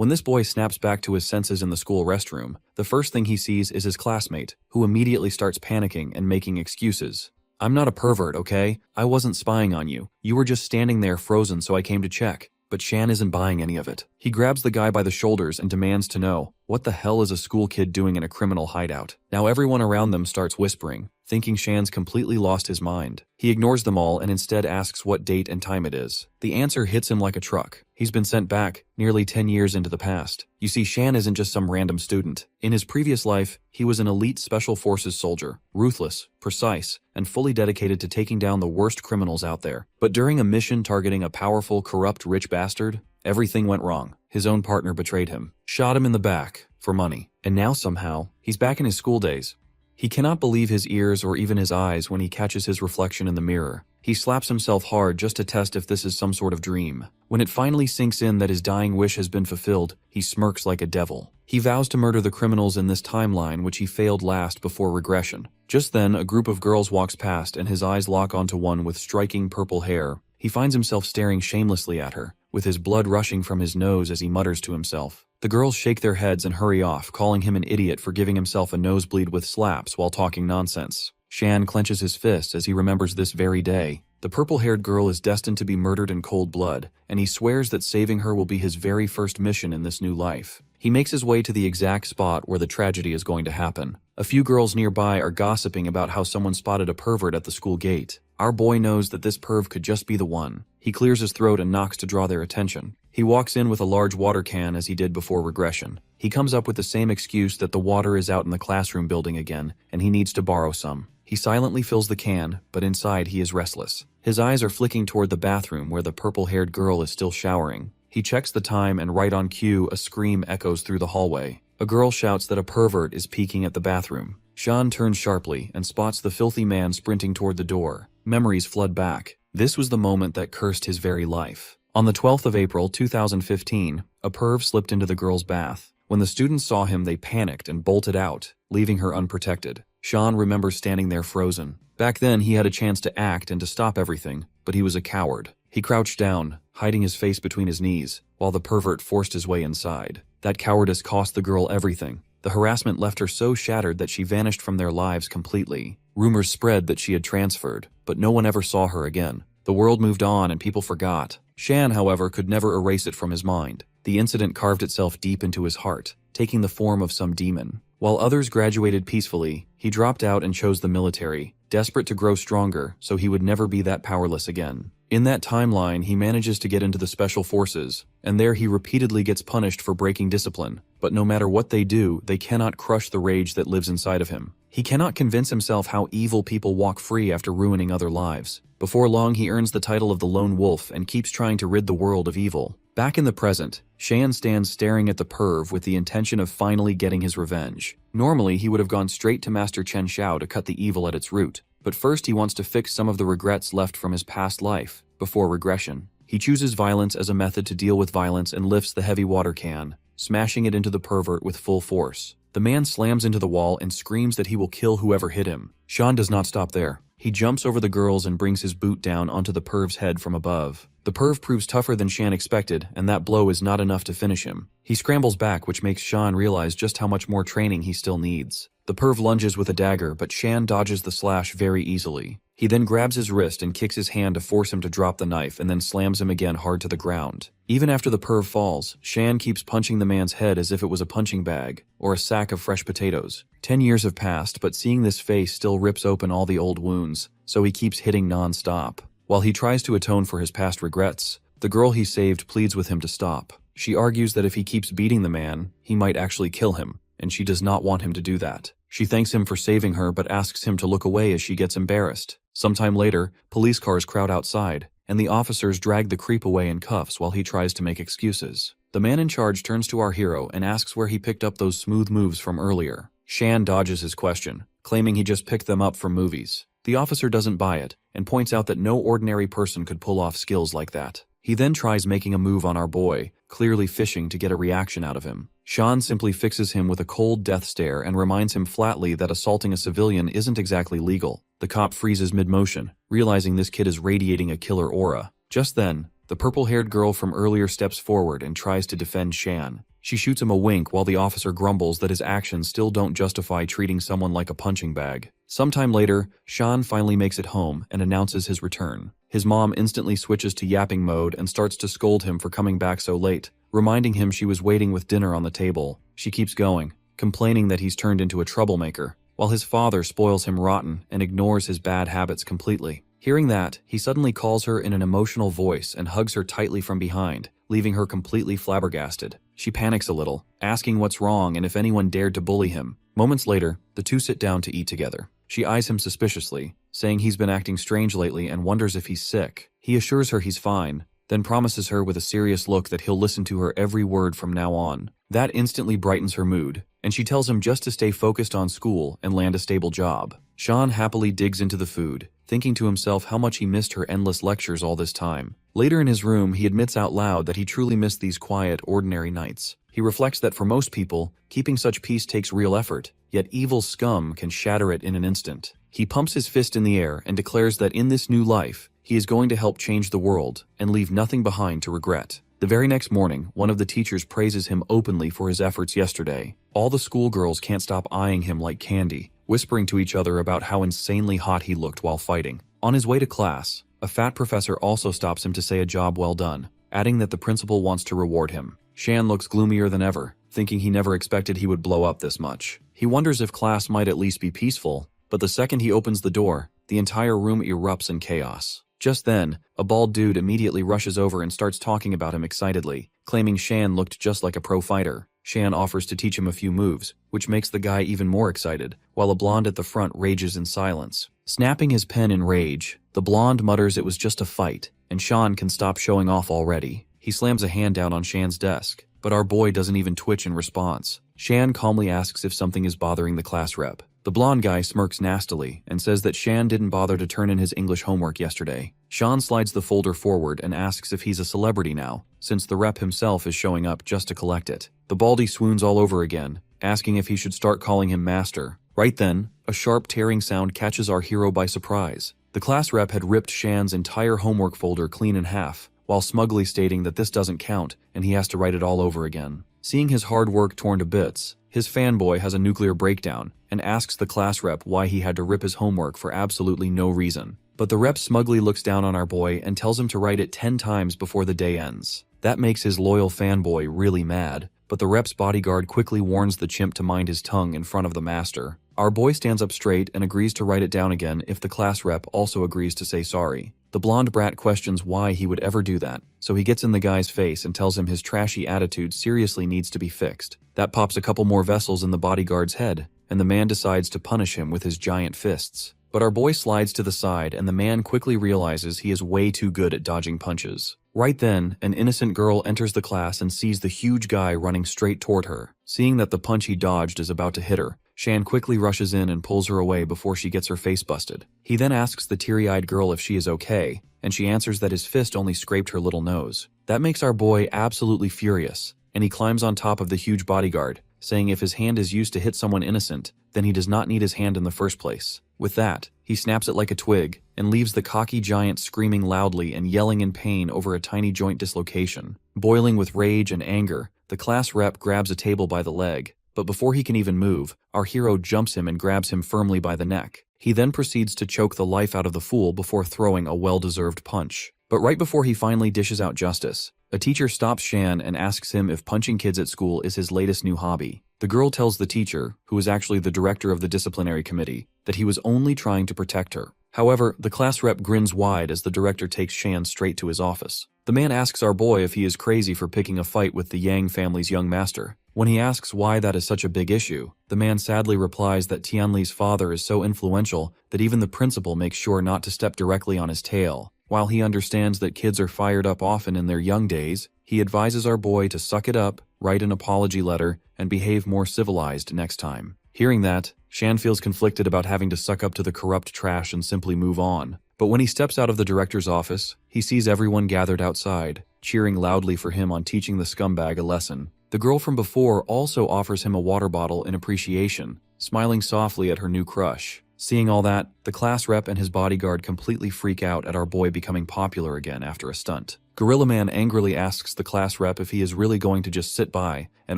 When this boy snaps back to his senses in the school restroom, the first thing he sees is his classmate, who immediately starts panicking and making excuses. "I'm not a pervert, okay? I wasn't spying on you. You were just standing there frozen, so I came to check." But Shan isn't buying any of it. He grabs the guy by the shoulders and demands to know, what the hell is a school kid doing in a criminal hideout? Now everyone around them starts whispering, thinking Shan's completely lost his mind. He ignores them all and instead asks what date and time it is. The answer hits him like a truck. He's been sent back, nearly 10 years into the past. You see, Shan isn't just some random student. In his previous life, he was an elite special forces soldier, ruthless, precise, and fully dedicated to taking down the worst criminals out there. But during a mission targeting a powerful, corrupt, rich bastard, everything went wrong. His own partner betrayed him, shot him in the back, for money. And now somehow, he's back in his school days. He cannot believe his ears or even his eyes when he catches his reflection in the mirror. He slaps himself hard just to test if this is some sort of dream. When it finally sinks in that his dying wish has been fulfilled, he smirks like a devil. He vows to murder the criminals in this timeline which he failed last before regression. Just then, a group of girls walks past and his eyes lock onto one with striking purple hair. He finds himself staring shamelessly at her, with his blood rushing from his nose as he mutters to himself. The girls shake their heads and hurry off, calling him an idiot for giving himself a nosebleed with slaps while talking nonsense. Shan clenches his fist as he remembers this very day. The purple-haired girl is destined to be murdered in cold blood, and he swears that saving her will be his very first mission in this new life. He makes his way to the exact spot where the tragedy is going to happen. A few girls nearby are gossiping about how someone spotted a pervert at the school gate. Our boy knows that this perv could just be the one. He clears his throat and knocks to draw their attention. He walks in with a large water can as he did before regression. He comes up with the same excuse that the water is out in the classroom building again, and he needs to borrow some. He silently fills the can, but inside he is restless. His eyes are flicking toward the bathroom where the purple-haired girl is still showering. He checks the time and right on cue, a scream echoes through the hallway. A girl shouts that a pervert is peeking at the bathroom. Shan turns sharply and spots the filthy man sprinting toward the door. Memories flood back. This was the moment that cursed his very life. On the 12th of April, 2015, a perv slipped into the girl's bath. When the students saw him, they panicked and bolted out, leaving her unprotected. Shan remembers standing there frozen. Back then, he had a chance to act and to stop everything, but he was a coward. He crouched down, hiding his face between his knees, while the pervert forced his way inside. That cowardice cost the girl everything. The harassment left her so shattered that she vanished from their lives completely. Rumors spread that she had transferred, but no one ever saw her again. The world moved on and people forgot. Shan, however, could never erase it from his mind. The incident carved itself deep into his heart, taking the form of some demon. While others graduated peacefully, he dropped out and chose the military, desperate to grow stronger so he would never be that powerless again. In that timeline, he manages to get into the special forces, and there he repeatedly gets punished for breaking discipline. But no matter what they do, they cannot crush the rage that lives inside of him. He cannot convince himself how evil people walk free after ruining other lives. Before long, he earns the title of the Lone Wolf and keeps trying to rid the world of evil. Back in the present, Shan stands staring at the perv with the intention of finally getting his revenge. Normally, he would have gone straight to Master Chen Xiao to cut the evil at its root. But first he wants to fix some of the regrets left from his past life, before regression. He chooses violence as a method to deal with violence and lifts the heavy water can, smashing it into the pervert with full force. The man slams into the wall and screams that he will kill whoever hit him. Shan does not stop there. He jumps over the girls and brings his boot down onto the perv's head from above. The perv proves tougher than Shan expected, and that blow is not enough to finish him. He scrambles back, which makes Shan realize just how much more training he still needs. The perv lunges with a dagger, but Shan dodges the slash very easily. He then grabs his wrist and kicks his hand to force him to drop the knife and then slams him again hard to the ground. Even after the perv falls, Shan keeps punching the man's head as if it was a punching bag or a sack of fresh potatoes. 10 years have passed, but seeing this face still rips open all the old wounds, so he keeps hitting non-stop. While he tries to atone for his past regrets, the girl he saved pleads with him to stop. She argues that if he keeps beating the man, he might actually kill him, and she does not want him to do that. She thanks him for saving her but asks him to look away as she gets embarrassed. Sometime later, police cars crowd outside, and the officers drag the creep away in cuffs while he tries to make excuses. The man in charge turns to our hero and asks where he picked up those smooth moves from earlier. Shan dodges his question, claiming he just picked them up from movies. The officer doesn't buy it, and points out that no ordinary person could pull off skills like that. He then tries making a move on our boy, clearly fishing to get a reaction out of him. Shan simply fixes him with a cold death stare and reminds him flatly that assaulting a civilian isn't exactly legal. The cop freezes mid-motion, realizing this kid is radiating a killer aura. Just then, The purple-haired girl from earlier steps forward and tries to defend Shan. She shoots him a wink while the officer grumbles that his actions still don't justify treating someone like a punching bag. Sometime later, Shan finally makes it home and announces his return. His mom instantly switches to yapping mode and starts to scold him for coming back so late, reminding him she was waiting with dinner on the table. She keeps going, complaining that he's turned into a troublemaker, while his father spoils him rotten and ignores his bad habits completely. Hearing that, he suddenly calls her in an emotional voice and hugs her tightly from behind, leaving her completely flabbergasted. She panics a little, asking what's wrong and if anyone dared to bully him. Moments later, the two sit down to eat together. She eyes him suspiciously, saying he's been acting strange lately and wonders if he's sick. He assures her he's fine, then promises her with a serious look that he'll listen to her every word from now on. That instantly brightens her mood, and she tells him just to stay focused on school and land a stable job. Shan happily digs into the food, thinking to himself how much he missed her endless lectures all this time. Later in his room, he admits out loud that he truly missed these quiet, ordinary nights. He reflects that for most people, keeping such peace takes real effort, yet evil scum can shatter it in an instant. He pumps his fist in the air and declares that in this new life, he is going to help change the world and leave nothing behind to regret. The very next morning, one of the teachers praises him openly for his efforts yesterday. All the schoolgirls can't stop eyeing him like candy, whispering to each other about how insanely hot he looked while fighting. On his way to class, a fat professor also stops him to say a job well done, adding that the principal wants to reward him. Shan looks gloomier than ever, thinking he never expected he would blow up this much. He wonders if class might at least be peaceful, but the second he opens the door, the entire room erupts in chaos. Just then, a bald dude immediately rushes over and starts talking about him excitedly, claiming Shan looked just like a pro fighter. Shan offers to teach him a few moves, which makes the guy even more excited, while a blonde at the front rages in silence. Snapping his pen in rage, the blonde mutters it was just a fight, and Shan can stop showing off already. He slams a hand down on Shan's desk, but our boy doesn't even twitch in response. Shan calmly asks if something is bothering the class rep. The blonde guy smirks nastily and says that Shan didn't bother to turn in his English homework yesterday. Shan slides the folder forward and asks if he's a celebrity now, since the rep himself is showing up just to collect it. The baldy swoons all over again, asking if he should start calling him master. Right then, a sharp tearing sound catches our hero by surprise. The class rep had ripped Shan's entire homework folder clean in half, while smugly stating that this doesn't count and he has to write it all over again. Seeing his hard work torn to bits, his fanboy has a nuclear breakdown and asks the class rep why he had to rip his homework for absolutely no reason. But the rep smugly looks down on our boy and tells him to write it 10 times before the day ends. That makes his loyal fanboy really mad, but the rep's bodyguard quickly warns the chimp to mind his tongue in front of the master. Our boy stands up straight and agrees to write it down again if the class rep also agrees to say sorry. The blonde brat questions why he would ever do that, so he gets in the guy's face and tells him his trashy attitude seriously needs to be fixed. That pops a couple more vessels in the bodyguard's head, and the man decides to punish him with his giant fists. But our boy slides to the side and the man quickly realizes he is way too good at dodging punches. Right then, an innocent girl enters the class and sees the huge guy running straight toward her. Seeing that the punch he dodged is about to hit her, Shan quickly rushes in and pulls her away before she gets her face busted. He then asks the teary-eyed girl if she is okay, and she answers that his fist only scraped her little nose. That makes our boy absolutely furious, and he climbs on top of the huge bodyguard, saying if his hand is used to hit someone innocent, then he does not need his hand in the first place. With that, he snaps it like a twig, and leaves the cocky giant screaming loudly and yelling in pain over a tiny joint dislocation. Boiling with rage and anger, the class rep grabs a table by the leg, but before he can even move, our hero jumps him and grabs him firmly by the neck. He then proceeds to choke the life out of the fool before throwing a well-deserved punch. But right before he finally dishes out justice, a teacher stops Shan and asks him if punching kids at school is his latest new hobby. The girl tells the teacher, who is actually the director of the disciplinary committee, that he was only trying to protect her. However, the class rep grins wide as the director takes Shan straight to his office. The man asks our boy if he is crazy for picking a fight with the Yang family's young master. When he asks why that is such a big issue, the man sadly replies that Tianli's father is so influential that even the principal makes sure not to step directly on his tail. While he understands that kids are fired up often in their young days, he advises our boy to suck it up, write an apology letter, and behave more civilized next time. Hearing that, Shan feels conflicted about having to suck up to the corrupt trash and simply move on. But when he steps out of the director's office, he sees everyone gathered outside, cheering loudly for him on teaching the scumbag a lesson. The girl from before also offers him a water bottle in appreciation, smiling softly at her new crush. Seeing all that, the class rep and his bodyguard completely freak out at our boy becoming popular again after a stunt. Gorilla Man angrily asks the class rep if he is really going to just sit by and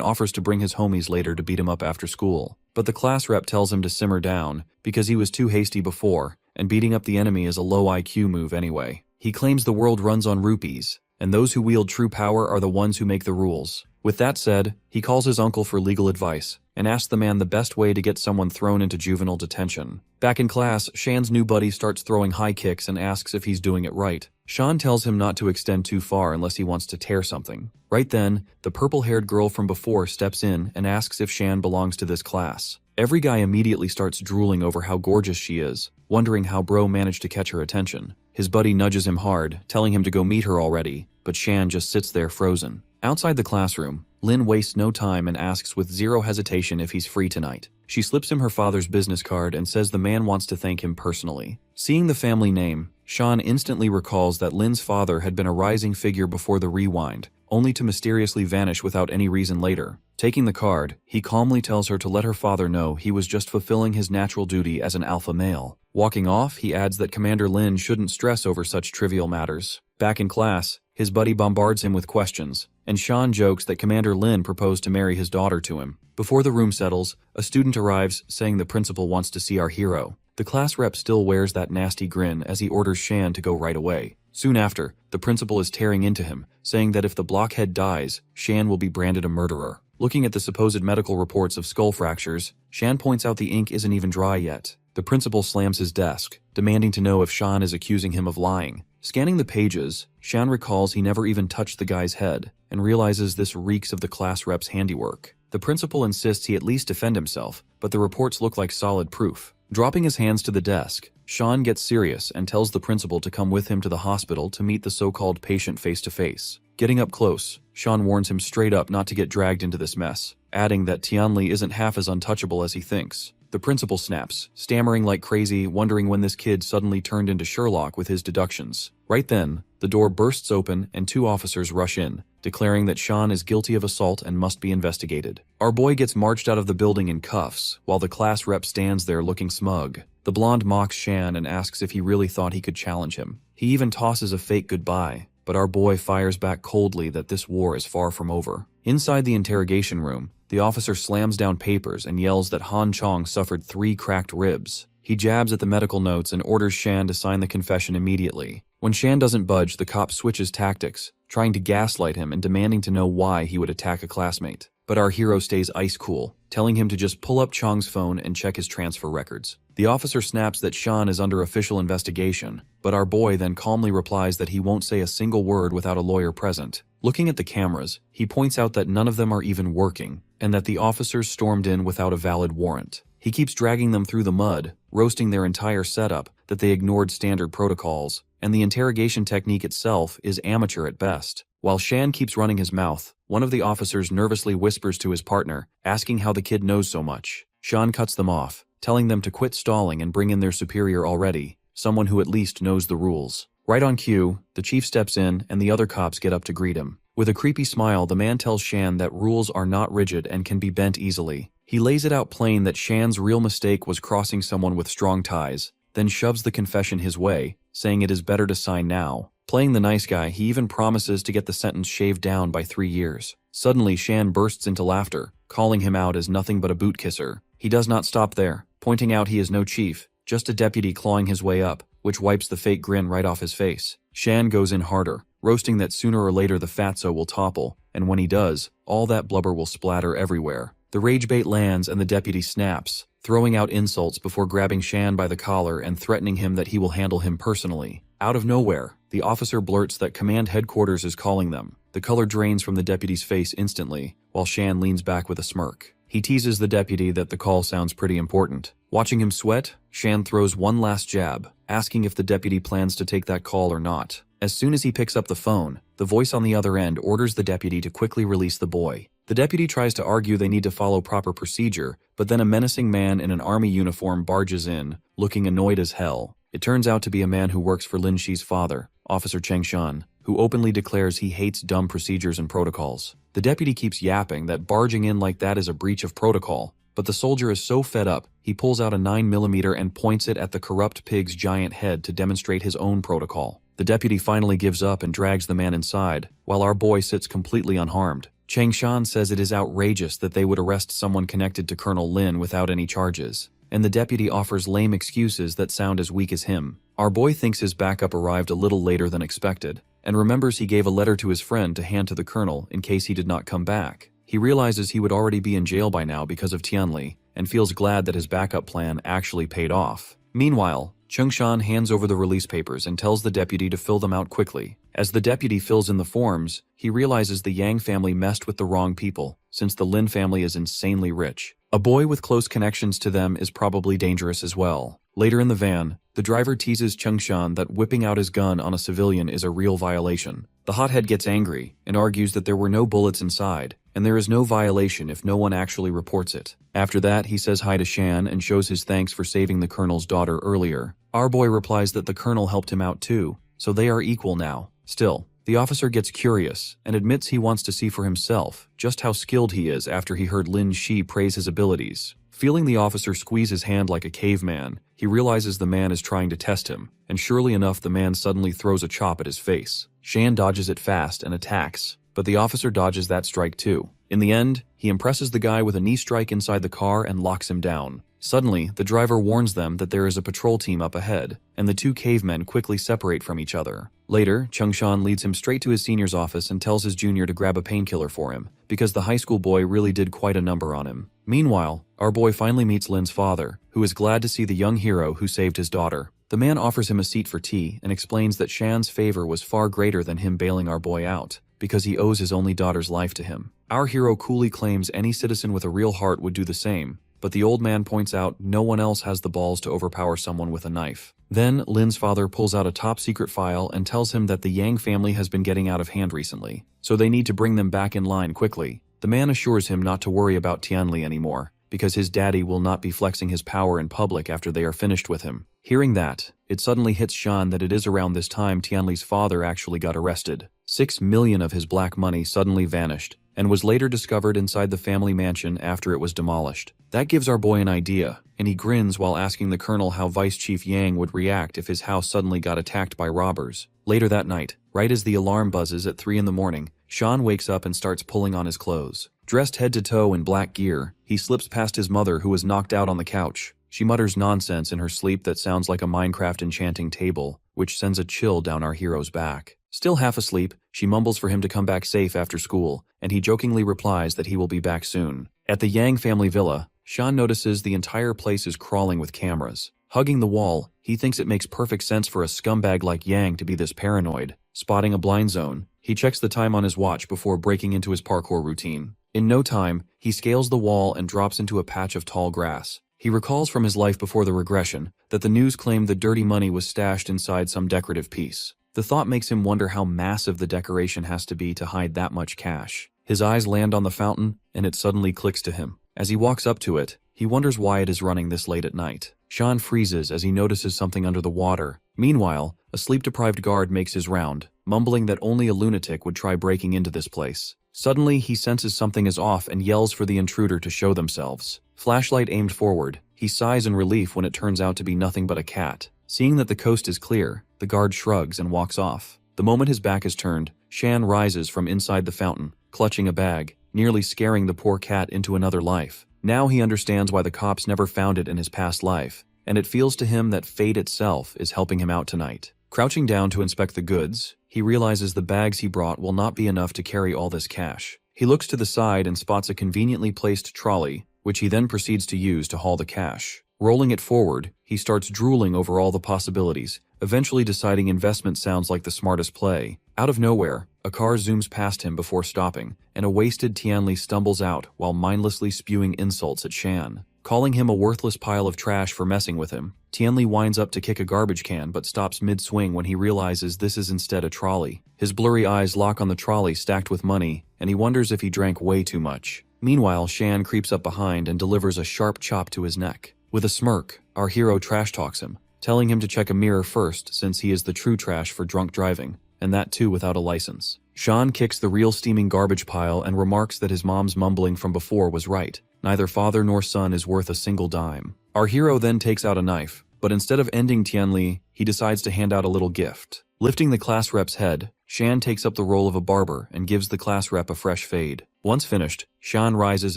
offers to bring his homies later to beat him up after school. But the class rep tells him to simmer down because he was too hasty before, and beating up the enemy is a low IQ move anyway. He claims the world runs on rupees, and those who wield true power are the ones who make the rules. With that said, he calls his uncle for legal advice and asks the man the best way to get someone thrown into juvenile detention. Back in class, Shan's new buddy starts throwing high kicks and asks if he's doing it right. Shan tells him not to extend too far unless he wants to tear something. Right then, the purple-haired girl from before steps in and asks if Shan belongs to this class. Every guy immediately starts drooling over how gorgeous she is, wondering how bro managed to catch her attention. His buddy nudges him hard, telling him to go meet her already, but Shan just sits there frozen. Outside the classroom, Lin wastes no time and asks with zero hesitation if he's free tonight. She slips him her father's business card and says the man wants to thank him personally. Seeing the family name, Shan instantly recalls that Lin's father had been a rising figure before the rewind, only to mysteriously vanish without any reason later. Taking the card, he calmly tells her to let her father know he was just fulfilling his natural duty as an alpha male. Walking off, he adds that Commander Lin shouldn't stress over such trivial matters. Back in class, his buddy bombards him with questions, and Shan jokes that Commander Lin proposed to marry his daughter to him. Before the room settles, a student arrives saying the principal wants to see our hero. The class rep still wears that nasty grin as he orders Shan to go right away. Soon after, the principal is tearing into him, saying that if the blockhead dies, Shan will be branded a murderer. Looking at the supposed medical reports of skull fractures, Shan points out the ink isn't even dry yet. The principal slams his desk, demanding to know if Shan is accusing him of lying. Scanning the pages, Shan recalls he never even touched the guy's head, and realizes this reeks of the class rep's handiwork. The principal insists he at least defend himself, but the reports look like solid proof. Dropping his hands to the desk, Shan gets serious and tells the principal to come with him to the hospital to meet the so-called patient face-to-face. Getting up close, Shan warns him straight up not to get dragged into this mess, adding that Tianli isn't half as untouchable as he thinks. The principal snaps, stammering like crazy, wondering when this kid suddenly turned into Sherlock with his deductions. Right then, the door bursts open and two officers rush in, declaring that Shan is guilty of assault and must be investigated. Our boy gets marched out of the building in cuffs, while the class rep stands there looking smug. The blonde mocks Shan and asks if he really thought he could challenge him. He even tosses a fake goodbye, but our boy fires back coldly that this war is far from over. Inside the interrogation room, the officer slams down papers and yells that Han Chong suffered 3 cracked ribs. He jabs at the medical notes and orders Shan to sign the confession immediately. When Shan doesn't budge, the cop switches tactics, trying to gaslight him and demanding to know why he would attack a classmate. But our hero stays ice cool, telling him to just pull up Chong's phone and check his transfer records. The officer snaps that Shan is under official investigation, but our boy then calmly replies that he won't say a single word without a lawyer present. Looking at the cameras, he points out that none of them are even working, and that the officers stormed in without a valid warrant. He keeps dragging them through the mud, roasting their entire setup, that they ignored standard protocols, and the interrogation technique itself is amateur at best. While Shan keeps running his mouth, one of the officers nervously whispers to his partner, asking how the kid knows so much. Shan cuts them off, telling them to quit stalling and bring in their superior already, someone who at least knows the rules. Right on cue, the chief steps in and the other cops get up to greet him. With a creepy smile, the man tells Shan that rules are not rigid and can be bent easily. He lays it out plain that Shan's real mistake was crossing someone with strong ties, then shoves the confession his way, saying it is better to sign now. Playing the nice guy, he even promises to get the sentence shaved down by 3 years. Suddenly, Shan bursts into laughter, calling him out as nothing but a boot kisser. He does not stop there, pointing out he is no chief, just a deputy clawing his way up, which wipes the fake grin right off his face. Shan goes in harder, roasting that sooner or later the fatso will topple, and when he does, all that blubber will splatter everywhere. The rage bait lands and the deputy snaps, throwing out insults before grabbing Shan by the collar and threatening him that he will handle him personally. Out of nowhere, the officer blurts that command headquarters is calling them. The color drains from the deputy's face instantly, while Shan leans back with a smirk. He teases the deputy that the call sounds pretty important. Watching him sweat, Shan throws one last jab, asking if the deputy plans to take that call or not. As soon as he picks up the phone, the voice on the other end orders the deputy to quickly release the boy. The deputy tries to argue they need to follow proper procedure, but then a menacing man in an army uniform barges in, looking annoyed as hell. It turns out to be a man who works for Lin Shi's father, Officer Chengshan, who openly declares he hates dumb procedures and protocols. The deputy keeps yapping that barging in like that is a breach of protocol, But the soldier is so fed up, he pulls out a 9mm and points it at the corrupt pig's giant head to demonstrate his own protocol. The deputy finally gives up and drags the man inside, while our boy sits completely unharmed. Chang Shan says it is outrageous that they would arrest someone connected to Colonel Lin without any charges, and the deputy offers lame excuses that sound as weak as him. Our boy thinks his backup arrived a little later than expected, and remembers he gave a letter to his friend to hand to the colonel in case he did not come back. He realizes he would already be in jail by now because of Tianli, and feels glad that his backup plan actually paid off. Meanwhile, Chung-shan hands over the release papers and tells the deputy to fill them out quickly. As the deputy fills in the forms, he realizes the Yang family messed with the wrong people, since the Lin family is insanely rich. A boy with close connections to them is probably dangerous as well. Later in the van, the driver teases Chung-shan that whipping out his gun on a civilian is a real violation. The hothead gets angry and argues that there were no bullets inside, and there is no violation if no one actually reports it. After that, he says hi to Shan and shows his thanks for saving the colonel's daughter earlier. Our boy replies that the colonel helped him out too, so they are equal now. Still, the officer gets curious and admits he wants to see for himself just how skilled he is after he heard Lin Shi praise his abilities. Feeling the officer squeeze his hand like a caveman, he realizes the man is trying to test him, and surely enough the man suddenly throws a chop at his face. Shan dodges it fast and attacks, but the officer dodges that strike too. In the end, he impresses the guy with a knee strike inside the car and locks him down. Suddenly, the driver warns them that there is a patrol team up ahead, and the two cavemen quickly separate from each other. Later, Chung-shan leads him straight to his senior's office and tells his junior to grab a painkiller for him, because the high school boy really did quite a number on him. Meanwhile, our boy finally meets Lin's father, who is glad to see the young hero who saved his daughter. The man offers him a seat for tea and explains that Shan's favor was far greater than him bailing our boy out, because he owes his only daughter's life to him. Our hero coolly claims any citizen with a real heart would do the same, but the old man points out no one else has the balls to overpower someone with a knife. Then, Lin's father pulls out a top-secret file and tells him that the Yang family has been getting out of hand recently, so they need to bring them back in line quickly. The man assures him not to worry about Tianli anymore, because his daddy will not be flexing his power in public after they are finished with him. Hearing that, it suddenly hits Shan that it is around this time Tianli's father actually got arrested. 6 million of his black money suddenly vanished, and was later discovered inside the family mansion after it was demolished. That gives our boy an idea, and he grins while asking the colonel how Vice Chief Yang would react if his house suddenly got attacked by robbers. Later that night, right as the alarm buzzes at 3 in the morning, Shan wakes up and starts pulling on his clothes. Dressed head to toe in black gear, he slips past his mother who was knocked out on the couch. She mutters nonsense in her sleep that sounds like a Minecraft enchanting table, which sends a chill down our hero's back. Still half asleep, she mumbles for him to come back safe after school, and he jokingly replies that he will be back soon. At the Yang family villa, Shan notices the entire place is crawling with cameras. Hugging the wall, he thinks it makes perfect sense for a scumbag like Yang to be this paranoid. Spotting a blind zone, he checks the time on his watch before breaking into his parkour routine. In no time, he scales the wall and drops into a patch of tall grass. He recalls from his life before the regression that the news claimed the dirty money was stashed inside some decorative piece. The thought makes him wonder how massive the decoration has to be to hide that much cash. His eyes land on the fountain, and it suddenly clicks to him. As he walks up to it, he wonders why it is running this late at night. Shan freezes as he notices something under the water. Meanwhile, a sleep-deprived guard makes his round, mumbling that only a lunatic would try breaking into this place. Suddenly, he senses something is off and yells for the intruder to show themselves. Flashlight aimed forward, he sighs in relief when it turns out to be nothing but a cat. Seeing that the coast is clear, the guard shrugs and walks off. The moment his back is turned, Shan rises from inside the fountain, clutching a bag, nearly scaring the poor cat into another life. Now he understands why the cops never found it in his past life, and it feels to him that fate itself is helping him out tonight. Crouching down to inspect the goods, he realizes the bags he brought will not be enough to carry all this cash. He looks to the side and spots a conveniently placed trolley, which he then proceeds to use to haul the cash. Rolling it forward, he starts drooling over all the possibilities, eventually deciding investment sounds like the smartest play. Out of nowhere, a car zooms past him before stopping, and a wasted Tianli stumbles out while mindlessly spewing insults at Shan. Calling him a worthless pile of trash for messing with him, Tianli winds up to kick a garbage can but stops mid-swing when he realizes this is instead a trolley. His blurry eyes lock on the trolley stacked with money, and he wonders if he drank way too much. Meanwhile, Shan creeps up behind and delivers a sharp chop to his neck. With a smirk, our hero trash talks him, telling him to check a mirror first since he is the true trash for drunk driving, and that too without a license. Sean kicks the real steaming garbage pile and remarks that his mom's mumbling from before was right. Neither father nor son is worth a single dime. Our hero then takes out a knife, but instead of ending Tianli, he decides to hand out a little gift. Lifting the class rep's head, Shan takes up the role of a barber and gives the class rep a fresh fade. Once finished, Shan rises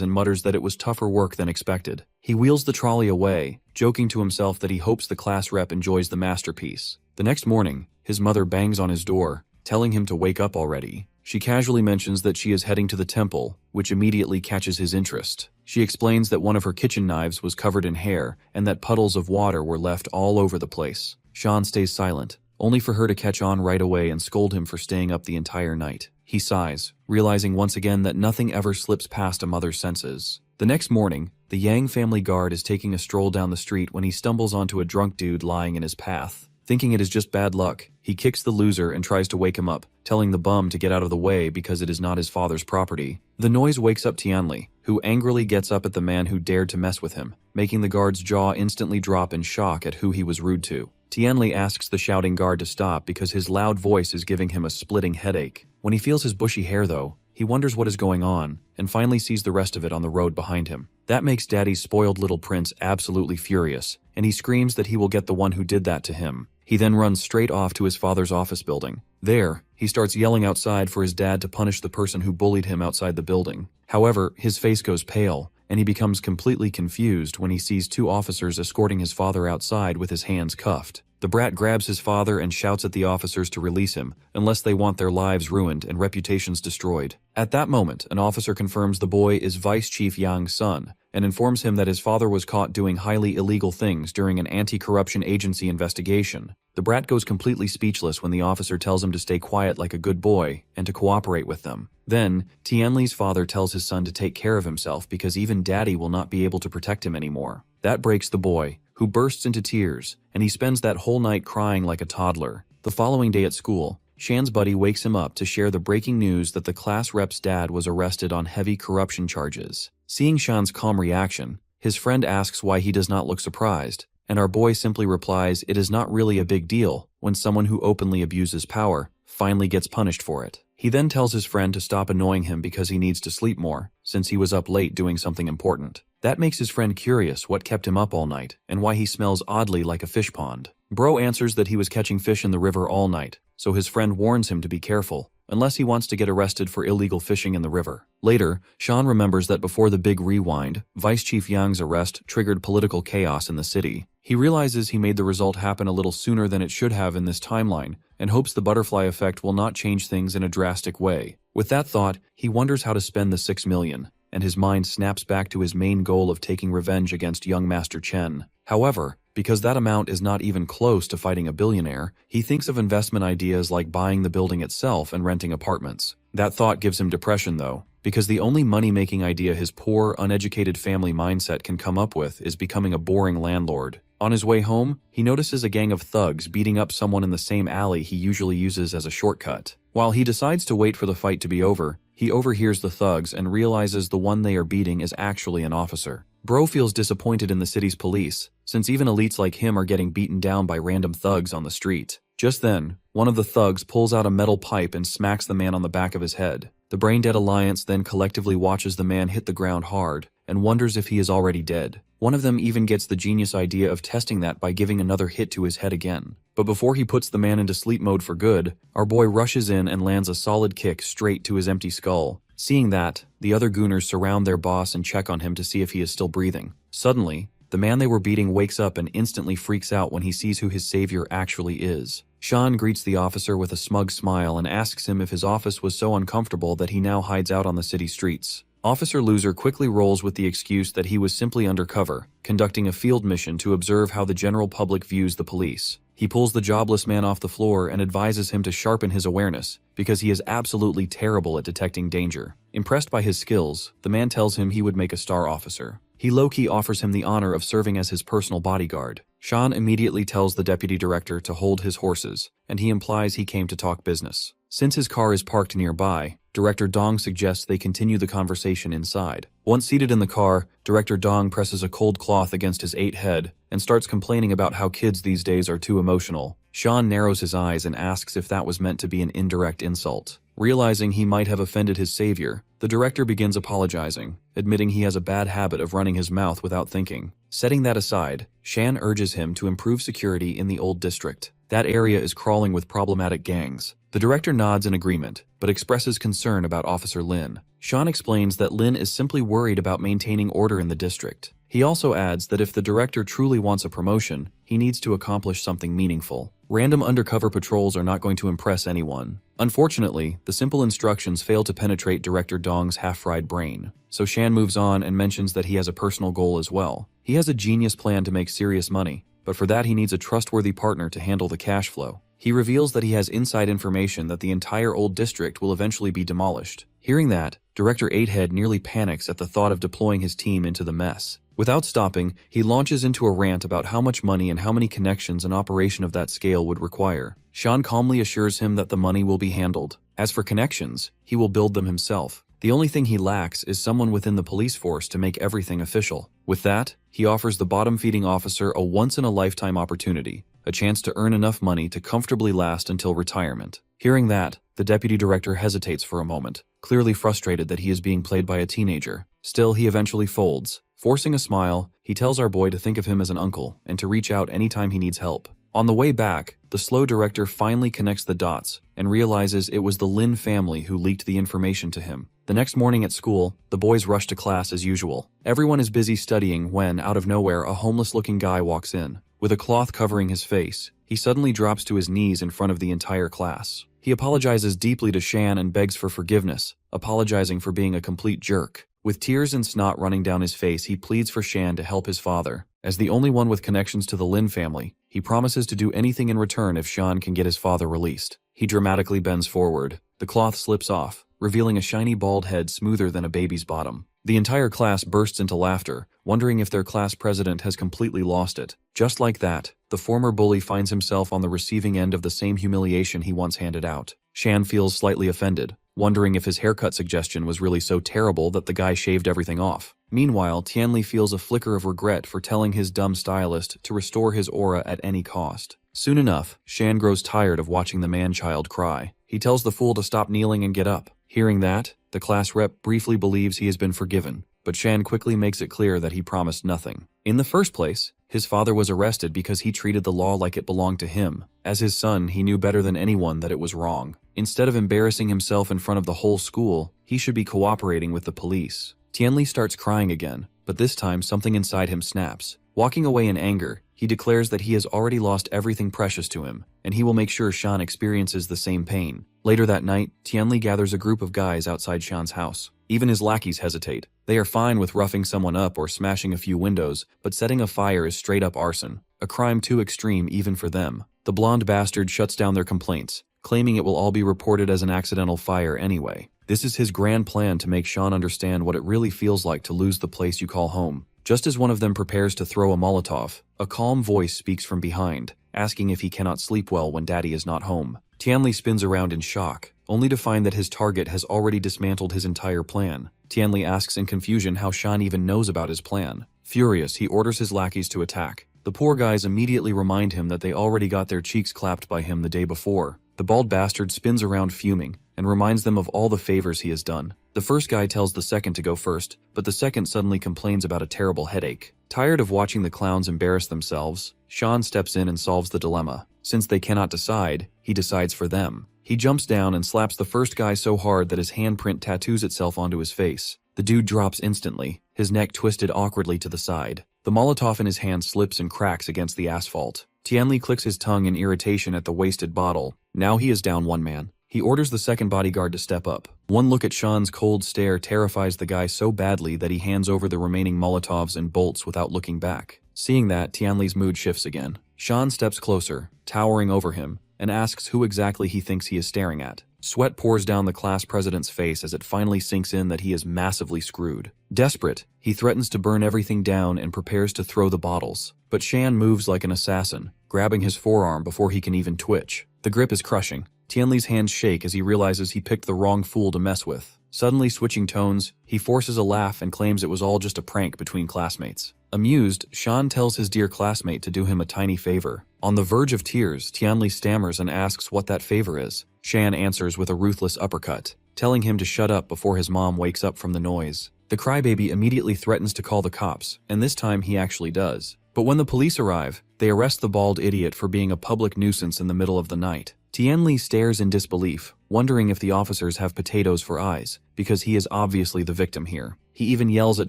and mutters that it was tougher work than expected. He wheels the trolley away, joking to himself that he hopes the class rep enjoys the masterpiece. The next morning, his mother bangs on his door, telling him to wake up already. She casually mentions that she is heading to the temple, which immediately catches his interest. She explains that one of her kitchen knives was covered in hair and that puddles of water were left all over the place. Sean stays silent, only for her to catch on right away and scold him for staying up the entire night. He sighs, realizing once again that nothing ever slips past a mother's senses. The next morning, the Yang family guard is taking a stroll down the street when he stumbles onto a drunk dude lying in his path. Thinking it is just bad luck, he kicks the loser and tries to wake him up, telling the bum to get out of the way because it is not his father's property. The noise wakes up Tianli, who angrily gets up at the man who dared to mess with him, making the guard's jaw instantly drop in shock at who he was rude to. Tianli asks the shouting guard to stop because his loud voice is giving him a splitting headache. When he feels his bushy hair though, he wonders what is going on, and finally sees the rest of it on the road behind him. That makes Daddy's spoiled little prince absolutely furious, and he screams that he will get the one who did that to him. He then runs straight off to his father's office building. There, he starts yelling outside for his dad to punish the person who bullied him outside the building. However, his face goes pale, and he becomes completely confused when he sees two officers escorting his father outside with his hands cuffed. The brat grabs his father and shouts at the officers to release him, unless they want their lives ruined and reputations destroyed. At that moment, an officer confirms the boy is Vice Chief Yang's son, and informs him that his father was caught doing highly illegal things during an anti-corruption agency investigation. The brat goes completely speechless when the officer tells him to stay quiet like a good boy and to cooperate with them. Then, Tianli's father tells his son to take care of himself because even Daddy will not be able to protect him anymore. That breaks the boy, who bursts into tears, and he spends that whole night crying like a toddler. The following day at school, Shan's buddy wakes him up to share the breaking news that the class rep's dad was arrested on heavy corruption charges. Seeing Shan's calm reaction, his friend asks why he does not look surprised, and our boy simply replies it is not really a big deal when someone who openly abuses power finally gets punished for it. He then tells his friend to stop annoying him because he needs to sleep more, since he was up late doing something important. That makes his friend curious what kept him up all night, and why he smells oddly like a fish pond. Bro answers that he was catching fish in the river all night, so his friend warns him to be careful, unless he wants to get arrested for illegal fishing in the river. Later, Sean remembers that before the big rewind, Vice Chief Yang's arrest triggered political chaos in the city. He realizes he made the result happen a little sooner than it should have in this timeline, and hopes the butterfly effect will not change things in a drastic way. With that thought, he wonders how to spend the 6 million, and his mind snaps back to his main goal of taking revenge against young Master Chen. However, because that amount is not even close to fighting a billionaire, he thinks of investment ideas like buying the building itself and renting apartments. That thought gives him depression though, because the only money-making idea his poor, uneducated family mindset can come up with is becoming a boring landlord. On his way home, he notices a gang of thugs beating up someone in the same alley he usually uses as a shortcut. While he decides to wait for the fight to be over, he overhears the thugs and realizes the one they are beating is actually an officer. Bro feels disappointed in the city's police, since even elites like him are getting beaten down by random thugs on the street. Just then, one of the thugs pulls out a metal pipe and smacks the man on the back of his head. The Brain-Dead Alliance then collectively watches the man hit the ground hard, and wonders if he is already dead. One of them even gets the genius idea of testing that by giving another hit to his head again. But before he puts the man into sleep mode for good, our boy rushes in and lands a solid kick straight to his empty skull. Seeing that, the other gooners surround their boss and check on him to see if he is still breathing. Suddenly, the man they were beating wakes up and instantly freaks out when he sees who his savior actually is. Sean greets the officer with a smug smile and asks him if his office was so uncomfortable that he now hides out on the city streets. Officer Loser quickly rolls with the excuse that he was simply undercover, conducting a field mission to observe how the general public views the police. He pulls the jobless man off the floor and advises him to sharpen his awareness, because he is absolutely terrible at detecting danger. Impressed by his skills, the man tells him he would make a star officer. He low-key offers him the honor of serving as his personal bodyguard. Sean immediately tells the deputy director to hold his horses, and he implies he came to talk business. Since his car is parked nearby, Director Dong suggests they continue the conversation inside. Once seated in the car, Director Dong presses a cold cloth against his 8 head and starts complaining about how kids these days are too emotional. Sean narrows his eyes and asks if that was meant to be an indirect insult. Realizing he might have offended his savior, the director begins apologizing, admitting he has a bad habit of running his mouth without thinking. Setting that aside, Shan urges him to improve security in the old district. That area is crawling with problematic gangs. The director nods in agreement, but expresses concern about Officer Lin. Shan explains that Lin is simply worried about maintaining order in the district. He also adds that if the director truly wants a promotion, he needs to accomplish something meaningful. Random undercover patrols are not going to impress anyone. Unfortunately, the simple instructions fail to penetrate Director Dong's half-fried brain. So Shan moves on and mentions that he has a personal goal as well. He has a genius plan to make serious money, but for that he needs a trustworthy partner to handle the cash flow. He reveals that he has inside information that the entire old district will eventually be demolished. Hearing that, Director Eighthead nearly panics at the thought of deploying his team into the mess. Without stopping, he launches into a rant about how much money and how many connections an operation of that scale would require. Shan calmly assures him that the money will be handled. As for connections, he will build them himself. The only thing he lacks is someone within the police force to make everything official. With that, he offers the bottom-feeding officer a once-in-a-lifetime opportunity, a chance to earn enough money to comfortably last until retirement. Hearing that, the deputy director hesitates for a moment, clearly frustrated that he is being played by a teenager. Still, he eventually folds. Forcing a smile, he tells our boy to think of him as an uncle and to reach out anytime he needs help. On the way back, the slow director finally connects the dots and realizes it was the Lin family who leaked the information to him. The next morning at school, the boys rush to class as usual. Everyone is busy studying when, out of nowhere, a homeless-looking guy walks in. With a cloth covering his face, he suddenly drops to his knees in front of the entire class. He apologizes deeply to Shan and begs for forgiveness, apologizing for being a complete jerk. With tears and snot running down his face, he pleads for Shan to help his father. As the only one with connections to the Lin family, he promises to do anything in return if Shan can get his father released. He dramatically bends forward. The cloth slips off, revealing a shiny bald head smoother than a baby's bottom. The entire class bursts into laughter, wondering if their class president has completely lost it. Just like that, the former bully finds himself on the receiving end of the same humiliation he once handed out. Shan feels slightly offended, wondering if his haircut suggestion was really so terrible that the guy shaved everything off. Meanwhile, Tianli feels a flicker of regret for telling his dumb stylist to restore his aura at any cost. Soon enough, Shan grows tired of watching the man-child cry. He tells the fool to stop kneeling and get up. Hearing that, the class rep briefly believes he has been forgiven, but Shan quickly makes it clear that he promised nothing. In the first place, his father was arrested because he treated the law like it belonged to him. As his son, he knew better than anyone that it was wrong. Instead of embarrassing himself in front of the whole school, he should be cooperating with the police. Tianli starts crying again, but this time something inside him snaps. Walking away in anger, he declares that he has already lost everything precious to him, and he will make sure Shan experiences the same pain. Later that night, Tianli gathers a group of guys outside Shan's house. Even his lackeys hesitate. They are fine with roughing someone up or smashing a few windows, but setting a fire is straight-up arson, a crime too extreme even for them. The blonde bastard shuts down their complaints, claiming it will all be reported as an accidental fire anyway. This is his grand plan to make Shan understand what it really feels like to lose the place you call home. Just as one of them prepares to throw a Molotov, a calm voice speaks from behind, asking if he cannot sleep well when Daddy is not home. Tianli spins around in shock, only to find that his target has already dismantled his entire plan. Tianli asks in confusion how Shan even knows about his plan. Furious, he orders his lackeys to attack. The poor guys immediately remind him that they already got their cheeks clapped by him the day before. The bald bastard spins around fuming, and reminds them of all the favors he has done. The first guy tells the second to go first, but the second suddenly complains about a terrible headache. Tired of watching the clowns embarrass themselves, Shan steps in and solves the dilemma. Since they cannot decide, he decides for them. He jumps down and slaps the first guy so hard that his handprint tattoos itself onto his face. The dude drops instantly, his neck twisted awkwardly to the side. The Molotov in his hand slips and cracks against the asphalt. Tianli clicks his tongue in irritation at the wasted bottle. Now he is down one man. He orders the second bodyguard to step up. One look at Shan's cold stare terrifies the guy so badly that he hands over the remaining Molotovs and bolts without looking back. Seeing that, Tianli's mood shifts again. Shan steps closer, towering over him, and asks who exactly he thinks he is staring at. Sweat pours down the class president's face as it finally sinks in that he is massively screwed. Desperate, he threatens to burn everything down and prepares to throw the bottles. But Shan moves like an assassin, grabbing his forearm before he can even twitch. The grip is crushing. Tianli's hands shake as he realizes he picked the wrong fool to mess with. Suddenly switching tones, he forces a laugh and claims it was all just a prank between classmates. Amused, Shan tells his dear classmate to do him a tiny favor. On the verge of tears, Tianli stammers and asks what that favor is. Shan answers with a ruthless uppercut, telling him to shut up before his mom wakes up from the noise. The crybaby immediately threatens to call the cops, and this time he actually does. But when the police arrive, they arrest the bald idiot for being a public nuisance in the middle of the night. Tianli stares in disbelief, wondering if the officers have potatoes for eyes, because he is obviously the victim here. He even yells at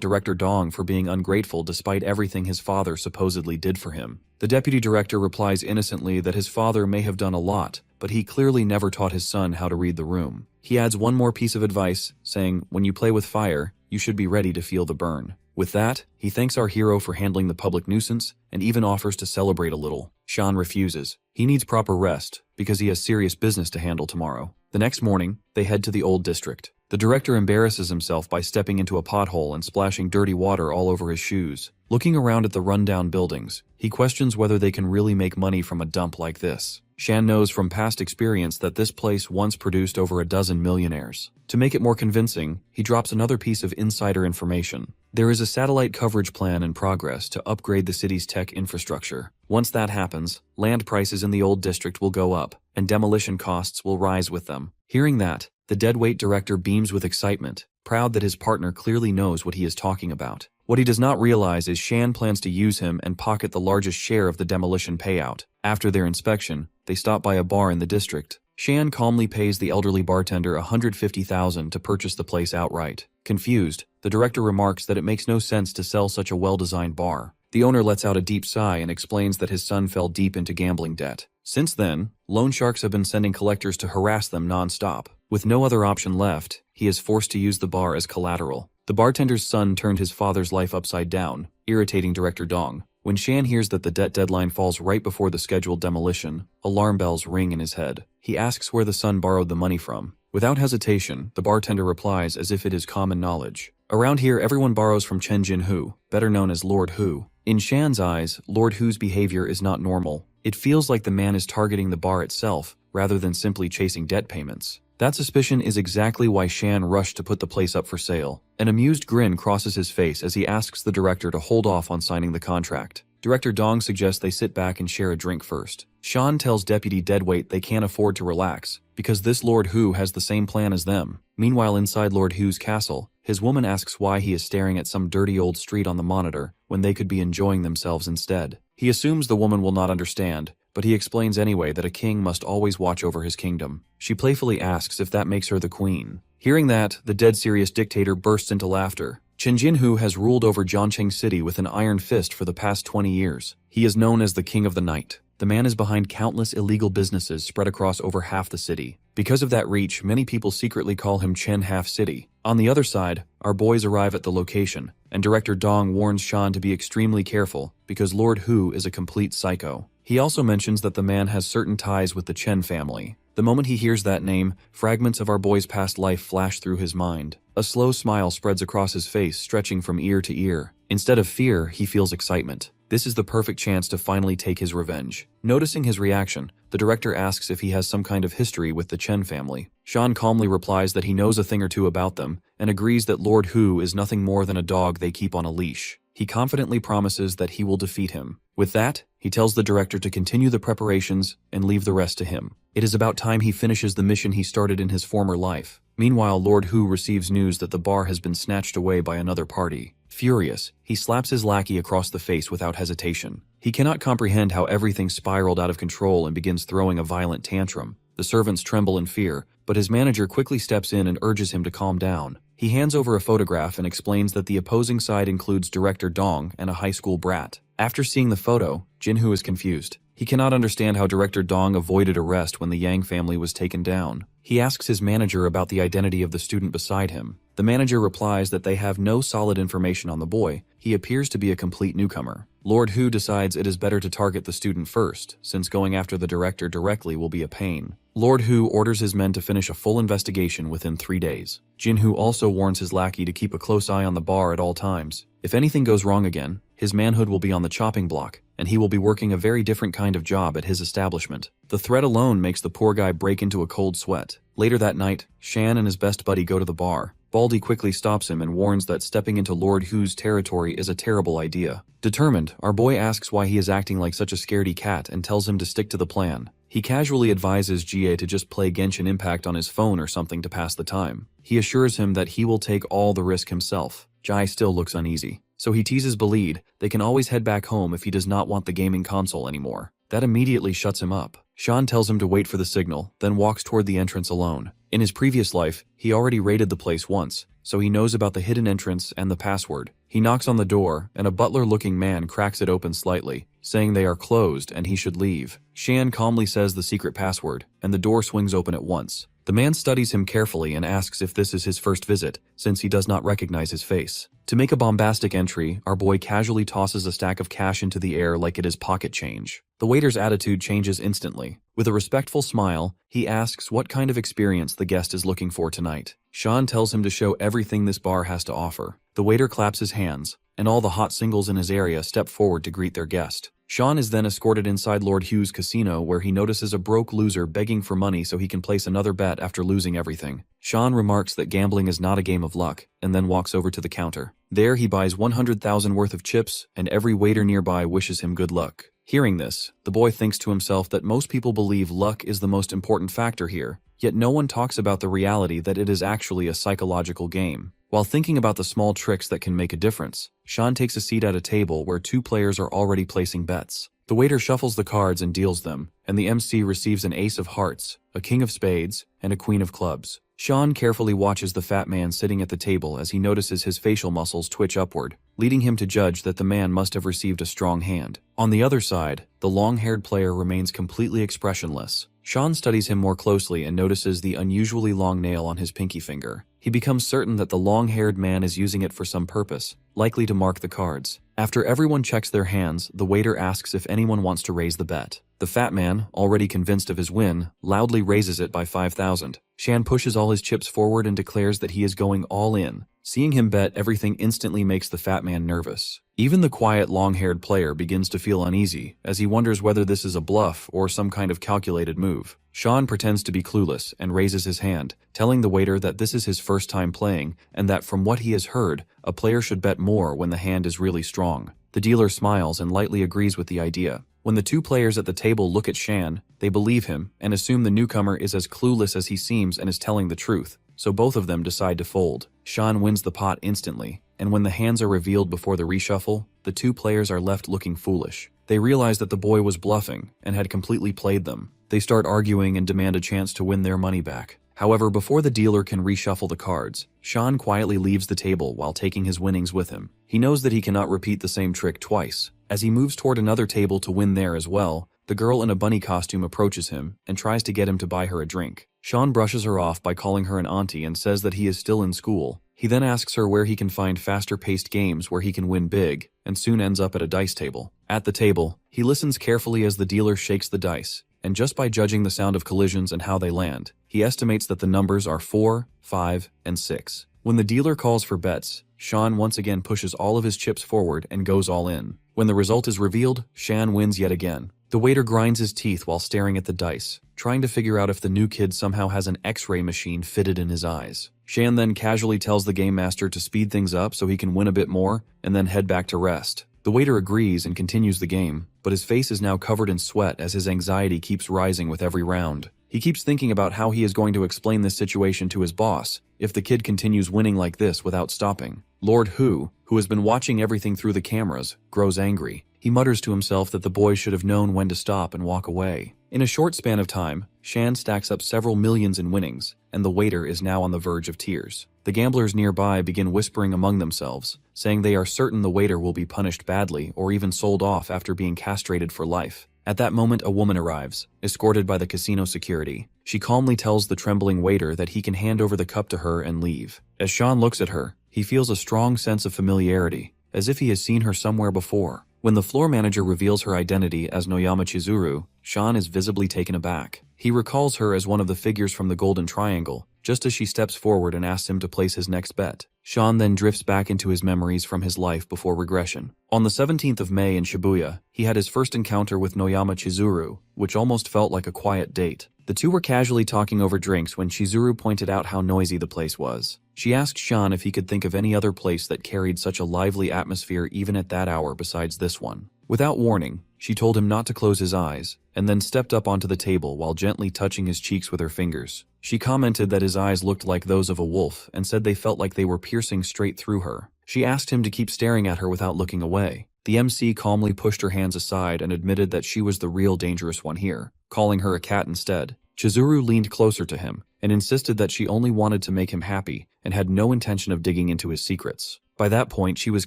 Director Dong for being ungrateful despite everything his father supposedly did for him. The deputy director replies innocently that his father may have done a lot, but he clearly never taught his son how to read the room. He adds one more piece of advice, saying, when you play with fire, you should be ready to feel the burn. With that, he thanks our hero for handling the public nuisance and even offers to celebrate a little. Shan refuses. He needs proper rest because he has serious business to handle tomorrow. The next morning, they head to the old district. The director embarrasses himself by stepping into a pothole and splashing dirty water all over his shoes. Looking around at the rundown buildings, he questions whether they can really make money from a dump like this. Shan knows from past experience that this place once produced over a dozen millionaires. To make it more convincing, he drops another piece of insider information. There is a satellite coverage plan in progress to upgrade the city's tech infrastructure. Once that happens, land prices in the old district will go up, and demolition costs will rise with them. Hearing that, the deadweight director beams with excitement, proud that his partner clearly knows what he is talking about. What he does not realize is Shan plans to use him and pocket the largest share of the demolition payout. After their inspection, they stop by a bar in the district. Shan calmly pays the elderly bartender $150,000 to purchase the place outright. Confused, the director remarks that it makes no sense to sell such a well-designed bar. The owner lets out a deep sigh and explains that his son fell deep into gambling debt. Since then, loan sharks have been sending collectors to harass them non-stop. With no other option left, he is forced to use the bar as collateral. The bartender's son turned his father's life upside down, irritating Director Dong. When Shan hears that the debt deadline falls right before the scheduled demolition, alarm bells ring in his head. He asks where the son borrowed the money from. Without hesitation, the bartender replies as if it is common knowledge. Around here, everyone borrows from Chen Jin-Hu, better known as Lord Hu. In Shan's eyes, Lord Hu's behavior is not normal. It feels like the man is targeting the bar itself, rather than simply chasing debt payments. That suspicion is exactly why Shan rushed to put the place up for sale. An amused grin crosses his face as he asks the director to hold off on signing the contract. Director Dong suggests they sit back and share a drink first. Shan tells Deputy Deadweight they can't afford to relax, because this Lord Hu has the same plan as them. Meanwhile, inside Lord Hu's castle, his woman asks why he is staring at some dirty old street on the monitor when they could be enjoying themselves instead. He assumes the woman will not understand, but he explains anyway that a king must always watch over his kingdom. She playfully asks if that makes her the queen. Hearing that, the dead-serious dictator bursts into laughter. Chen Jinhu has ruled over Jiangcheng City with an iron fist for the past 20 years. He is known as the King of the Night. The man is behind countless illegal businesses spread across over half the city. Because of that reach, many people secretly call him Chen Half City. On the other side, our boys arrive at the location, and Director Dong warns Shan to be extremely careful because Lord Hu is a complete psycho. He also mentions that the man has certain ties with the Chen family. The moment he hears that name, fragments of our boy's past life flash through his mind. A slow smile spreads across his face, stretching from ear to ear. Instead of fear, he feels excitement. This is the perfect chance to finally take his revenge. Noticing his reaction, the director asks if he has some kind of history with the Chen family. Shan calmly replies that he knows a thing or two about them, and agrees that Lord Hu is nothing more than a dog they keep on a leash. He confidently promises that he will defeat him. With that, he tells the director to continue the preparations and leave the rest to him. It is about time he finishes the mission he started in his former life. Meanwhile, Lord Hu receives news that the bar has been snatched away by another party. Furious, he slaps his lackey across the face without hesitation. He cannot comprehend how everything spiraled out of control and begins throwing a violent tantrum. The servants tremble in fear, but his manager quickly steps in and urges him to calm down. He hands over a photograph and explains that the opposing side includes Director Dong and a high school brat. After seeing the photo, Jinhu is confused. He cannot understand how Director Dong avoided arrest when the Yang family was taken down. He asks his manager about the identity of the student beside him. The manager replies that they have no solid information on the boy. He appears to be a complete newcomer. Lord Hu decides it is better to target the student first, since going after the director directly will be a pain. Lord Hu orders his men to finish a full investigation within 3 days. Jinhu also warns his lackey to keep a close eye on the bar at all times. If anything goes wrong again, his manhood will be on the chopping block, and he will be working a very different kind of job at his establishment. The threat alone makes the poor guy break into a cold sweat. Later that night, Shan and his best buddy go to the bar. Baldy quickly stops him and warns that stepping into Lord Hu's territory is a terrible idea. Determined, our boy asks why he is acting like such a scaredy cat and tells him to stick to the plan. He casually advises Jie to just play Genshin Impact on his phone or something to pass the time. He assures him that he will take all the risk himself. Jie still looks uneasy, so he teases Belid they can always head back home if he does not want the gaming console anymore. That immediately shuts him up. Sean tells him to wait for the signal, then walks toward the entrance alone. In his previous life, he already raided the place once, so he knows about the hidden entrance and the password. He knocks on the door, and a butler-looking man cracks it open slightly, saying they are closed and he should leave. Shan calmly says the secret password, and the door swings open at once. The man studies him carefully and asks if this is his first visit, since he does not recognize his face. To make a bombastic entry, our boy casually tosses a stack of cash into the air like it is pocket change. The waiter's attitude changes instantly. With a respectful smile, he asks what kind of experience the guest is looking for tonight. Sean tells him to show everything this bar has to offer. The waiter claps his hands, and all the hot singles in his area step forward to greet their guest. Sean is then escorted inside Lord Hu's casino where he notices a broke loser begging for money so he can place another bet after losing everything. Sean remarks that gambling is not a game of luck, and then walks over to the counter. There he buys 100,000 worth of chips, and every waiter nearby wishes him good luck. Hearing this, the boy thinks to himself that most people believe luck is the most important factor here, yet no one talks about the reality that it is actually a psychological game. While thinking about the small tricks that can make a difference, Sean takes a seat at a table where two players are already placing bets. The waiter shuffles the cards and deals them, and the MC receives an ace of hearts, a king of spades, and a queen of clubs. Sean carefully watches the fat man sitting at the table as he notices his facial muscles twitch upward, leading him to judge that the man must have received a strong hand. On the other side, the long-haired player remains completely expressionless. Sean studies him more closely and notices the unusually long nail on his pinky finger. He becomes certain that the long-haired man is using it for some purpose, likely to mark the cards. After everyone checks their hands, the waiter asks if anyone wants to raise the bet. The fat man, already convinced of his win, loudly raises it by 5,000. Shan pushes all his chips forward and declares that he is going all in. Seeing him bet everything instantly makes the fat man nervous. Even the quiet long-haired player begins to feel uneasy, as he wonders whether this is a bluff or some kind of calculated move. Sean pretends to be clueless and raises his hand, telling the waiter that this is his first time playing and that from what he has heard, a player should bet more when the hand is really strong. The dealer smiles and lightly agrees with the idea. When the two players at the table look at Shan, they believe him and assume the newcomer is as clueless as he seems and is telling the truth, so both of them decide to fold. Shan wins the pot instantly, and when the hands are revealed before the reshuffle, the two players are left looking foolish. They realize that the boy was bluffing and had completely played them. They start arguing and demand a chance to win their money back. However, before the dealer can reshuffle the cards, Sean quietly leaves the table while taking his winnings with him. He knows that he cannot repeat the same trick twice. As he moves toward another table to win there as well, the girl in a bunny costume approaches him and tries to get him to buy her a drink. Sean brushes her off by calling her an auntie and says that he is still in school. He then asks her where he can find faster-paced games where he can win big, and soon ends up at a dice table. At the table, he listens carefully as the dealer shakes the dice, and just by judging the sound of collisions and how they land, he estimates that the numbers are 4, 5, and 6. When the dealer calls for bets, Sean once again pushes all of his chips forward and goes all in. When the result is revealed, Shan wins yet again. The waiter grinds his teeth while staring at the dice, trying to figure out if the new kid somehow has an X-ray machine fitted in his eyes. Shan then casually tells the game master to speed things up so he can win a bit more, and then head back to rest. The waiter agrees and continues the game, but his face is now covered in sweat as his anxiety keeps rising with every round. He keeps thinking about how he is going to explain this situation to his boss if the kid continues winning like this without stopping. Lord Hu, who has been watching everything through the cameras, grows angry. He mutters to himself that the boy should have known when to stop and walk away. In a short span of time, Shan stacks up several millions in winnings, and the waiter is now on the verge of tears. The gamblers nearby begin whispering among themselves, saying they are certain the waiter will be punished badly or even sold off after being castrated for life. At that moment, a woman arrives, escorted by the casino security. She calmly tells the trembling waiter that he can hand over the cup to her and leave. As Sean looks at her, he feels a strong sense of familiarity, as if he has seen her somewhere before. When the floor manager reveals her identity as Noyama Chizuru, Sean is visibly taken aback. He recalls her as one of the figures from the Golden Triangle, just as she steps forward and asks him to place his next bet. Sean then drifts back into his memories from his life before regression. On the 17th of May in Shibuya, he had his first encounter with Noyama Chizuru, which almost felt like a quiet date. The two were casually talking over drinks when Chizuru pointed out how noisy the place was. She asked Shan if he could think of any other place that carried such a lively atmosphere even at that hour besides this one. Without warning, she told him not to close his eyes, and then stepped up onto the table while gently touching his cheeks with her fingers. She commented that his eyes looked like those of a wolf and said they felt like they were piercing straight through her. She asked him to keep staring at her without looking away. The MC calmly pushed her hands aside and admitted that she was the real dangerous one here, calling her a cat instead. Chizuru leaned closer to him and insisted that she only wanted to make him happy and had no intention of digging into his secrets. By that point, she was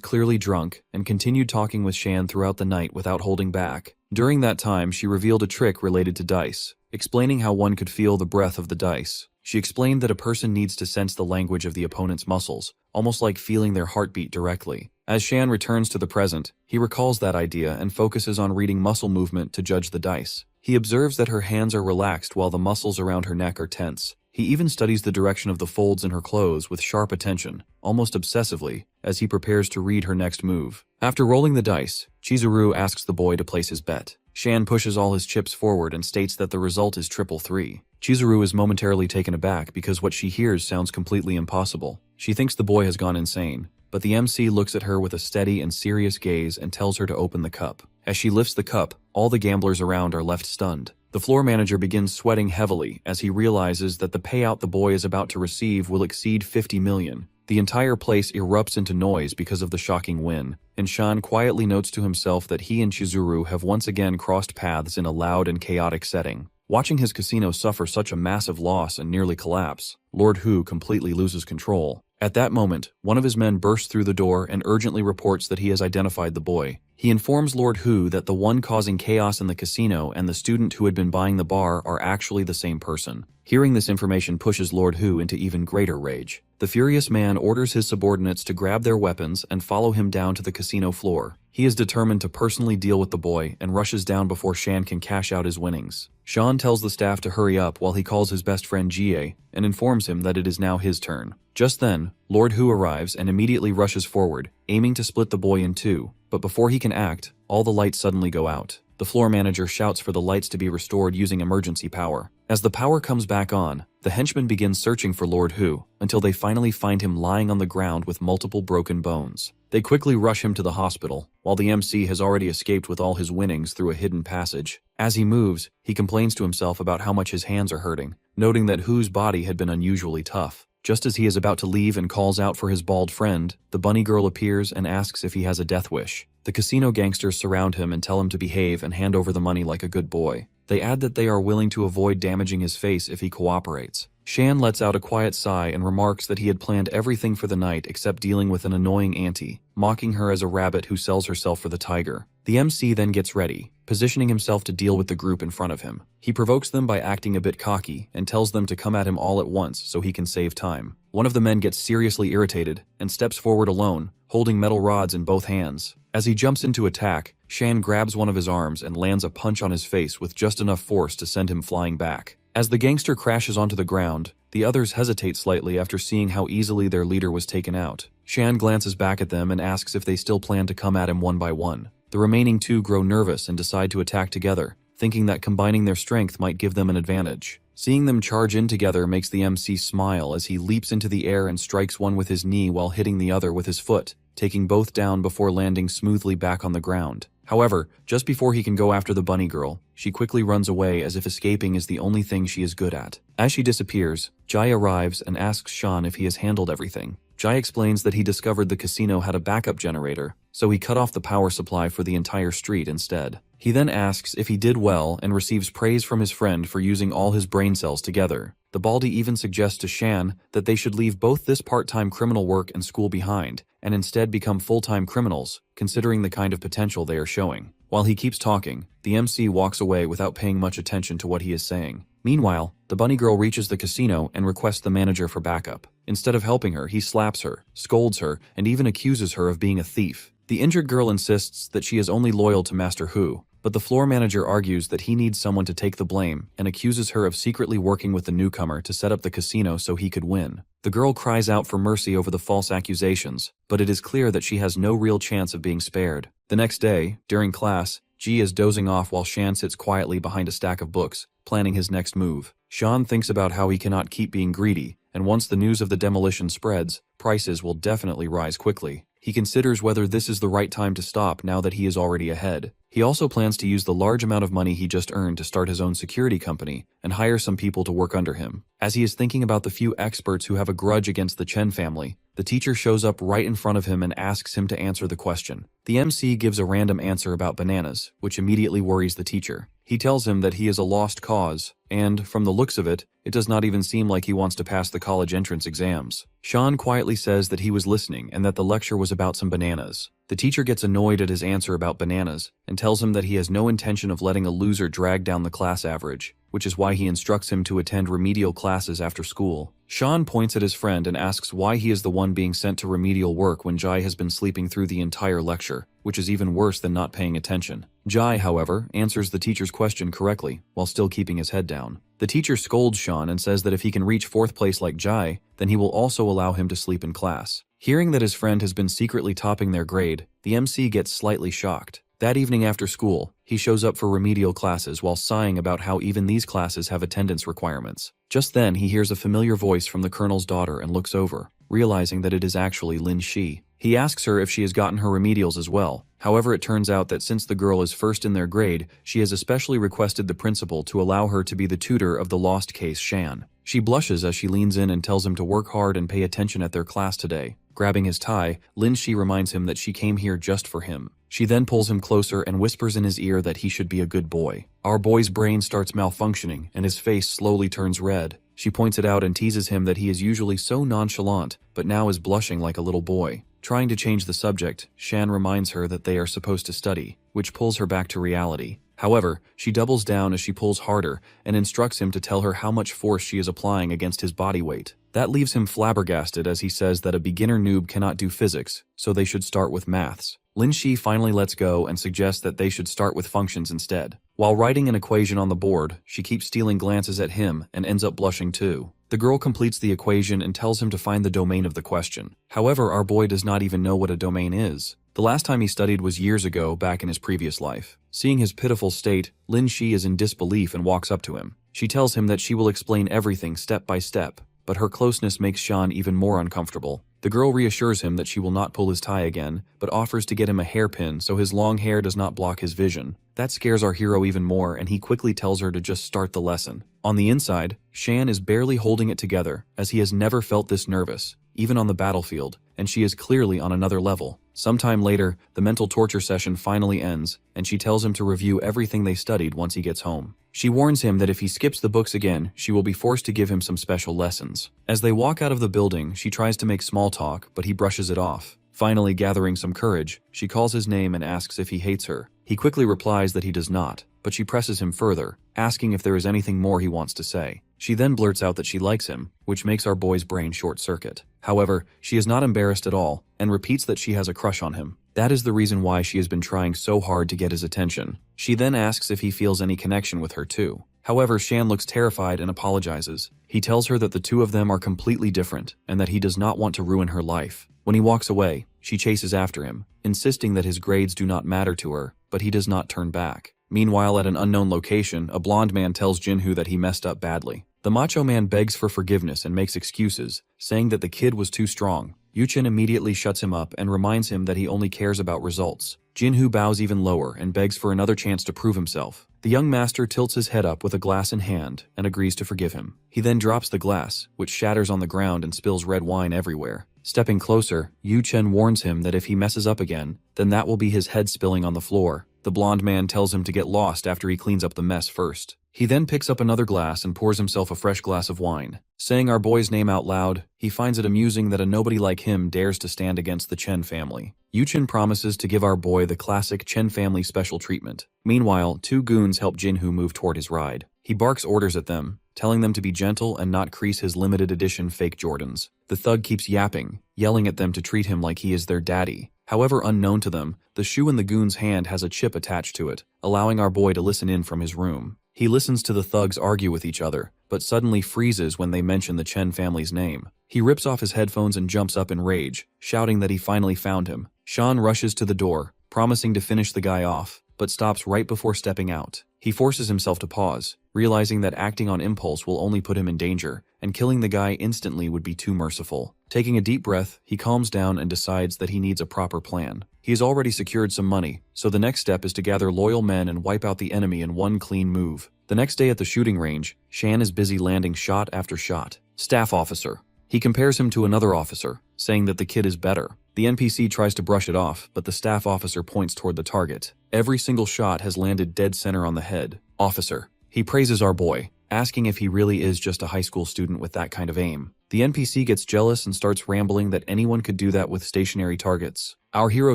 clearly drunk and continued talking with Shan throughout the night without holding back. During that time, she revealed a trick related to dice, explaining how one could feel the breath of the dice. She explained that a person needs to sense the language of the opponent's muscles, almost like feeling their heartbeat directly. As Shan returns to the present, he recalls that idea and focuses on reading muscle movement to judge the dice. He observes that her hands are relaxed while the muscles around her neck are tense. He even studies the direction of the folds in her clothes with sharp attention, almost obsessively, as he prepares to read her next move. After rolling the dice, Chizuru asks the boy to place his bet. Shan pushes all his chips forward and states that the result is 333. Chizuru is momentarily taken aback because what she hears sounds completely impossible. She thinks the boy has gone insane, but the MC looks at her with a steady and serious gaze and tells her to open the cup. As she lifts the cup, all the gamblers around are left stunned. The floor manager begins sweating heavily as he realizes that the payout the boy is about to receive will exceed 50 million. The entire place erupts into noise because of the shocking win, and Shan quietly notes to himself that he and Chizuru have once again crossed paths in a loud and chaotic setting. Watching his casino suffer such a massive loss and nearly collapse, Lord Hu completely loses control. At that moment, one of his men bursts through the door and urgently reports that he has identified the boy. He informs Lord Hu that the one causing chaos in the casino and the student who had been buying the bar are actually the same person. Hearing this information pushes Lord Hu into even greater rage. The furious man orders his subordinates to grab their weapons and follow him down to the casino floor. He is determined to personally deal with the boy and rushes down before Shan can cash out his winnings. Shan tells the staff to hurry up while he calls his best friend Jie and informs him that it is now his turn. Just then, Lord Hu arrives and immediately rushes forward, aiming to split the boy in two, but before he can act, all the lights suddenly go out. The floor manager shouts for the lights to be restored using emergency power. As the power comes back on, the henchmen begin searching for Lord Hu until they finally find him lying on the ground with multiple broken bones. They quickly rush him to the hospital, while the MC has already escaped with all his winnings through a hidden passage. As he moves, he complains to himself about how much his hands are hurting, noting that Hu's body had been unusually tough. Just as he is about to leave and calls out for his bald friend, the bunny girl appears and asks if he has a death wish. The casino gangsters surround him and tell him to behave and hand over the money like a good boy. They add that they are willing to avoid damaging his face if he cooperates. Shan lets out a quiet sigh and remarks that he had planned everything for the night except dealing with an annoying auntie, mocking her as a rabbit who sells herself for the tiger. The MC then gets ready, positioning himself to deal with the group in front of him. He provokes them by acting a bit cocky and tells them to come at him all at once so he can save time. One of the men gets seriously irritated and steps forward alone, holding metal rods in both hands. As he jumps into attack, Shan grabs one of his arms and lands a punch on his face with just enough force to send him flying back. As the gangster crashes onto the ground, the others hesitate slightly after seeing how easily their leader was taken out. Shan glances back at them and asks if they still plan to come at him one by one. The remaining two grow nervous and decide to attack together, thinking that combining their strength might give them an advantage. Seeing them charge in together makes the MC smile as he leaps into the air and strikes one with his knee while hitting the other with his foot, taking both down before landing smoothly back on the ground. However, just before he can go after the bunny girl, she quickly runs away as if escaping is the only thing she is good at. As she disappears, Jai arrives and asks Shan if he has handled everything. Jai explains that he discovered the casino had a backup generator, so he cut off the power supply for the entire street instead. He then asks if he did well and receives praise from his friend for using all his brain cells together. The Baldy even suggests to Shan that they should leave both this part-time criminal work and school behind, and instead become full-time criminals, considering the kind of potential they are showing. While he keeps talking, the MC walks away without paying much attention to what he is saying. Meanwhile, the bunny girl reaches the casino and requests the manager for backup. Instead of helping her, he slaps her, scolds her, and even accuses her of being a thief. The injured girl insists that she is only loyal to Master Hu, but the floor manager argues that he needs someone to take the blame and accuses her of secretly working with the newcomer to set up the casino so he could win. The girl cries out for mercy over the false accusations, but it is clear that she has no real chance of being spared. The next day, during class, Ji is dozing off while Shan sits quietly behind a stack of books, planning his next move. Sean thinks about how he cannot keep being greedy, and once the news of the demolition spreads, prices will definitely rise quickly. He considers whether this is the right time to stop now that he is already ahead. He also plans to use the large amount of money he just earned to start his own security company and hire some people to work under him. As he is thinking about the few experts who have a grudge against the Chen family, the teacher shows up right in front of him and asks him to answer the question. The MC gives a random answer about bananas, which immediately worries the teacher. He tells him that he is a lost cause, and, from the looks of it, it does not even seem like he wants to pass the college entrance exams. Sean quietly says that he was listening and that the lecture was about some bananas. The teacher gets annoyed at his answer about bananas and tells him that he has no intention of letting a loser drag down the class average, which is why he instructs him to attend remedial classes after school. Sean points at his friend and asks why he is the one being sent to remedial work when Jai has been sleeping through the entire lecture, which is even worse than not paying attention. Jai, however, answers the teacher's question correctly, while still keeping his head down. The teacher scolds Sean and says that if he can reach 4th place like Jai, then he will also allow him to sleep in class. Hearing that his friend has been secretly topping their grade, the MC gets slightly shocked. That evening after school, he shows up for remedial classes while sighing about how even these classes have attendance requirements. Just then, he hears a familiar voice from the colonel's daughter and looks over, realizing that it is actually Lin Shi. He asks her if she has gotten her remedials as well. However, it turns out that since the girl is first in their grade, she has especially requested the principal to allow her to be the tutor of the lost case Shan. She blushes as she leans in and tells him to work hard and pay attention at their class today. Grabbing his tie, Lin Shi reminds him that she came here just for him. She then pulls him closer and whispers in his ear that he should be a good boy. Our boy's brain starts malfunctioning and his face slowly turns red. She points it out and teases him that he is usually so nonchalant, but now is blushing like a little boy. Trying to change the subject, Shan reminds her that they are supposed to study, which pulls her back to reality. However, she doubles down as she pulls harder and instructs him to tell her how much force she is applying against his body weight. That leaves him flabbergasted as he says that a beginner noob cannot do physics, so they should start with maths. Lin Shi finally lets go and suggests that they should start with functions instead. While writing an equation on the board, she keeps stealing glances at him and ends up blushing too. The girl completes the equation and tells him to find the domain of the question. However, our boy does not even know what a domain is. The last time he studied was years ago, back in his previous life. Seeing his pitiful state, Lin Shi is in disbelief and walks up to him. She tells him that she will explain everything step by step, but her closeness makes Sean even more uncomfortable. The girl reassures him that she will not pull his tie again, but offers to get him a hairpin so his long hair does not block his vision. That scares our hero even more, and he quickly tells her to just start the lesson. On the inside, Shan is barely holding it together, as he has never felt this nervous, even on the battlefield, and she is clearly on another level. Sometime later, the mental torture session finally ends, and she tells him to review everything they studied once he gets home. She warns him that if he skips the books again, she will be forced to give him some special lessons. As they walk out of the building, she tries to make small talk, but he brushes it off. Finally gathering some courage, she calls his name and asks if he hates her. He quickly replies that he does not, but she presses him further, asking if there is anything more he wants to say. She then blurts out that she likes him, which makes our boy's brain short-circuit. However, she is not embarrassed at all, and repeats that she has a crush on him. That is the reason why she has been trying so hard to get his attention. She then asks if he feels any connection with her too. However, Shan looks terrified and apologizes. He tells her that the two of them are completely different, and that he does not want to ruin her life. When he walks away, she chases after him, insisting that his grades do not matter to her, but he does not turn back. Meanwhile, at an unknown location, a blonde man tells Jinhoo that he messed up badly. The macho man begs for forgiveness and makes excuses, saying that the kid was too strong. Yuchen immediately shuts him up and reminds him that he only cares about results. Jinhoo bows even lower and begs for another chance to prove himself. The young master tilts his head up with a glass in hand and agrees to forgive him. He then drops the glass, which shatters on the ground and spills red wine everywhere. Stepping closer, Yuchen warns him that if he messes up again, then that will be his head spilling on the floor. The blonde man tells him to get lost after he cleans up the mess first. He then picks up another glass and pours himself a fresh glass of wine. Saying our boy's name out loud, he finds it amusing that a nobody like him dares to stand against the Chen family. Yuchen promises to give our boy the classic Chen family special treatment. Meanwhile, two goons help Jinhoo move toward his ride. He barks orders at them, telling them to be gentle and not crease his limited edition fake Jordans. The thug keeps yapping, yelling at them to treat him like he is their daddy. However, unknown to them, the shoe in the goon's hand has a chip attached to it, allowing our boy to listen in from his room. He listens to the thugs argue with each other, but suddenly freezes when they mention the Chen family's name. He rips off his headphones and jumps up in rage, shouting that he finally found him. Sean rushes to the door, promising to finish the guy off, but stops right before stepping out. He forces himself to pause, realizing that acting on impulse will only put him in danger, and killing the guy instantly would be too merciful. Taking a deep breath, he calms down and decides that he needs a proper plan. He has already secured some money, so the next step is to gather loyal men and wipe out the enemy in one clean move. The next day at the shooting range, Shan is busy landing shot after shot. Staff officer. He compares him to another officer, saying that the kid is better. The NPC tries to brush it off, but the staff officer points toward the target. Every single shot has landed dead center on the head. Officer. He praises our boy, asking if he really is just a high school student with that kind of aim. The NPC gets jealous and starts rambling that anyone could do that with stationary targets. Our hero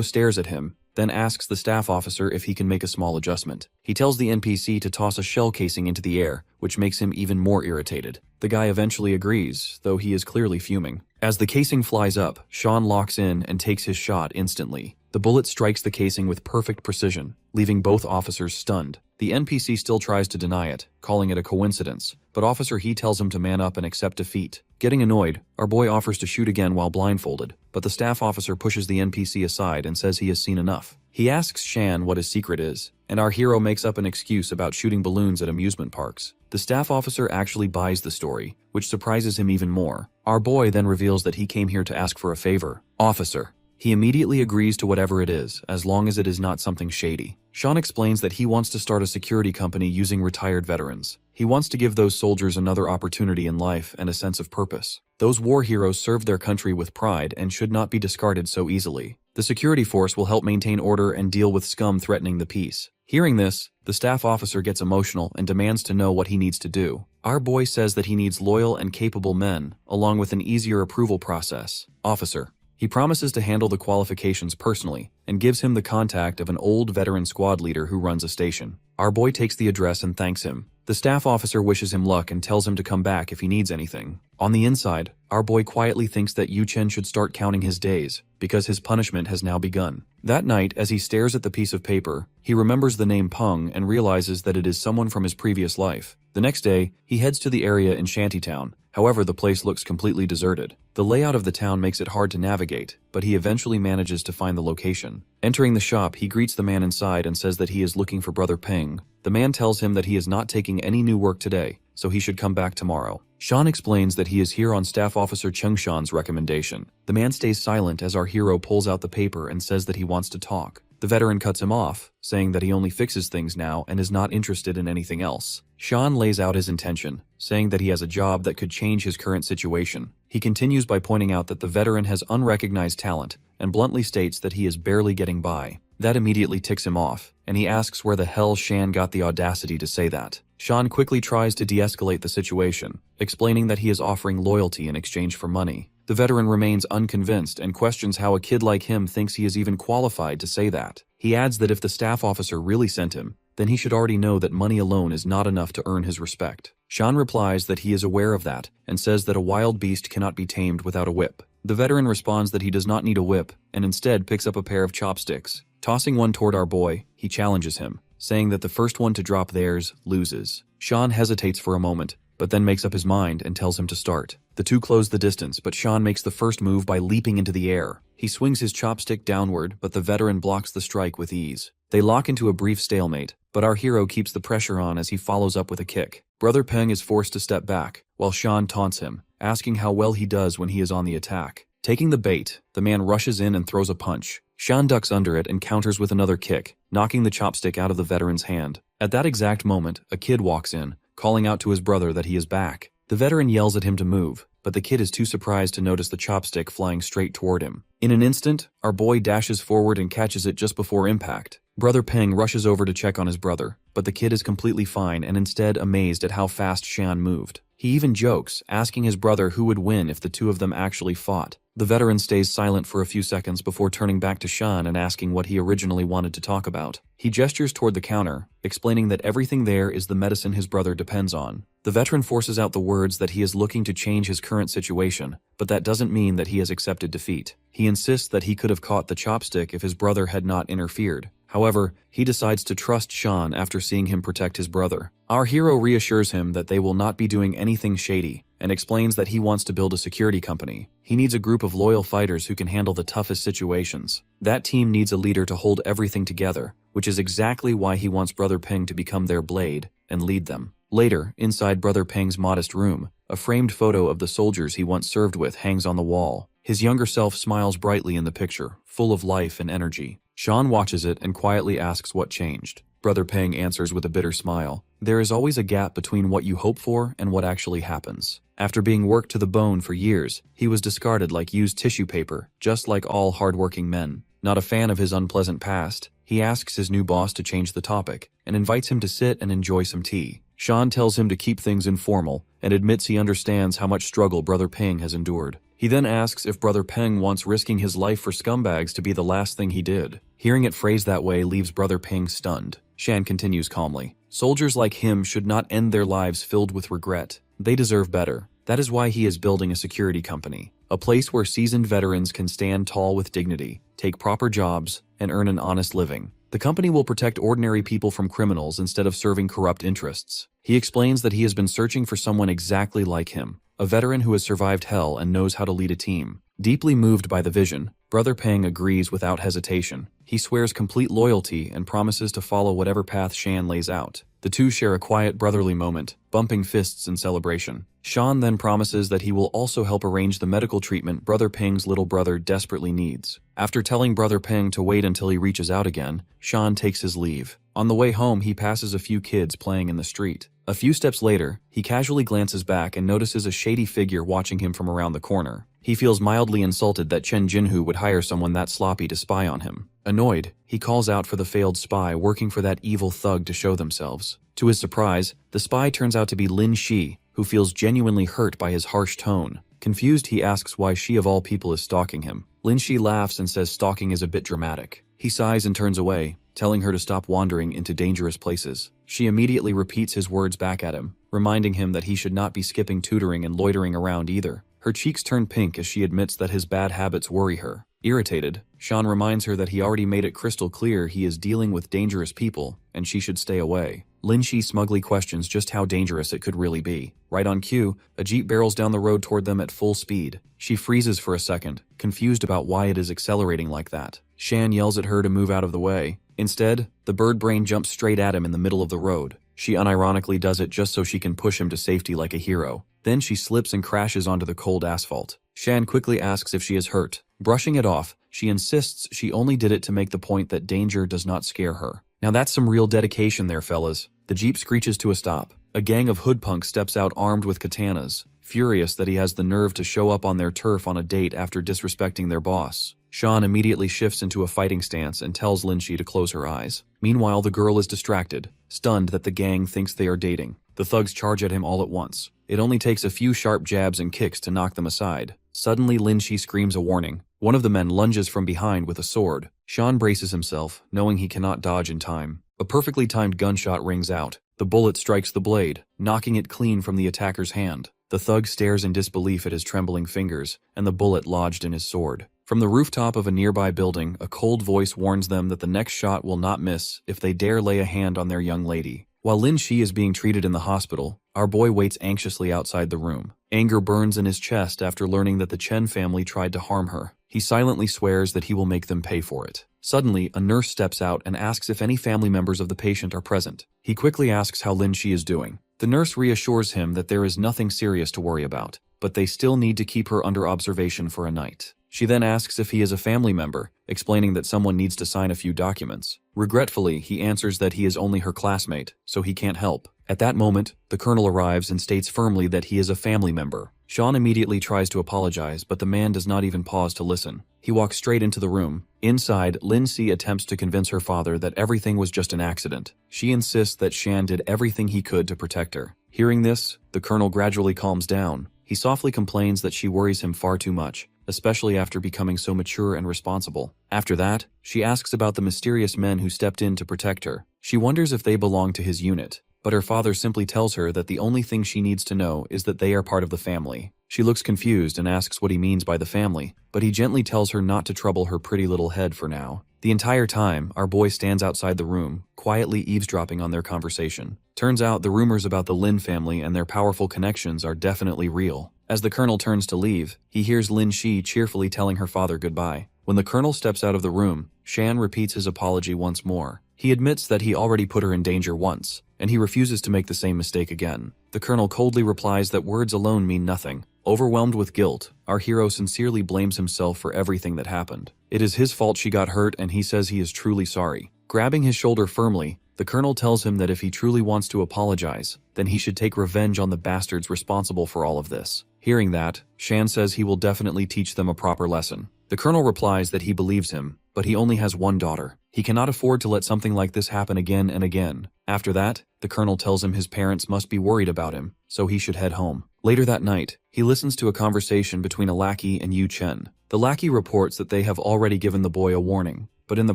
stares at him, then asks the staff officer if he can make a small adjustment. He tells the NPC to toss a shell casing into the air, which makes him even more irritated. The guy eventually agrees, though he is clearly fuming. As the casing flies up, Sean locks in and takes his shot instantly. The bullet strikes the casing with perfect precision, leaving both officers stunned. The NPC still tries to deny it, calling it a coincidence, but Officer He tells him to man up and accept defeat. Getting annoyed, our boy offers to shoot again while blindfolded, but the staff officer pushes the NPC aside and says he has seen enough. He asks Shan what his secret is, and our hero makes up an excuse about shooting balloons at amusement parks. The staff officer actually buys the story, which surprises him even more. Our boy then reveals that he came here to ask for a favor. Officer. He immediately agrees to whatever it is, as long as it is not something shady. Sean explains that he wants to start a security company using retired veterans. He wants to give those soldiers another opportunity in life and a sense of purpose. Those war heroes served their country with pride and should not be discarded so easily. The security force will help maintain order and deal with scum threatening the peace. Hearing this, the staff officer gets emotional and demands to know what he needs to do. Our boy says that he needs loyal and capable men, along with an easier approval process. Officer. He promises to handle the qualifications personally and gives him the contact of an old veteran squad leader who runs a station. Our boy takes the address and thanks him. The staff officer wishes him luck and tells him to come back if he needs anything. On the inside, our boy quietly thinks that Yu Chen should start counting his days, because his punishment has now begun. That night, as he stares at the piece of paper, he remembers the name Peng and realizes that it is someone from his previous life. The next day, he heads to the area in Shantytown. However, the place looks completely deserted. The layout of the town makes it hard to navigate, but he eventually manages to find the location. Entering the shop, he greets the man inside and says that he is looking for Brother Peng. The man tells him that he is not taking any new work today, so he should come back tomorrow. Sean explains that he is here on Staff Officer Chengshan's recommendation. The man stays silent as our hero pulls out the paper and says that he wants to talk. The veteran cuts him off, saying that he only fixes things now and is not interested in anything else. Sean lays out his intention, saying that he has a job that could change his current situation. He continues by pointing out that the veteran has unrecognized talent and bluntly states that he is barely getting by. That immediately ticks him off, and he asks where the hell Shan got the audacity to say that. Sean quickly tries to de-escalate the situation, explaining that he is offering loyalty in exchange for money. The veteran remains unconvinced and questions how a kid like him thinks he is even qualified to say that. He adds that if the staff officer really sent him, then he should already know that money alone is not enough to earn his respect. Sean replies that he is aware of that and says that a wild beast cannot be tamed without a whip. The veteran responds that he does not need a whip and instead picks up a pair of chopsticks. Tossing one toward our boy, he challenges him, saying that the first one to drop theirs loses. Sean hesitates for a moment, but then makes up his mind and tells him to start. The two close the distance, but Sean makes the first move by leaping into the air. He swings his chopstick downward, but the veteran blocks the strike with ease. They lock into a brief stalemate, but our hero keeps the pressure on as he follows up with a kick. Brother Peng is forced to step back, while Sean taunts him, asking how well he does when he is on the attack. Taking the bait, the man rushes in and throws a punch. Sean ducks under it and counters with another kick, knocking the chopstick out of the veteran's hand. At that exact moment, a kid walks in, calling out to his brother that he is back. The veteran yells at him to move, but the kid is too surprised to notice the chopstick flying straight toward him. In an instant, our boy dashes forward and catches it just before impact. Brother Peng rushes over to check on his brother, but the kid is completely fine and instead amazed at how fast Sean moved. He even jokes, asking his brother who would win if the two of them actually fought. The veteran stays silent for a few seconds before turning back to Sean and asking what he originally wanted to talk about. He gestures toward the counter, explaining that everything there is the medicine his brother depends on. The veteran forces out the words that he is looking to change his current situation, but that doesn't mean that he has accepted defeat. He insists that he could have caught the chopstick if his brother had not interfered. However, he decides to trust Sean after seeing him protect his brother. Our hero reassures him that they will not be doing anything shady, and explains that he wants to build a security company. He needs a group of loyal fighters who can handle the toughest situations. That team needs a leader to hold everything together, which is exactly why he wants Brother Peng to become their blade and lead them. Later, inside Brother Peng's modest room, a framed photo of the soldiers he once served with hangs on the wall. His younger self smiles brightly in the picture, full of life and energy. Sean watches it and quietly asks what changed. Brother Peng answers with a bitter smile. There is always a gap between what you hope for and what actually happens. After being worked to the bone for years, he was discarded like used tissue paper, just like all hardworking men. Not a fan of his unpleasant past, he asks his new boss to change the topic and invites him to sit and enjoy some tea. Sean tells him to keep things informal and admits he understands how much struggle Brother Peng has endured. He then asks if Brother Peng wants risking his life for scumbags to be the last thing he did. Hearing it phrased that way leaves Brother Peng stunned. Shan continues calmly. Soldiers like him should not end their lives filled with regret. They deserve better. That is why he is building a security company, a place where seasoned veterans can stand tall with dignity, take proper jobs, and earn an honest living. The company will protect ordinary people from criminals instead of serving corrupt interests. He explains that he has been searching for someone exactly like him, a veteran who has survived hell and knows how to lead a team. Deeply moved by the vision, Brother Peng agrees without hesitation. He swears complete loyalty and promises to follow whatever path Shan lays out. The two share a quiet brotherly moment, bumping fists in celebration. Sean then promises that he will also help arrange the medical treatment Brother Peng's little brother desperately needs. After telling Brother Peng to wait until he reaches out again, Sean takes his leave. On the way home, he passes a few kids playing in the street. A few steps later, he casually glances back and notices a shady figure watching him from around the corner. He feels mildly insulted that Chen Jinhu would hire someone that sloppy to spy on him. Annoyed, he calls out for the failed spy working for that evil thug to show themselves. To his surprise, the spy turns out to be Lin Shi, who feels genuinely hurt by his harsh tone. Confused, he asks why she of all people is stalking him. Lin Shi laughs and says stalking is a bit dramatic. He sighs and turns away, telling her to stop wandering into dangerous places. She immediately repeats his words back at him, reminding him that he should not be skipping tutoring and loitering around either. Her cheeks turn pink as she admits that his bad habits worry her. Irritated, Sean reminds her that he already made it crystal clear he is dealing with dangerous people, and she should stay away. Lin Shi smugly questions just how dangerous it could really be. Right on cue, a jeep barrels down the road toward them at full speed. She freezes for a second, confused about why it is accelerating like that. Shan yells at her to move out of the way. Instead, the bird brain jumps straight at him in the middle of the road. She unironically does it just so she can push him to safety like a hero. Then she slips and crashes onto the cold asphalt. Shan quickly asks if she is hurt. Brushing it off, she insists she only did it to make the point that danger does not scare her. Now that's some real dedication there, fellas. The jeep screeches to a stop. A gang of hoodpunks steps out armed with katanas, furious that he has the nerve to show up on their turf on a date after disrespecting their boss. Sean immediately shifts into a fighting stance and tells Lin Shi to close her eyes. Meanwhile, the girl is distracted, stunned that the gang thinks they are dating. The thugs charge at him all at once. It only takes a few sharp jabs and kicks to knock them aside. Suddenly, Lin Shi screams a warning. One of the men lunges from behind with a sword. Sean braces himself, knowing he cannot dodge in time. A perfectly timed gunshot rings out. The bullet strikes the blade, knocking it clean from the attacker's hand. The thug stares in disbelief at his trembling fingers, and the bullet lodged in his sword. From the rooftop of a nearby building, a cold voice warns them that the next shot will not miss if they dare lay a hand on their young lady. While Lin Shi is being treated in the hospital, our boy waits anxiously outside the room. Anger burns in his chest after learning that the Chen family tried to harm her. He silently swears that he will make them pay for it. Suddenly, a nurse steps out and asks if any family members of the patient are present. He quickly asks how Lin Shi is doing. The nurse reassures him that there is nothing serious to worry about, but they still need to keep her under observation for a night. She then asks if he is a family member, explaining that someone needs to sign a few documents. Regretfully, he answers that he is only her classmate, so he can't help. At that moment, the colonel arrives and states firmly that he is a family member. Sean immediately tries to apologize, but the man does not even pause to listen. He walks straight into the room. Inside, Lin Shi attempts to convince her father that everything was just an accident. She insists that Shan did everything he could to protect her. Hearing this, the colonel gradually calms down. He softly complains that she worries him far too much, especially after becoming so mature and responsible. After that, she asks about the mysterious men who stepped in to protect her. She wonders if they belong to his unit, but her father simply tells her that the only thing she needs to know is that they are part of the family. She looks confused and asks what he means by the family, but he gently tells her not to trouble her pretty little head for now. The entire time, our boy stands outside the room, quietly eavesdropping on their conversation. Turns out the rumors about the Lin family and their powerful connections are definitely real. As the colonel turns to leave, he hears Lin Shi cheerfully telling her father goodbye. When the colonel steps out of the room, Shan repeats his apology once more. He admits that he already put her in danger once, and he refuses to make the same mistake again. The colonel coldly replies that words alone mean nothing. Overwhelmed with guilt, our hero sincerely blames himself for everything that happened. It is his fault she got hurt, and he says he is truly sorry. Grabbing his shoulder firmly, the colonel tells him that if he truly wants to apologize, then he should take revenge on the bastards responsible for all of this. Hearing that, Shan says he will definitely teach them a proper lesson. The colonel replies that he believes him, but he only has one daughter. He cannot afford to let something like this happen again and again. After that, the colonel tells him his parents must be worried about him, so he should head home. Later that night, he listens to a conversation between a lackey and Yu Chen. The lackey reports that they have already given the boy a warning, but in the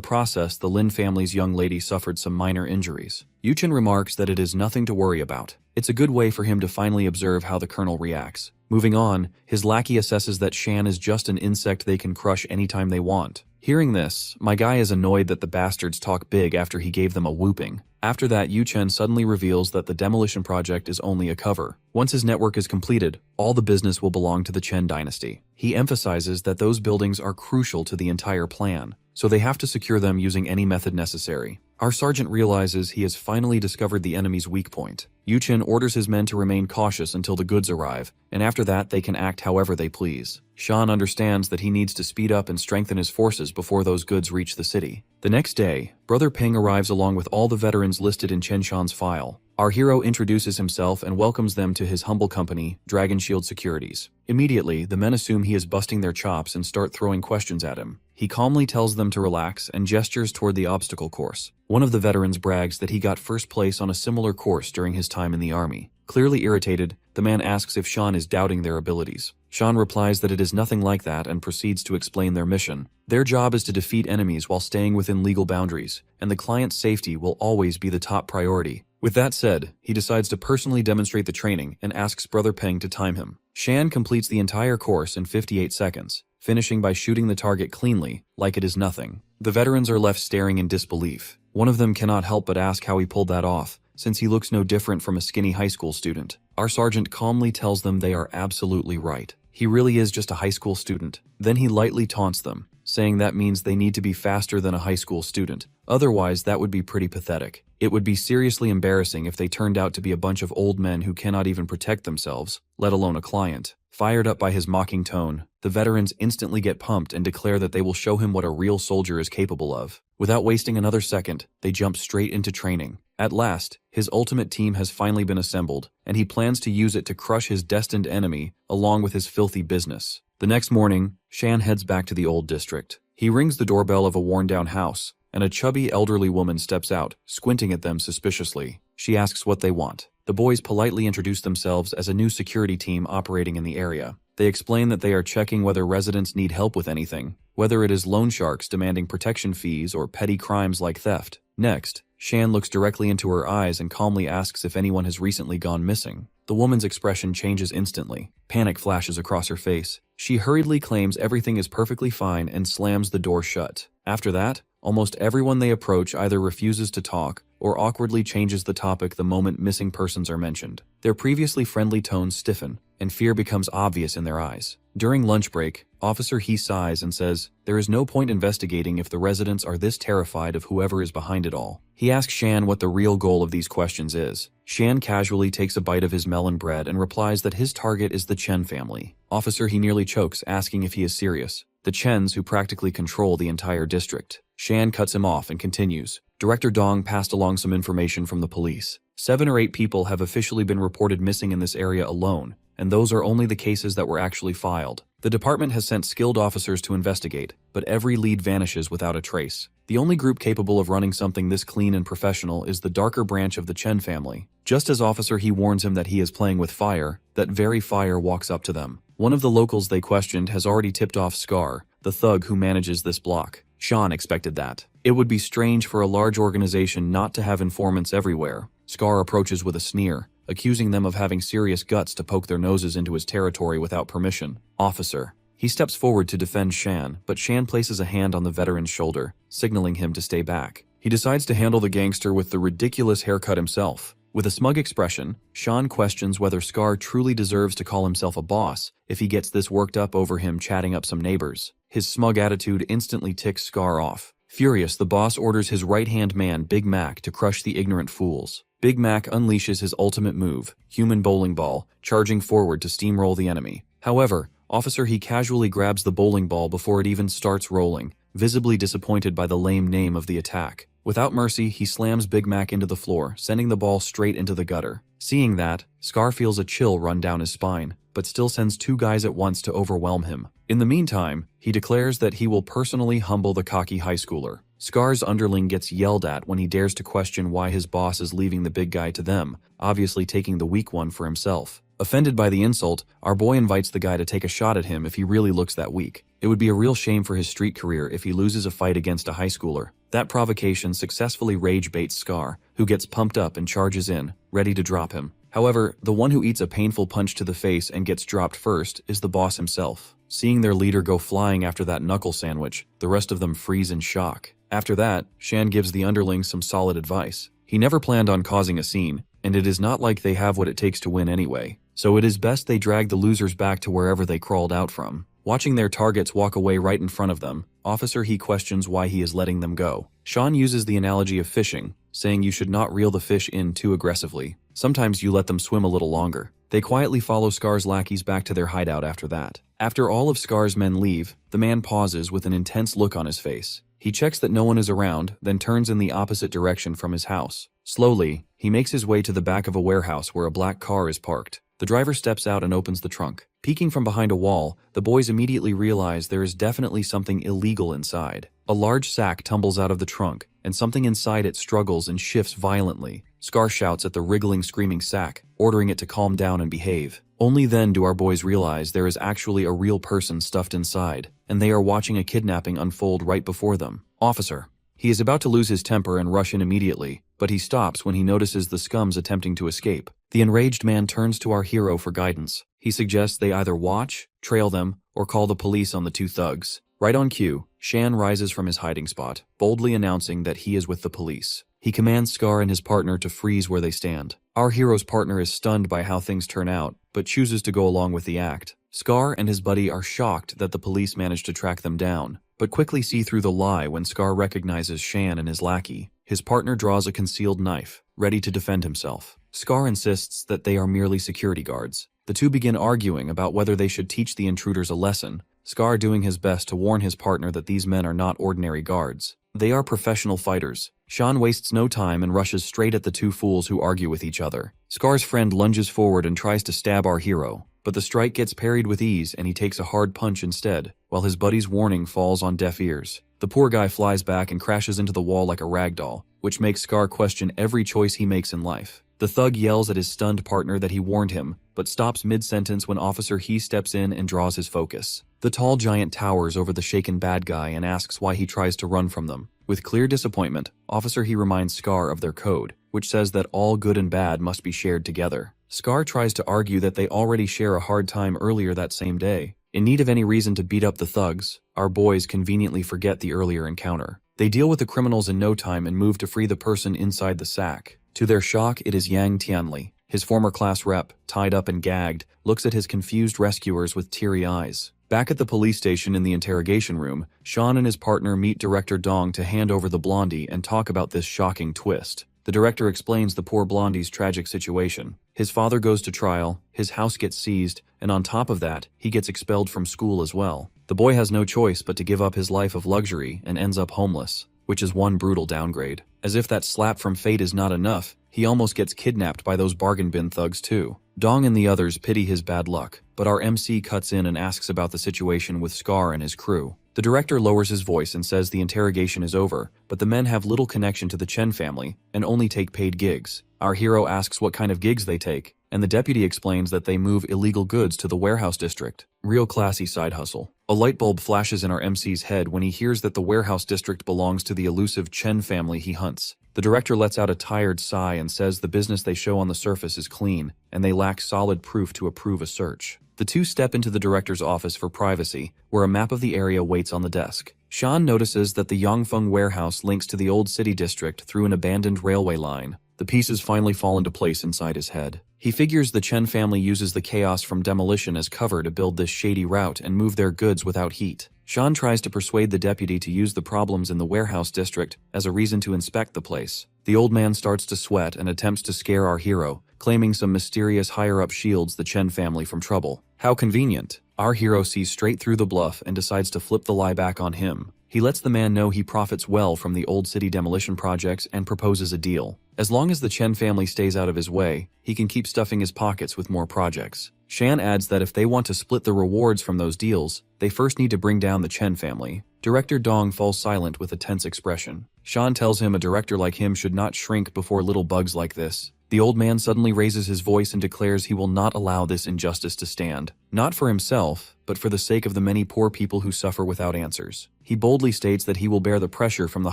process, the Lin family's young lady suffered some minor injuries. Yu Chen remarks that it is nothing to worry about. It's a good way for him to finally observe how the colonel reacts. Moving on, his lackey assesses that Shan is just an insect they can crush anytime they want. Hearing this, my guy is annoyed that the bastards talk big after he gave them a whooping. After that, Yu Chen suddenly reveals that the demolition project is only a cover. Once his network is completed, all the business will belong to the Chen dynasty. He emphasizes that those buildings are crucial to the entire plan, so they have to secure them using any method necessary. Our sergeant realizes he has finally discovered the enemy's weak point. Yu Chen orders his men to remain cautious until the goods arrive, and after that they can act however they please. Shan understands that he needs to speed up and strengthen his forces before those goods reach the city. The next day, Brother Peng arrives along with all the veterans listed in Chen Shan's file. Our hero introduces himself and welcomes them to his humble company, Dragon Shield Securities. Immediately, the men assume he is busting their chops and start throwing questions at him. He calmly tells them to relax and gestures toward the obstacle course. One of the veterans brags that he got first place on a similar course during his time in the army. Clearly irritated, the man asks if Shan is doubting their abilities. Shan replies that it is nothing like that and proceeds to explain their mission. Their job is to defeat enemies while staying within legal boundaries, and the client's safety will always be the top priority. With that said, he decides to personally demonstrate the training and asks Brother Peng to time him. Shan completes the entire course in 58 seconds, finishing by shooting the target cleanly, like it is nothing. The veterans are left staring in disbelief. One of them cannot help but ask how he pulled that off, since he looks no different from a skinny high school student. Our sergeant calmly tells them they are absolutely right. He really is just a high school student. Then he lightly taunts them, saying that means they need to be faster than a high school student. Otherwise, that would be pretty pathetic. It would be seriously embarrassing if they turned out to be a bunch of old men who cannot even protect themselves, let alone a client. Fired up by his mocking tone, the veterans instantly get pumped and declare that they will show him what a real soldier is capable of. Without wasting another second, they jump straight into training. At last, his ultimate team has finally been assembled, and he plans to use it to crush his destined enemy, along with his filthy business. The next morning, Shan heads back to the old district. He rings the doorbell of a worn-down house, and a chubby elderly woman steps out, squinting at them suspiciously. She asks what they want. The boys politely introduce themselves as a new security team operating in the area. They explain that they are checking whether residents need help with anything, whether it is loan sharks demanding protection fees or petty crimes like theft. Next, Shan looks directly into her eyes and calmly asks if anyone has recently gone missing. The woman's expression changes instantly. Panic flashes across her face. She hurriedly claims everything is perfectly fine and slams the door shut. After that, almost everyone they approach either refuses to talk or awkwardly changes the topic the moment missing persons are mentioned. Their previously friendly tones stiffen, and fear becomes obvious in their eyes. During lunch break, Officer He sighs and says, there is no point investigating if the residents are this terrified of whoever is behind it all. He asks Shan what the real goal of these questions is. Shan casually takes a bite of his melon bread and replies that his target is the Chen family. Officer He nearly chokes, asking if he is serious. The Chens who practically control the entire district. Shan cuts him off and continues. Director Dong passed along some information from the police. 7 or 8 people have officially been reported missing in this area alone, and those are only the cases that were actually filed. The department has sent skilled officers to investigate, but every lead vanishes without a trace. The only group capable of running something this clean and professional is the darker branch of the Chen family. Just as Officer He warns him that he is playing with fire, that very fire walks up to them. One of the locals they questioned has already tipped off Scar, the thug who manages this block. Shan expected that. It would be strange for a large organization not to have informants everywhere. Scar approaches with a sneer, accusing them of having serious guts to poke their noses into his territory without permission. Officer. He steps forward to defend Shan, but Shan places a hand on the veteran's shoulder, signaling him to stay back. He decides to handle the gangster with the ridiculous haircut himself. With a smug expression, Sean questions whether Scar truly deserves to call himself a boss if he gets this worked up over him chatting up some neighbors. His smug attitude instantly ticks Scar off. Furious, the boss orders his right-hand man, Big Mac, to crush the ignorant fools. Big Mac unleashes his ultimate move, Human Bowling Ball, charging forward to steamroll the enemy. However, Officer He casually grabs the bowling ball before it even starts rolling, visibly disappointed by the lame name of the attack. Without mercy, he slams Big Mac into the floor, sending the ball straight into the gutter. Seeing that, Scar feels a chill run down his spine, but still sends 2 guys at once to overwhelm him. In the meantime, he declares that he will personally humble the cocky high schooler. Scar's underling gets yelled at when he dares to question why his boss is leaving the big guy to them, obviously taking the weak one for himself. Offended by the insult, our boy invites the guy to take a shot at him if he really looks that weak. It would be a real shame for his street career if he loses a fight against a high schooler. That provocation successfully rage baits Scar, who gets pumped up and charges in, ready to drop him. However, the one who eats a painful punch to the face and gets dropped first is the boss himself. Seeing their leader go flying after that knuckle sandwich, the rest of them freeze in shock. After that, Shan gives the underlings some solid advice. He never planned on causing a scene, and it is not like they have what it takes to win anyway. So it is best they drag the losers back to wherever they crawled out from. Watching their targets walk away right in front of them, Officer He questions why he is letting them go. Sean uses the analogy of fishing, saying you should not reel the fish in too aggressively. Sometimes you let them swim a little longer. They quietly follow Scar's lackeys back to their hideout after that. After all of Scar's men leave, the man pauses with an intense look on his face. He checks that no one is around, then turns in the opposite direction from his house. Slowly, he makes his way to the back of a warehouse where a black car is parked. The driver steps out and opens the trunk. Peeking from behind a wall, the boys immediately realize there is definitely something illegal inside. A large sack tumbles out of the trunk, and something inside it struggles and shifts violently. Scar shouts at the wriggling, screaming sack, ordering it to calm down and behave. Only then do our boys realize there is actually a real person stuffed inside, and they are watching a kidnapping unfold right before them. Officer. He is about to lose his temper and rush in immediately, but he stops when he notices the scums attempting to escape. The enraged man turns to our hero for guidance. He suggests they either watch, trail them, or call the police on the 2 thugs. Right on cue, Shan rises from his hiding spot, boldly announcing that he is with the police. He commands Scar and his partner to freeze where they stand. Our hero's partner is stunned by how things turn out, but chooses to go along with the act. Scar and his buddy are shocked that the police managed to track them down, but quickly see through the lie when Scar recognizes Shan and his lackey. His partner draws a concealed knife, ready to defend himself. Scar insists that they are merely security guards. The two begin arguing about whether they should teach the intruders a lesson, Scar doing his best to warn his partner that these men are not ordinary guards. They are professional fighters. Sean wastes no time and rushes straight at the 2 fools who argue with each other. Scar's friend lunges forward and tries to stab our hero, but the strike gets parried with ease and he takes a hard punch instead, while his buddy's warning falls on deaf ears. The poor guy flies back and crashes into the wall like a ragdoll, which makes Scar question every choice he makes in life. The thug yells at his stunned partner that he warned him, but stops mid-sentence when Officer He steps in and draws his focus. The tall giant towers over the shaken bad guy and asks why he tries to run from them. With clear disappointment, Officer He reminds Scar of their code, which says that all good and bad must be shared together. Scar tries to argue that they already share a hard time earlier that same day. In need of any reason to beat up the thugs, our boys conveniently forget the earlier encounter. They deal with the criminals in no time and move to free the person inside the sack. To their shock, it is Yang Tianli. His former class rep, tied up and gagged, looks at his confused rescuers with teary eyes. Back at the police station in the interrogation room, Sean and his partner meet Director Dong to hand over the blondie and talk about this shocking twist. The director explains the poor blondie's tragic situation. His father goes to trial, his house gets seized, and on top of that, he gets expelled from school as well. The boy has no choice but to give up his life of luxury and ends up homeless, which is one brutal downgrade. As if that slap from fate is not enough, he almost gets kidnapped by those bargain bin thugs too. Dong and the others pity his bad luck, but our MC cuts in and asks about the situation with Scar and his crew. The director lowers his voice and says the interrogation is over, but the men have little connection to the Chen family and only take paid gigs. Our hero asks what kind of gigs they take, and the deputy explains that they move illegal goods to the warehouse district. Real classy side hustle. A light bulb flashes in our MC's head when he hears that the warehouse district belongs to the elusive Chen family he hunts. The director lets out a tired sigh and says the business they show on the surface is clean, and they lack solid proof to approve a search. The two step into the director's office for privacy, where a map of the area waits on the desk. Sean notices that the Yongfeng warehouse links to the old city district through an abandoned railway line. The pieces finally fall into place inside his head. He figures the Chen family uses the chaos from demolition as cover to build this shady route and move their goods without heat. Sean tries to persuade the deputy to use the problems in the warehouse district as a reason to inspect the place. The old man starts to sweat and attempts to scare our hero, claiming some mysterious higher-up shields the Chen family from trouble. How convenient. Our hero sees straight through the bluff and decides to flip the lie back on him. He lets the man know he profits well from the old city demolition projects and proposes a deal. As long as the Chen family stays out of his way, he can keep stuffing his pockets with more projects. Shan adds that if they want to split the rewards from those deals, they first need to bring down the Chen family. Director Dong falls silent with a tense expression. Shan tells him a director like him should not shrink before little bugs like this. The old man suddenly raises his voice and declares he will not allow this injustice to stand. Not for himself, but for the sake of the many poor people who suffer without answers. He boldly states that he will bear the pressure from the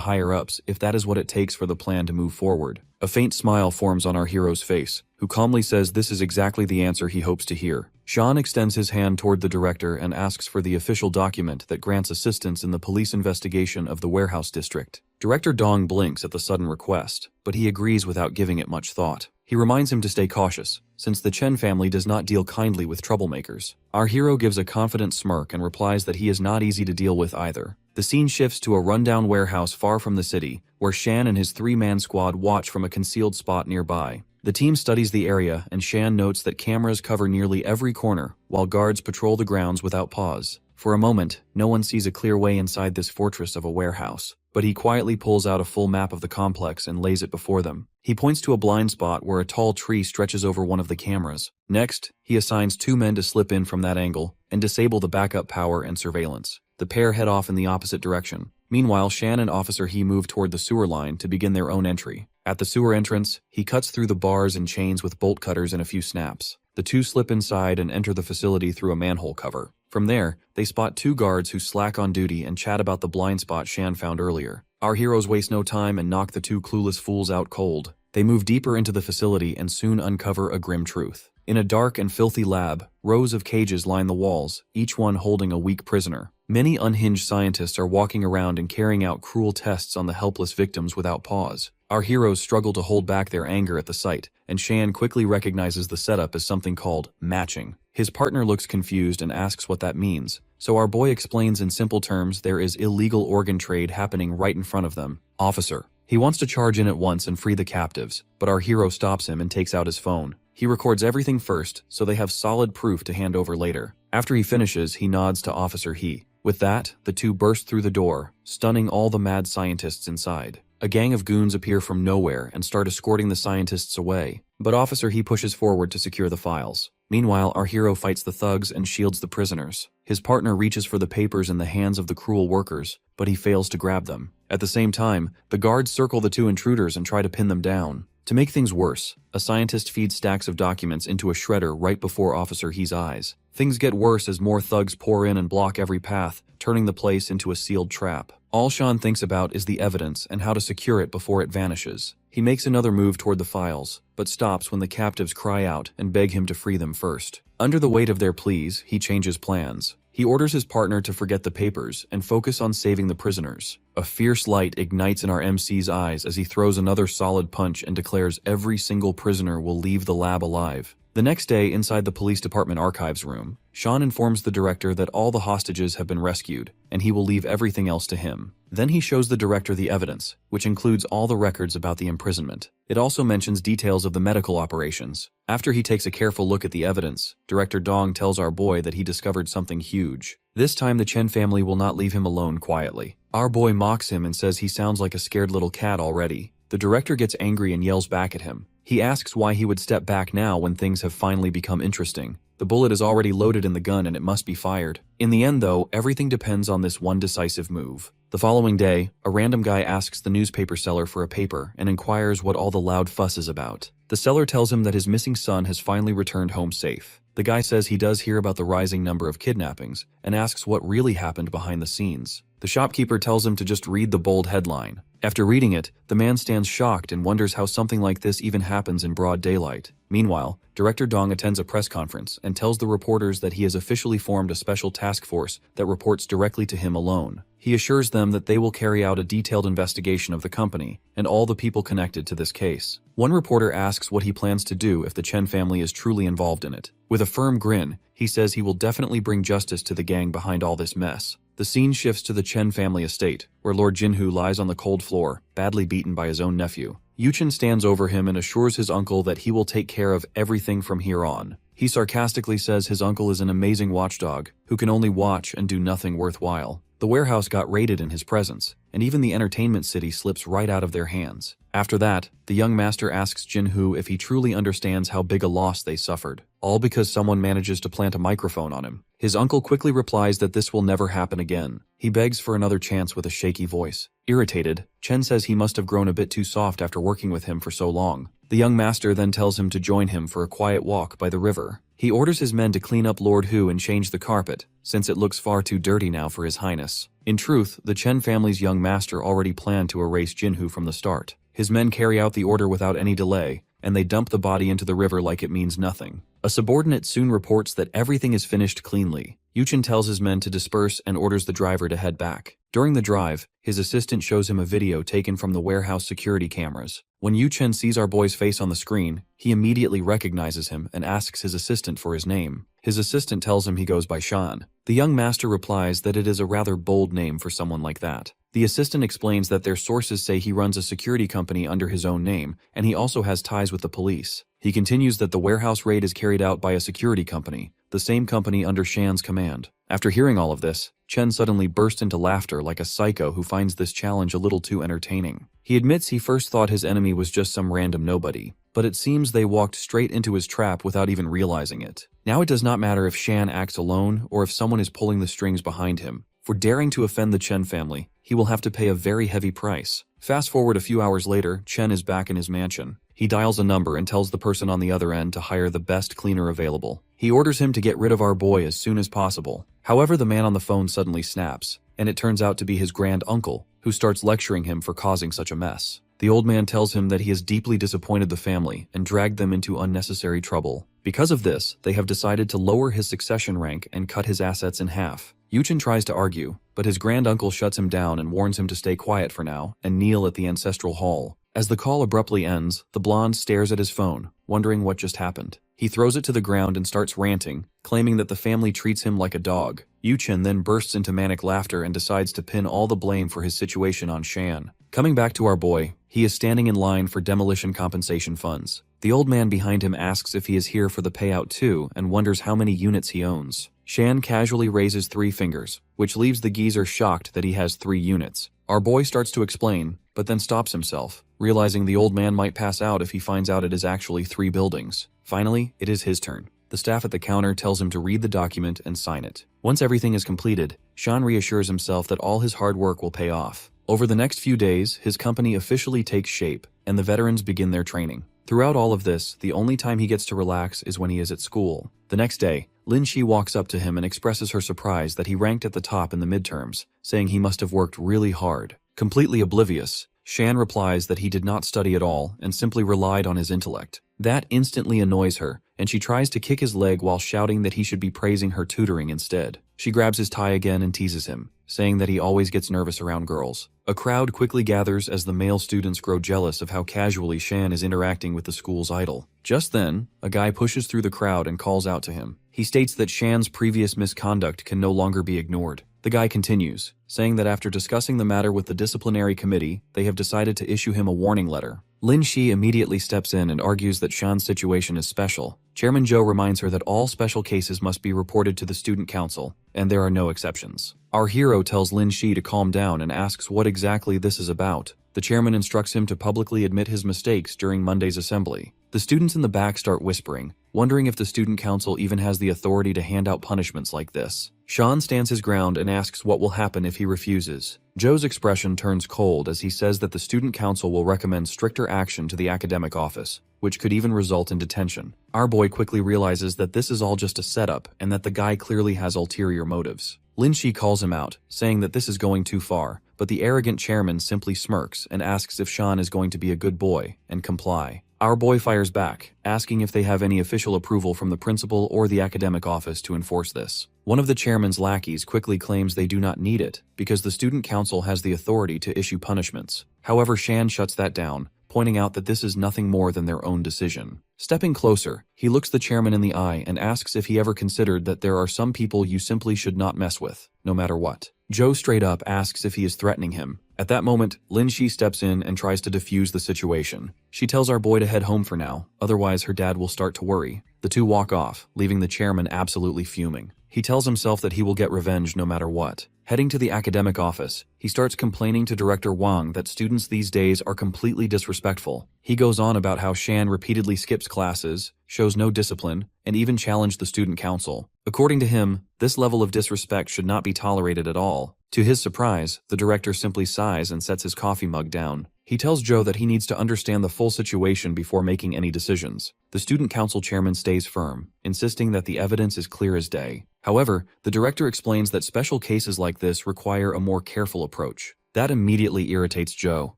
higher-ups if that is what it takes for the plan to move forward. A faint smile forms on our hero's face, who calmly says this is exactly the answer he hopes to hear. Sean extends his hand toward the director and asks for the official document that grants assistance in the police investigation of the warehouse district. Director Dong blinks at the sudden request, but he agrees without giving it much thought. He reminds him to stay cautious, since the Chen family does not deal kindly with troublemakers. Our hero gives a confident smirk and replies that he is not easy to deal with either. The scene shifts to a rundown warehouse far from the city, where Shan and his three-man squad watch from a concealed spot nearby. The team studies the area, and Shan notes that cameras cover nearly every corner, while guards patrol the grounds without pause. For a moment, no one sees a clear way inside this fortress of a warehouse, but he quietly pulls out a full map of the complex and lays it before them. He points to a blind spot where a tall tree stretches over one of the cameras. Next, he assigns 2 men to slip in from that angle and disable the backup power and surveillance. The pair head off in the opposite direction. Meanwhile, Shan and Officer He move toward the sewer line to begin their own entry. At the sewer entrance, he cuts through the bars and chains with bolt cutters in a few snaps. The two slip inside and enter the facility through a manhole cover. From there, they spot 2 guards who slack on duty and chat about the blind spot Shan found earlier. Our heroes waste no time and knock the 2 clueless fools out cold. They move deeper into the facility and soon uncover a grim truth. In a dark and filthy lab, rows of cages line the walls, each one holding a weak prisoner. Many unhinged scientists are walking around and carrying out cruel tests on the helpless victims without pause. Our heroes struggle to hold back their anger at the sight, and Shan quickly recognizes the setup as something called matching. His partner looks confused and asks what that means, so our boy explains in simple terms there is illegal organ trade happening right in front of them. Officer. He wants to charge in at once and free the captives, but our hero stops him and takes out his phone. He records everything first, so they have solid proof to hand over later. After he finishes, he nods to Officer He. With that, the two burst through the door, stunning all the mad scientists inside. A gang of goons appear from nowhere and start escorting the scientists away, but Officer He pushes forward to secure the files. Meanwhile, our hero fights the thugs and shields the prisoners. His partner reaches for the papers in the hands of the cruel workers, but he fails to grab them. At the same time, the guards circle the 2 intruders and try to pin them down. To make things worse, a scientist feeds stacks of documents into a shredder right before Officer He's eyes. Things get worse as more thugs pour in and block every path, turning the place into a sealed trap. All Sean thinks about is the evidence and how to secure it before it vanishes. He makes another move toward the files, but stops when the captives cry out and beg him to free them first. Under the weight of their pleas, he changes plans. He orders his partner to forget the papers and focus on saving the prisoners. A fierce light ignites in our MC's eyes as he throws another solid punch and declares every single prisoner will leave the lab alive. The next day, inside the police department archives room, Sean informs the director that all the hostages have been rescued, and he will leave everything else to him. Then he shows the director the evidence, which includes all the records about the imprisonment. It also mentions details of the medical operations. After he takes a careful look at the evidence, Director Dong tells our boy that he discovered something huge. This time the Chen family will not leave him alone quietly. Our boy mocks him and says he sounds like a scared little cat already. The director gets angry and yells back at him. He asks why he would step back now when things have finally become interesting. The bullet is already loaded in the gun and it must be fired. In the end though, everything depends on this one decisive move. The following day, a random guy asks the newspaper seller for a paper and inquires what all the loud fuss is about. The seller tells him that his missing son has finally returned home safe. The guy says he does hear about the rising number of kidnappings and asks what really happened behind the scenes. The shopkeeper tells him to just read the bold headline. After reading it, the man stands shocked and wonders how something like this even happens in broad daylight. Meanwhile, Director Dong attends a press conference and tells the reporters that he has officially formed a special task force that reports directly to him alone. He assures them that they will carry out a detailed investigation of the company and all the people connected to this case. One reporter asks what he plans to do if the Chen family is truly involved in it. With a firm grin, he says he will definitely bring justice to the gang behind all this mess. The scene shifts to the Chen family estate, where Lord Jinhu lies on the cold floor, badly beaten by his own nephew. Yuchen stands over him and assures his uncle that he will take care of everything from here on. He sarcastically says his uncle is an amazing watchdog, who can only watch and do nothing worthwhile. The warehouse got raided in his presence, and even the entertainment city slips right out of their hands. After that, the young master asks Jinhu if he truly understands how big a loss they suffered, all because someone manages to plant a microphone on him. His uncle quickly replies that this will never happen again. He begs for another chance with a shaky voice. Irritated, Chen says he must have grown a bit too soft after working with him for so long. The young master then tells him to join him for a quiet walk by the river. He orders his men to clean up Lord Hu and change the carpet, since it looks far too dirty now for his highness. In truth, the Chen family's young master already planned to erase Jinhu from the start. His men carry out the order without any delay, and they dump the body into the river like it means nothing. A subordinate soon reports that everything is finished cleanly. Yuchen tells his men to disperse and orders the driver to head back. During the drive, his assistant shows him a video taken from the warehouse security cameras. When Yuchen sees our boy's face on the screen, he immediately recognizes him and asks his assistant for his name. His assistant tells him he goes by Shan. The young master replies that it is a rather bold name for someone like that. The assistant explains that their sources say he runs a security company under his own name, and he also has ties with the police. He continues that the warehouse raid is carried out by a security company, the same company under Shan's command. After hearing all of this, Chen suddenly burst into laughter like a psycho who finds this challenge a little too entertaining. He admits he first thought his enemy was just some random nobody, but it seems they walked straight into his trap without even realizing it. Now it does not matter if Shan acts alone or if someone is pulling the strings behind him. For daring to offend the Chen family, he will have to pay a very heavy price. Fast forward a few hours later, Chen is back in his mansion. He dials a number and tells the person on the other end to hire the best cleaner available. He orders him to get rid of our boy as soon as possible. However, the man on the phone suddenly snaps, and it turns out to be his grand uncle, who starts lecturing him for causing such a mess. The old man tells him that he has deeply disappointed the family and dragged them into unnecessary trouble. Because of this, they have decided to lower his succession rank and cut his assets in half. Yuchen tries to argue, but his grand uncle shuts him down and warns him to stay quiet for now and kneel at the ancestral hall. As the call abruptly ends, the blonde stares at his phone, wondering what just happened. He throws it to the ground and starts ranting, claiming that the family treats him like a dog. Yuchen then bursts into manic laughter and decides to pin all the blame for his situation on Shan. Coming back to our boy, he is standing in line for demolition compensation funds. The old man behind him asks if he is here for the payout too and wonders how many units he owns. Shan casually raises 3 fingers, which leaves the geezer shocked that he has 3 units. Our boy starts to explain, but then stops himself, realizing the old man might pass out if he finds out it is actually 3 buildings. Finally, it is his turn. The staff at the counter tells him to read the document and sign it. Once everything is completed, Shan reassures himself that all his hard work will pay off. Over the next few days, his company officially takes shape, and the veterans begin their training. Throughout all of this, the only time he gets to relax is when he is at school. The next day, Lin Shi walks up to him and expresses her surprise that he ranked at the top in the midterms, saying he must have worked really hard. Completely oblivious, Shan replies that he did not study at all and simply relied on his intellect. That instantly annoys her, and she tries to kick his leg while shouting that he should be praising her tutoring instead. She grabs his tie again and teases him, saying that he always gets nervous around girls. A crowd quickly gathers as the male students grow jealous of how casually Shan is interacting with the school's idol. Just then, a guy pushes through the crowd and calls out to him. He states that Shan's previous misconduct can no longer be ignored. The guy continues, saying that after discussing the matter with the disciplinary committee, they have decided to issue him a warning letter. Lin Shi immediately steps in and argues that Shan's situation is special. Chairman Zhou reminds her that all special cases must be reported to the student council, and there are no exceptions. Our hero tells Lin Shi to calm down and asks what exactly this is about. The chairman instructs him to publicly admit his mistakes during Monday's assembly. The students in the back start whispering, wondering if the student council even has the authority to hand out punishments like this. Shan stands his ground and asks what will happen if he refuses. Zhou's expression turns cold as he says that the student council will recommend stricter action to the academic office, which could even result in detention. Our boy quickly realizes that this is all just a setup and that the guy clearly has ulterior motives. Lin Shi calls him out, saying that this is going too far, but the arrogant chairman simply smirks and asks if Shan is going to be a good boy and comply. Our boy fires back, asking if they have any official approval from the principal or the academic office to enforce this. One of the chairman's lackeys quickly claims they do not need it because the student council has the authority to issue punishments. However, Shan shuts that down, pointing out that this is nothing more than their own decision. Stepping closer, he looks the chairman in the eye and asks if he ever considered that there are some people you simply should not mess with, no matter what. Joe straight up asks if he is threatening him. At that moment, Lin Shi steps in and tries to defuse the situation. She tells our boy to head home for now, otherwise her dad will start to worry. The two walk off, leaving the chairman absolutely fuming. He tells himself that he will get revenge no matter what. Heading to the academic office, he starts complaining to Director Wang that students these days are completely disrespectful. He goes on about how Shan repeatedly skips classes, shows no discipline, and even challenged the student council. According to him, this level of disrespect should not be tolerated at all. To his surprise, the director simply sighs and sets his coffee mug down. He tells Joe that he needs to understand the full situation before making any decisions. The student council chairman stays firm, insisting that the evidence is clear as day. However, the director explains that special cases like this require a more careful approach. That immediately irritates Joe,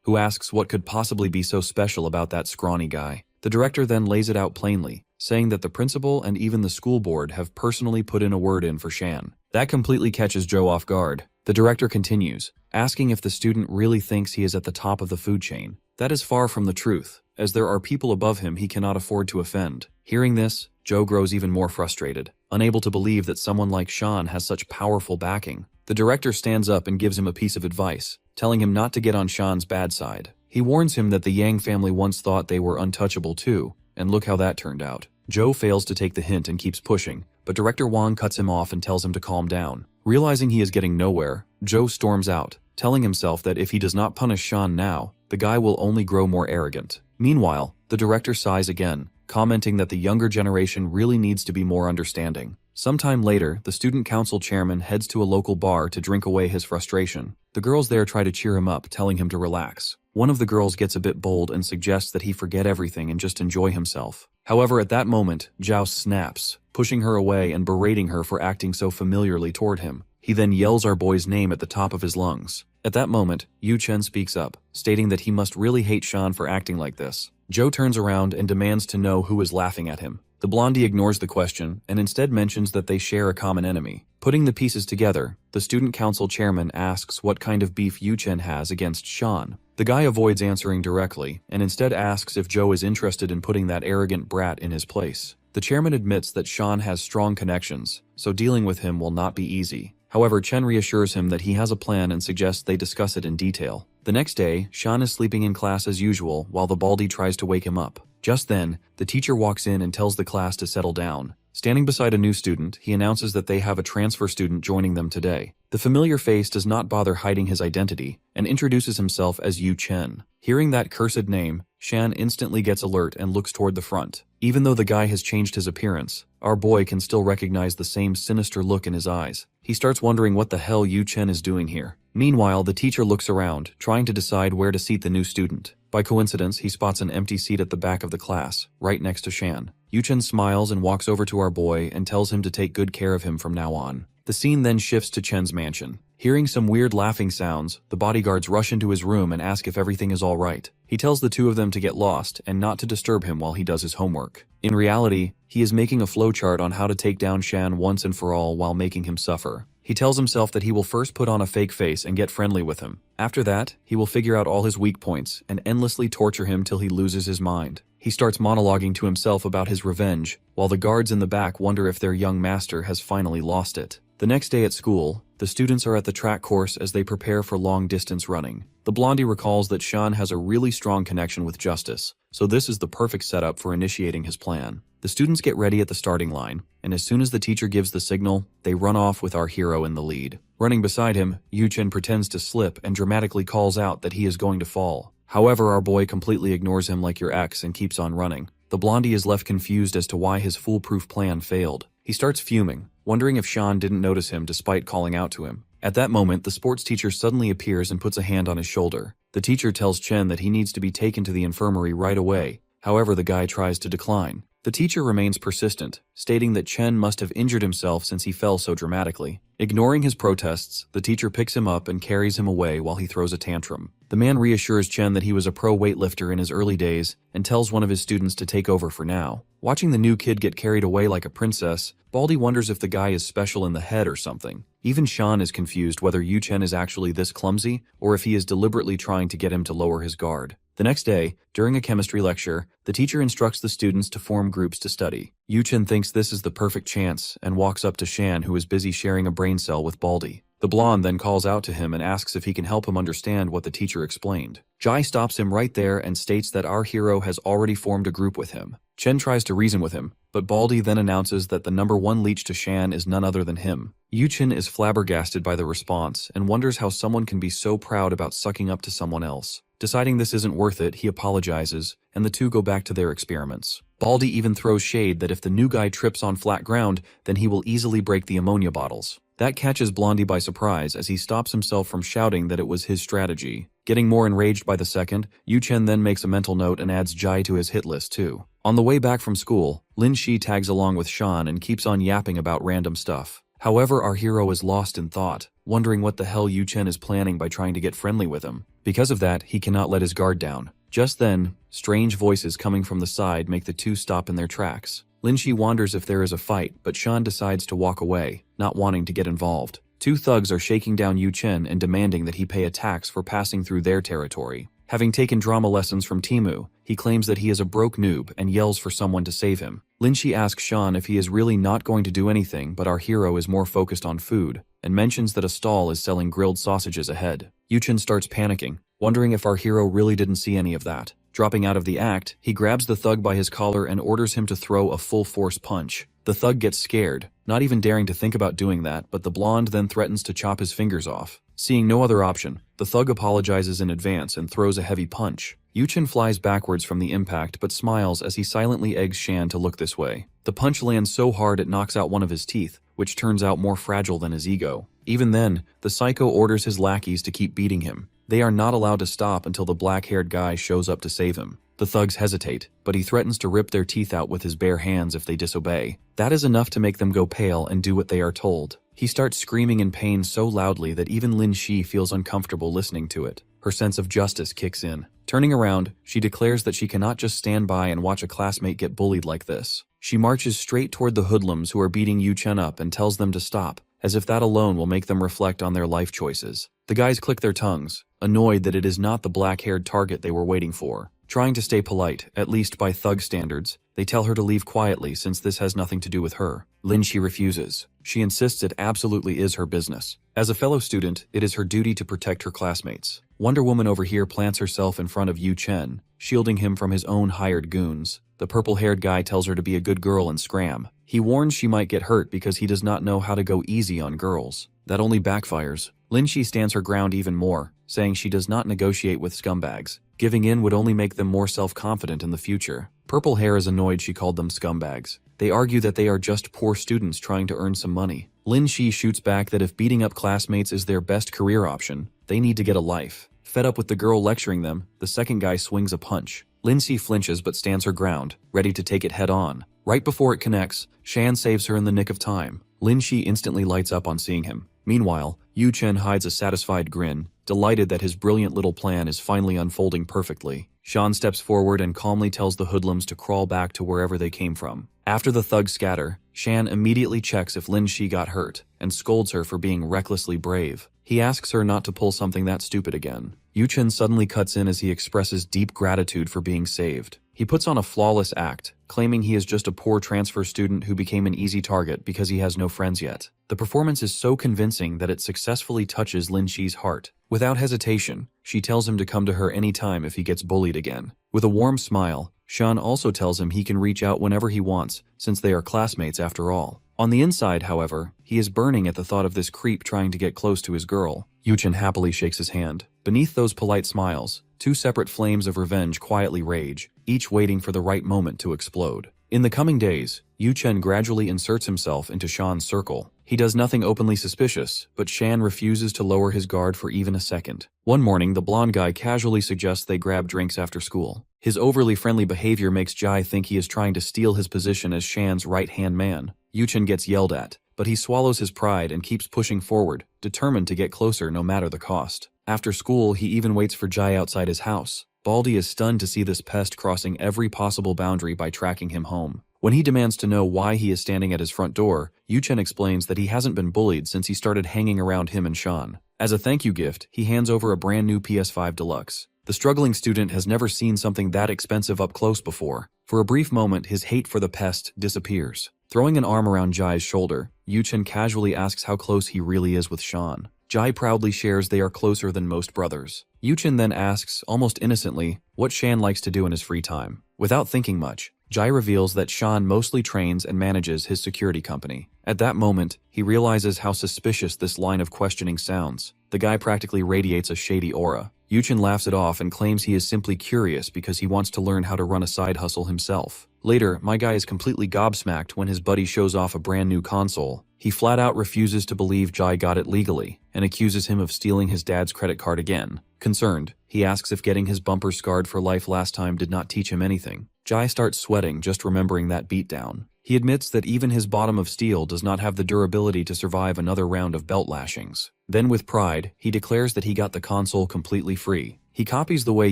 who asks what could possibly be so special about that scrawny guy. The director then lays it out plainly, saying that the principal and even the school board have personally put in a word in for Shan. That completely catches Joe off guard. The director continues, asking if the student really thinks he is at the top of the food chain. That is far from the truth, as there are people above him he cannot afford to offend. Hearing this, Joe grows even more frustrated, unable to believe that someone like Shan has such powerful backing. The director stands up and gives him a piece of advice, telling him not to get on Shan's bad side. He warns him that the Yang family once thought they were untouchable too, and look how that turned out. Joe fails to take the hint and keeps pushing, but Director Wang cuts him off and tells him to calm down. Realizing he is getting nowhere, Joe storms out, telling himself that if he does not punish Shan now, the guy will only grow more arrogant. Meanwhile, the director sighs again, commenting that the younger generation really needs to be more understanding. Sometime later, the student council chairman heads to a local bar to drink away his frustration. The girls there try to cheer him up, telling him to relax. One of the girls gets a bit bold and suggests that he forget everything and just enjoy himself. However, at that moment, Zhao snaps, pushing her away and berating her for acting so familiarly toward him. He then yells our boy's name at the top of his lungs. At that moment, Yu Chen speaks up, stating that he must really hate Shan for acting like this. Joe turns around and demands to know who is laughing at him. The blondie ignores the question and instead mentions that they share a common enemy. Putting the pieces together, the student council chairman asks what kind of beef Yu Chen has against Shan. The guy avoids answering directly and instead asks if Joe is interested in putting that arrogant brat in his place. The chairman admits that Shan has strong connections, so dealing with him will not be easy. However, Chen reassures him that he has a plan and suggests they discuss it in detail. The next day, Shan is sleeping in class as usual while the baldy tries to wake him up. Just then, the teacher walks in and tells the class to settle down. Standing beside a new student, he announces that they have a transfer student joining them today. The familiar face does not bother hiding his identity and introduces himself as Yu Chen. Hearing that cursed name, Shan instantly gets alert and looks toward the front. Even though the guy has changed his appearance, our boy can still recognize the same sinister look in his eyes. He starts wondering what the hell Yu Chen is doing here. Meanwhile, the teacher looks around, trying to decide where to seat the new student. By coincidence, he spots an empty seat at the back of the class, right next to Shan. Yu Chen smiles and walks over to our boy and tells him to take good care of him from now on. The scene then shifts to Chen's mansion. Hearing some weird laughing sounds, the bodyguards rush into his room and ask if everything is all right. He tells the two of them to get lost and not to disturb him while he does his homework. In reality, he is making a flowchart on how to take down Shan once and for all while making him suffer. He tells himself that he will first put on a fake face and get friendly with him. After that, he will figure out all his weak points and endlessly torture him till he loses his mind. He starts monologuing to himself about his revenge, while the guards in the back wonder if their young master has finally lost it. The next day at school, the students are at the track course as they prepare for long-distance running. The blondie recalls that Shan has a really strong connection with justice, so this is the perfect setup for initiating his plan. The students get ready at the starting line, and as soon as the teacher gives the signal, they run off with our hero in the lead. Running beside him, Yu Chen pretends to slip and dramatically calls out that he is going to fall. However, our boy completely ignores him like your ex and keeps on running. The blondie is left confused as to why his foolproof plan failed. He starts fuming, wondering if Shan didn't notice him despite calling out to him. At that moment, the sports teacher suddenly appears and puts a hand on his shoulder. The teacher tells Chen that he needs to be taken to the infirmary right away. However, the guy tries to decline. The teacher remains persistent, stating that Chen must have injured himself since he fell so dramatically. Ignoring his protests, the teacher picks him up and carries him away while he throws a tantrum. The man reassures Chen that he was a pro weightlifter in his early days and tells one of his students to take over for now. Watching the new kid get carried away like a princess, Baldy wonders if the guy is special in the head or something. Even Sean is confused whether Yu Chen is actually this clumsy or if he is deliberately trying to get him to lower his guard. The next day, during a chemistry lecture, the teacher instructs the students to form groups to study. Yu Chen thinks this is the perfect chance and walks up to Shan, who is busy sharing a brain cell with Baldy. The blonde then calls out to him and asks if he can help him understand what the teacher explained. Jai stops him right there and states that our hero has already formed a group with him. Chen tries to reason with him, but Baldy then announces that the number 1 leech to Shan is none other than him. Yu Chen is flabbergasted by the response and wonders how someone can be so proud about sucking up to someone else. Deciding this isn't worth it, he apologizes, and the two go back to their experiments. Baldy even throws shade that if the new guy trips on flat ground, then he will easily break the ammonia bottles. That catches Blondie by surprise as he stops himself from shouting that it was his strategy. Getting more enraged by the second, Yu Chen then makes a mental note and adds Jai to his hit list too. On the way back from school, Lin Shi tags along with Shan and keeps on yapping about random stuff. However, our hero is lost in thought, wondering what the hell Yu Chen is planning by trying to get friendly with him. Because of that, he cannot let his guard down. Just then, strange voices coming from the side make the two stop in their tracks. Lin Shi wonders if there is a fight, but Shan decides to walk away, not wanting to get involved. Two thugs are shaking down Yu Chen and demanding that he pay a tax for passing through their territory. Having taken drama lessons from Timu, he claims that he is a broke noob and yells for someone to save him. Lin Shi asks Shan if he is really not going to do anything, but our hero is more focused on food, and mentions that a stall is selling grilled sausages ahead. Yu Chen starts panicking, wondering if our hero really didn't see any of that. Dropping out of the act, he grabs the thug by his collar and orders him to throw a full-force punch. The thug gets scared, not even daring to think about doing that, but the blonde then threatens to chop his fingers off. Seeing no other option, the thug apologizes in advance and throws a heavy punch. Yu Chen flies backwards from the impact but smiles as he silently eggs Shan to look this way. The punch lands so hard it knocks out one of his teeth, which turns out more fragile than his ego. Even then, the psycho orders his lackeys to keep beating him. They are not allowed to stop until the black-haired guy shows up to save him. The thugs hesitate, but he threatens to rip their teeth out with his bare hands if they disobey. That is enough to make them go pale and do what they are told. He starts screaming in pain so loudly that even Lin Shi feels uncomfortable listening to it. Her sense of justice kicks in. Turning around, she declares that she cannot just stand by and watch a classmate get bullied like this. She marches straight toward the hoodlums who are beating Yu Chen up and tells them to stop, as if that alone will make them reflect on their life choices. The guys click their tongues, annoyed that it is not the black-haired target they were waiting for. Trying to stay polite, at least by thug standards, they tell her to leave quietly since this has nothing to do with her. Lin Shi refuses. She insists it absolutely is her business. As a fellow student, it is her duty to protect her classmates. Wonder Woman over here plants herself in front of Yu Chen, shielding him from his own hired goons. The purple-haired guy tells her to be a good girl and scram. He warns she might get hurt because he does not know how to go easy on girls. That only backfires. Lin Shi stands her ground even more, saying she does not negotiate with scumbags. Giving in would only make them more self-confident in the future. Purple Hair is annoyed she called them scumbags. They argue that they are just poor students trying to earn some money. Lin Shi shoots back that if beating up classmates is their best career option, they need to get a life. Fed up with the girl lecturing them, the second guy swings a punch. Lin Shi flinches but stands her ground, ready to take it head on. Right before it connects, Shan saves her in the nick of time. Lin Shi instantly lights up on seeing him. Meanwhile, Yu Chen hides a satisfied grin, delighted that his brilliant little plan is finally unfolding perfectly. Shan steps forward and calmly tells the hoodlums to crawl back to wherever they came from. After the thugs scatter, Shan immediately checks if Lin Shi got hurt, and scolds her for being recklessly brave. He asks her not to pull something that stupid again. Yu Chen suddenly cuts in as he expresses deep gratitude for being saved. He puts on a flawless act, claiming he is just a poor transfer student who became an easy target because he has no friends yet. The performance is so convincing that it successfully touches Lin Shi's heart. Without hesitation, she tells him to come to her anytime if he gets bullied again. With a warm smile, Shan also tells him he can reach out whenever he wants, since they are classmates after all. On the inside, however, he is burning at the thought of this creep trying to get close to his girl. Yu Chen happily shakes his hand. Beneath those polite smiles, two separate flames of revenge quietly rage, each waiting for the right moment to explode. In the coming days, Yu Chen gradually inserts himself into Shan's circle. He does nothing openly suspicious, but Shan refuses to lower his guard for even a second. One morning, the blonde guy casually suggests they grab drinks after school. His overly friendly behavior makes Jai think he is trying to steal his position as Shan's right-hand man. Yuchen gets yelled at, but he swallows his pride and keeps pushing forward, determined to get closer no matter the cost. After school, he even waits for Jai outside his house. Baldy is stunned to see this pest crossing every possible boundary by tracking him home. When he demands to know why he is standing at his front door, Yuchen explains that he hasn't been bullied since he started hanging around him and Shan. As a thank you gift, he hands over a brand new PS5 Deluxe. The struggling student has never seen something that expensive up close before. For a brief moment, his hate for the pest disappears. Throwing an arm around Jai's shoulder, Yuchen casually asks how close he really is with Shan. Jai proudly shares they are closer than most brothers. Yuchen then asks, almost innocently, what Shan likes to do in his free time. Without thinking much, Jai reveals that Shan mostly trains and manages his security company. At that moment, he realizes how suspicious this line of questioning sounds. The guy practically radiates a shady aura. Yuchen laughs it off and claims he is simply curious because he wants to learn how to run a side hustle himself. Later, my guy is completely gobsmacked when his buddy shows off a brand new console. He flat out refuses to believe Jai got it legally and accuses him of stealing his dad's credit card again. Concerned, he asks if getting his bumper scarred for life last time did not teach him anything. Jai starts sweating just remembering that beatdown. He admits that even his bottom of steel does not have the durability to survive another round of belt lashings. Then with pride, he declares that he got the console completely free. He copies the way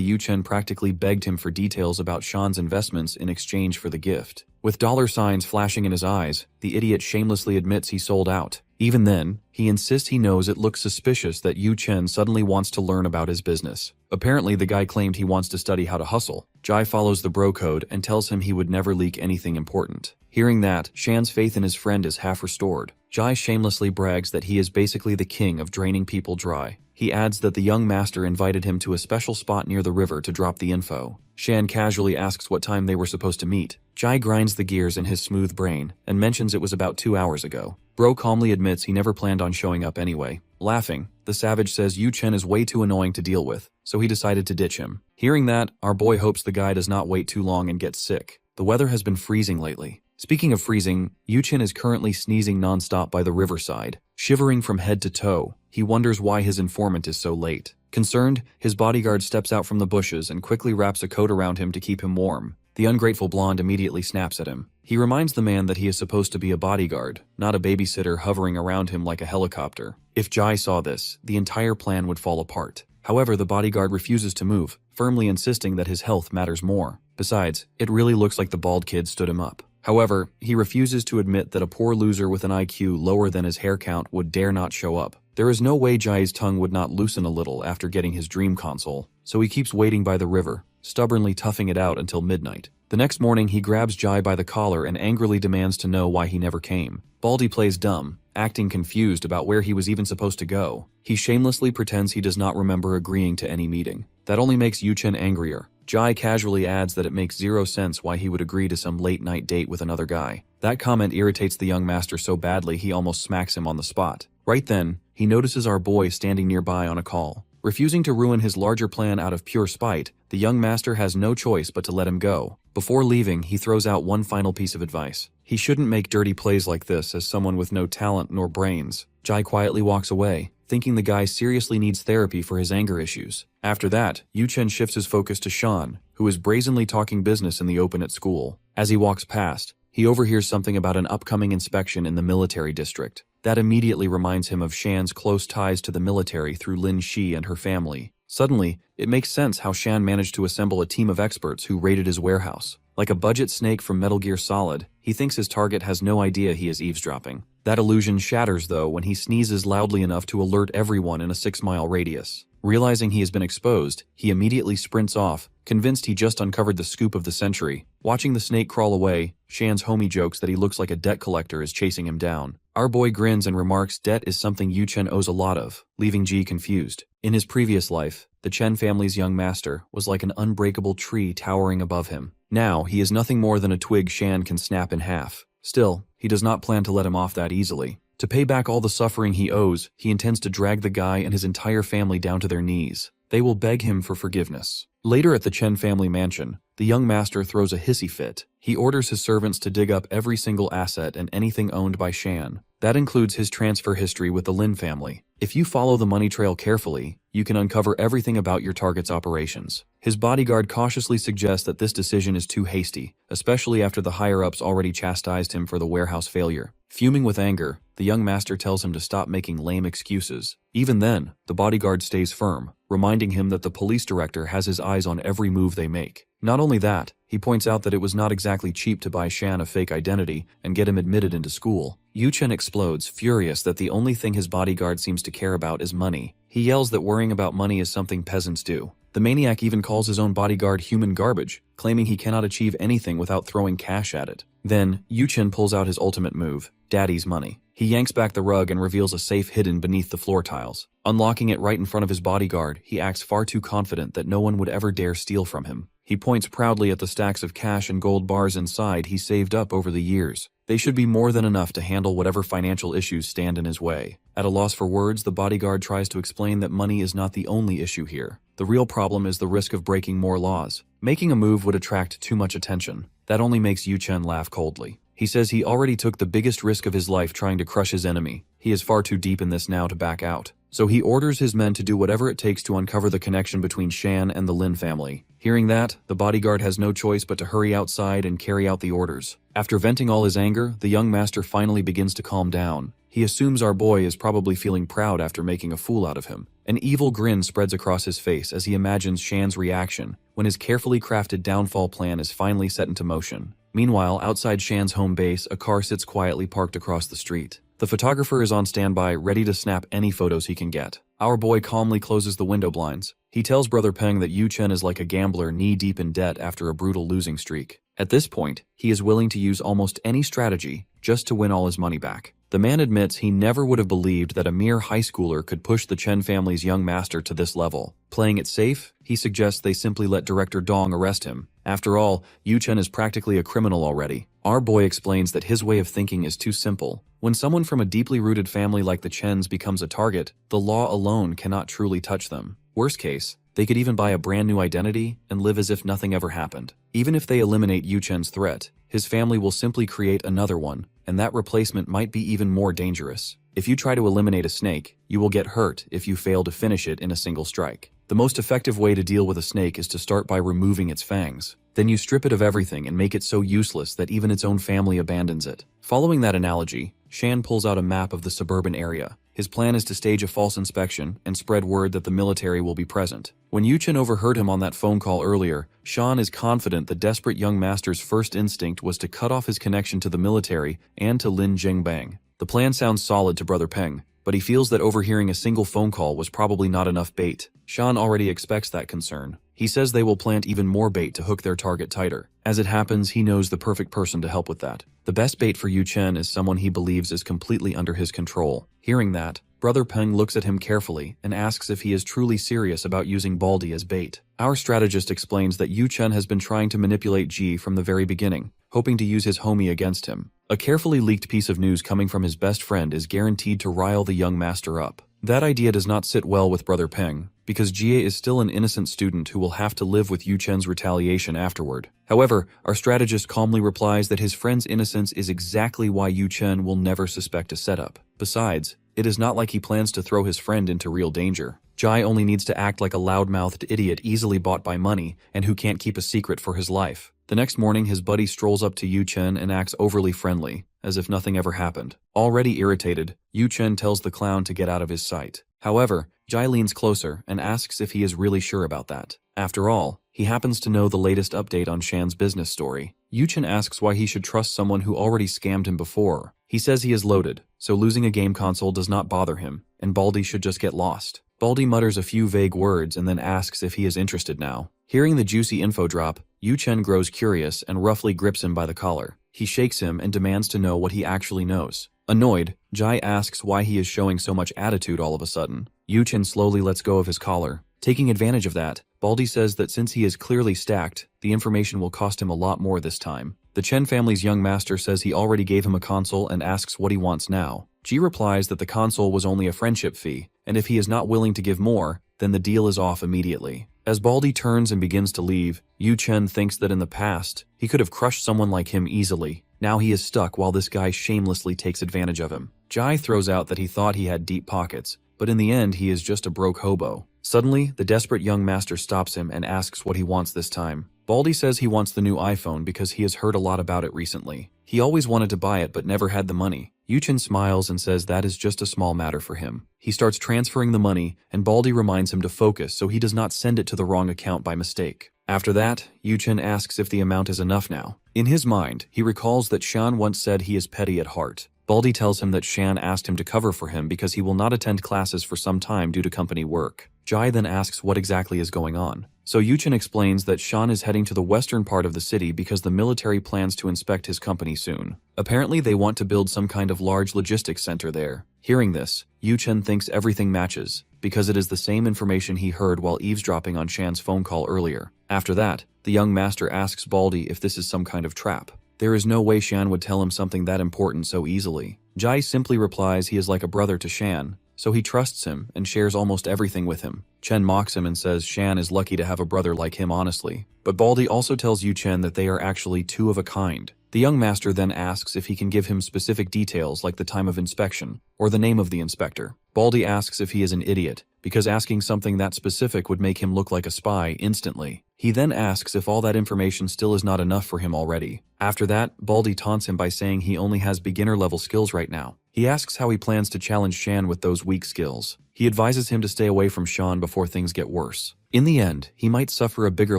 Yuchen practically begged him for details about Shan's investments in exchange for the gift. With dollar signs flashing in his eyes, the idiot shamelessly admits he sold out. Even then, he insists he knows it looks suspicious that Yuchen suddenly wants to learn about his business. Apparently, the guy claimed he wants to study how to hustle. Jai follows the bro code and tells him he would never leak anything important. Hearing that, Shan's faith in his friend is half restored. Jai shamelessly brags that he is basically the king of draining people dry. He adds that the young master invited him to a special spot near the river to drop the info. Shan casually asks what time they were supposed to meet. Jai grinds the gears in his smooth brain and mentions it was about 2 hours ago. Bro calmly admits he never planned on showing up anyway. Laughing, the savage says Yuchen is way too annoying to deal with, so he decided to ditch him. Hearing that, our boy hopes the guy does not wait too long and gets sick. The weather has been freezing lately. Speaking of freezing, Yuchen is currently sneezing nonstop by the riverside. Shivering from head to toe, he wonders why his informant is so late. Concerned, his bodyguard steps out from the bushes and quickly wraps a coat around him to keep him warm. The ungrateful blonde immediately snaps at him. He reminds the man that he is supposed to be a bodyguard, not a babysitter hovering around him like a helicopter. If Jai saw this, the entire plan would fall apart. However, the bodyguard refuses to move, firmly insisting that his health matters more. Besides, it really looks like the bald kid stood him up. However, he refuses to admit that a poor loser with an IQ lower than his hair count would dare not show up. There is no way Jai's tongue would not loosen a little after getting his dream console, so he keeps waiting by the river, stubbornly toughing it out until midnight. The next morning, he grabs Jai by the collar and angrily demands to know why he never came. Baldy plays dumb, acting confused about where he was even supposed to go. He shamelessly pretends he does not remember agreeing to any meeting. That only makes Yuchen angrier. Jai casually adds that it makes zero sense why he would agree to some late-night date with another guy. That comment irritates the young master so badly he almost smacks him on the spot. Right then, he notices our boy standing nearby on a call. Refusing to ruin his larger plan out of pure spite, the young master has no choice but to let him go. Before leaving, he throws out one final piece of advice. He shouldn't make dirty plays like this as someone with no talent nor brains. Jai quietly walks away, thinking the guy seriously needs therapy for his anger issues. After that, Yuchen shifts his focus to Shan, who is brazenly talking business in the open at school. As he walks past, he overhears something about an upcoming inspection in the military district. That immediately reminds him of Shan's close ties to the military through Lin Shi and her family. Suddenly, it makes sense how Shan managed to assemble a team of experts who raided his warehouse. Like a budget snake from Metal Gear Solid, he thinks his target has no idea he is eavesdropping. That illusion shatters, though, when he sneezes loudly enough to alert everyone in a 6-mile radius. Realizing he has been exposed, he immediately sprints off, convinced he just uncovered the scoop of the century. Watching the snake crawl away, Shan's homie jokes that he looks like a debt collector is chasing him down. Our boy grins and remarks debt is something Yuchen owes a lot of, leaving Ji confused. In his previous life, the Chen family's young master was like an unbreakable tree towering above him. Now, he is nothing more than a twig Shan can snap in half. Still, he does not plan to let him off that easily. To pay back all the suffering he owes, he intends to drag the guy and his entire family down to their knees. They will beg him for forgiveness. Later at the Chen family mansion, the young master throws a hissy fit. He orders his servants to dig up every single asset and anything owned by Shan. That includes his transfer history with the Lin family. If you follow the money trail carefully, you can uncover everything about your target's operations. His bodyguard cautiously suggests that this decision is too hasty, especially after the higher-ups already chastised him for the warehouse failure. Fuming with anger, the young master tells him to stop making lame excuses. Even then, the bodyguard stays firm, reminding him that the police director has his eyes on every move they make. Not only that, he points out that it was not exactly cheap to buy Shan a fake identity and get him admitted into school. Yu-chen explodes, furious that the only thing his bodyguard seems to care about is money. He yells that worrying about money is something peasants do. The maniac even calls his own bodyguard human garbage, claiming he cannot achieve anything without throwing cash at it. Then, Yu-chen pulls out his ultimate move, Daddy's money. He yanks back the rug and reveals a safe hidden beneath the floor tiles. Unlocking it right in front of his bodyguard, he acts far too confident that no one would ever dare steal from him. He points proudly at the stacks of cash and gold bars inside he saved up over the years. They should be more than enough to handle whatever financial issues stand in his way. At a loss for words, the bodyguard tries to explain that money is not the only issue here. The real problem is the risk of breaking more laws. Making a move would attract too much attention. That only makes Yu-chen laugh coldly. He says he already took the biggest risk of his life trying to crush his enemy. He is far too deep in this now to back out. So he orders his men to do whatever it takes to uncover the connection between Shan and the Lin family. Hearing that, the bodyguard has no choice but to hurry outside and carry out the orders. After venting all his anger, the young master finally begins to calm down. He assumes our boy is probably feeling proud after making a fool out of him. An evil grin spreads across his face as he imagines Shan's reaction when his carefully crafted downfall plan is finally set into motion. Meanwhile, outside Shan's home base, a car sits quietly parked across the street. The photographer is on standby, ready to snap any photos he can get. Our boy calmly closes the window blinds. He tells Brother Peng that Yu-chen is like a gambler knee-deep in debt after a brutal losing streak. At this point, he is willing to use almost any strategy just to win all his money back. The man admits he never would have believed that a mere high schooler could push the Chen family's young master to this level. Playing it safe, he suggests they simply let Director Dong arrest him. After all, Yu-chen is practically a criminal already. Our boy explains that his way of thinking is too simple. When someone from a deeply rooted family like the Chens becomes a target, the law alone cannot truly touch them. Worst case, they could even buy a brand new identity and live as if nothing ever happened. Even if they eliminate Yu-chen's threat, his family will simply create another one, and that replacement might be even more dangerous. If you try to eliminate a snake, you will get hurt if you fail to finish it in a single strike. The most effective way to deal with a snake is to start by removing its fangs. Then you strip it of everything and make it so useless that even its own family abandons it. Following that analogy, Shan pulls out a map of the suburban area. His plan is to stage a false inspection and spread word that the military will be present. When Yu-chen overheard him on that phone call earlier, Shan is confident the desperate young master's first instinct was to cut off his connection to the military and to Lin Jingbang. The plan sounds solid to Brother Peng, but he feels that overhearing a single phone call was probably not enough bait. Shan already expects that concern. He says they will plant even more bait to hook their target tighter. As it happens, he knows the perfect person to help with that. The best bait for Yu-chen is someone he believes is completely under his control. Hearing that, Brother Peng looks at him carefully and asks if he is truly serious about using Baldy as bait. Our strategist explains that Yu-chen has been trying to manipulate Ji from the very beginning, hoping to use his homie against him. A carefully leaked piece of news coming from his best friend is guaranteed to rile the young master up. That idea does not sit well with Brother Peng, because Jie is still an innocent student who will have to live with Yu-chen's retaliation afterward. However, our strategist calmly replies that his friend's innocence is exactly why Yu-chen will never suspect a setup. Besides, it is not like he plans to throw his friend into real danger. Jai only needs to act like a loud-mouthed idiot easily bought by money and who can't keep a secret for his life. The next morning, his buddy strolls up to Yu-chen and acts overly friendly, as if nothing ever happened. Already irritated, Yu-chen tells the clown to get out of his sight. However, Jai leans closer and asks if he is really sure about that. After all, he happens to know the latest update on Shan's business story. Yu-chen asks why he should trust someone who already scammed him before. He says he is loaded, so losing a game console does not bother him, and Baldy should just get lost. Baldy mutters a few vague words and then asks if he is interested now. Hearing the juicy info drop, Yu-chen grows curious and roughly grips him by the collar. He shakes him and demands to know what he actually knows. Annoyed, Jai asks why he is showing so much attitude all of a sudden. Yu-chen slowly lets go of his collar. Taking advantage of that, Baldy says that since he is clearly stacked, the information will cost him a lot more this time. The Chen family's young master says he already gave him a console and asks what he wants now. Ji replies that the console was only a friendship fee, and if he is not willing to give more, then the deal is off immediately. As Baldy turns and begins to leave, Yu-chen thinks that in the past, he could have crushed someone like him easily. Now he is stuck while this guy shamelessly takes advantage of him. Jai throws out that he thought he had deep pockets, but in the end he is just a broke hobo. Suddenly, the desperate young master stops him and asks what he wants this time. Baldy says he wants the new iPhone because he has heard a lot about it recently. He always wanted to buy it but never had the money. Yuchen smiles and says that is just a small matter for him. He starts transferring the money, and Baldy reminds him to focus so he does not send it to the wrong account by mistake. After that, Yuchen asks if the amount is enough now. In his mind, he recalls that Shan once said he is petty at heart. Baldy tells him that Shan asked him to cover for him because he will not attend classes for some time due to company work. Jai then asks what exactly is going on. So Yuchen explains that Shan is heading to the western part of the city because the military plans to inspect his company soon. Apparently they want to build some kind of large logistics center there. Hearing this, Yuchen thinks everything matches, because it is the same information he heard while eavesdropping on Shan's phone call earlier. After that, the young master asks Baldy if this is some kind of trap. There is no way Shan would tell him something that important so easily. Jai simply replies he is like a brother to Shan, so he trusts him and shares almost everything with him. Chen mocks him and says Shan is lucky to have a brother like him honestly. But Baldy also tells Yuchen that they are actually two of a kind. The young master then asks if he can give him specific details like the time of inspection, or the name of the inspector. Baldy asks if he is an idiot, because asking something that specific would make him look like a spy instantly. He then asks if all that information still is not enough for him already. After that, Baldy taunts him by saying he only has beginner-level skills right now. He asks how he plans to challenge Shan with those weak skills. He advises him to stay away from Shan before things get worse. In the end, he might suffer a bigger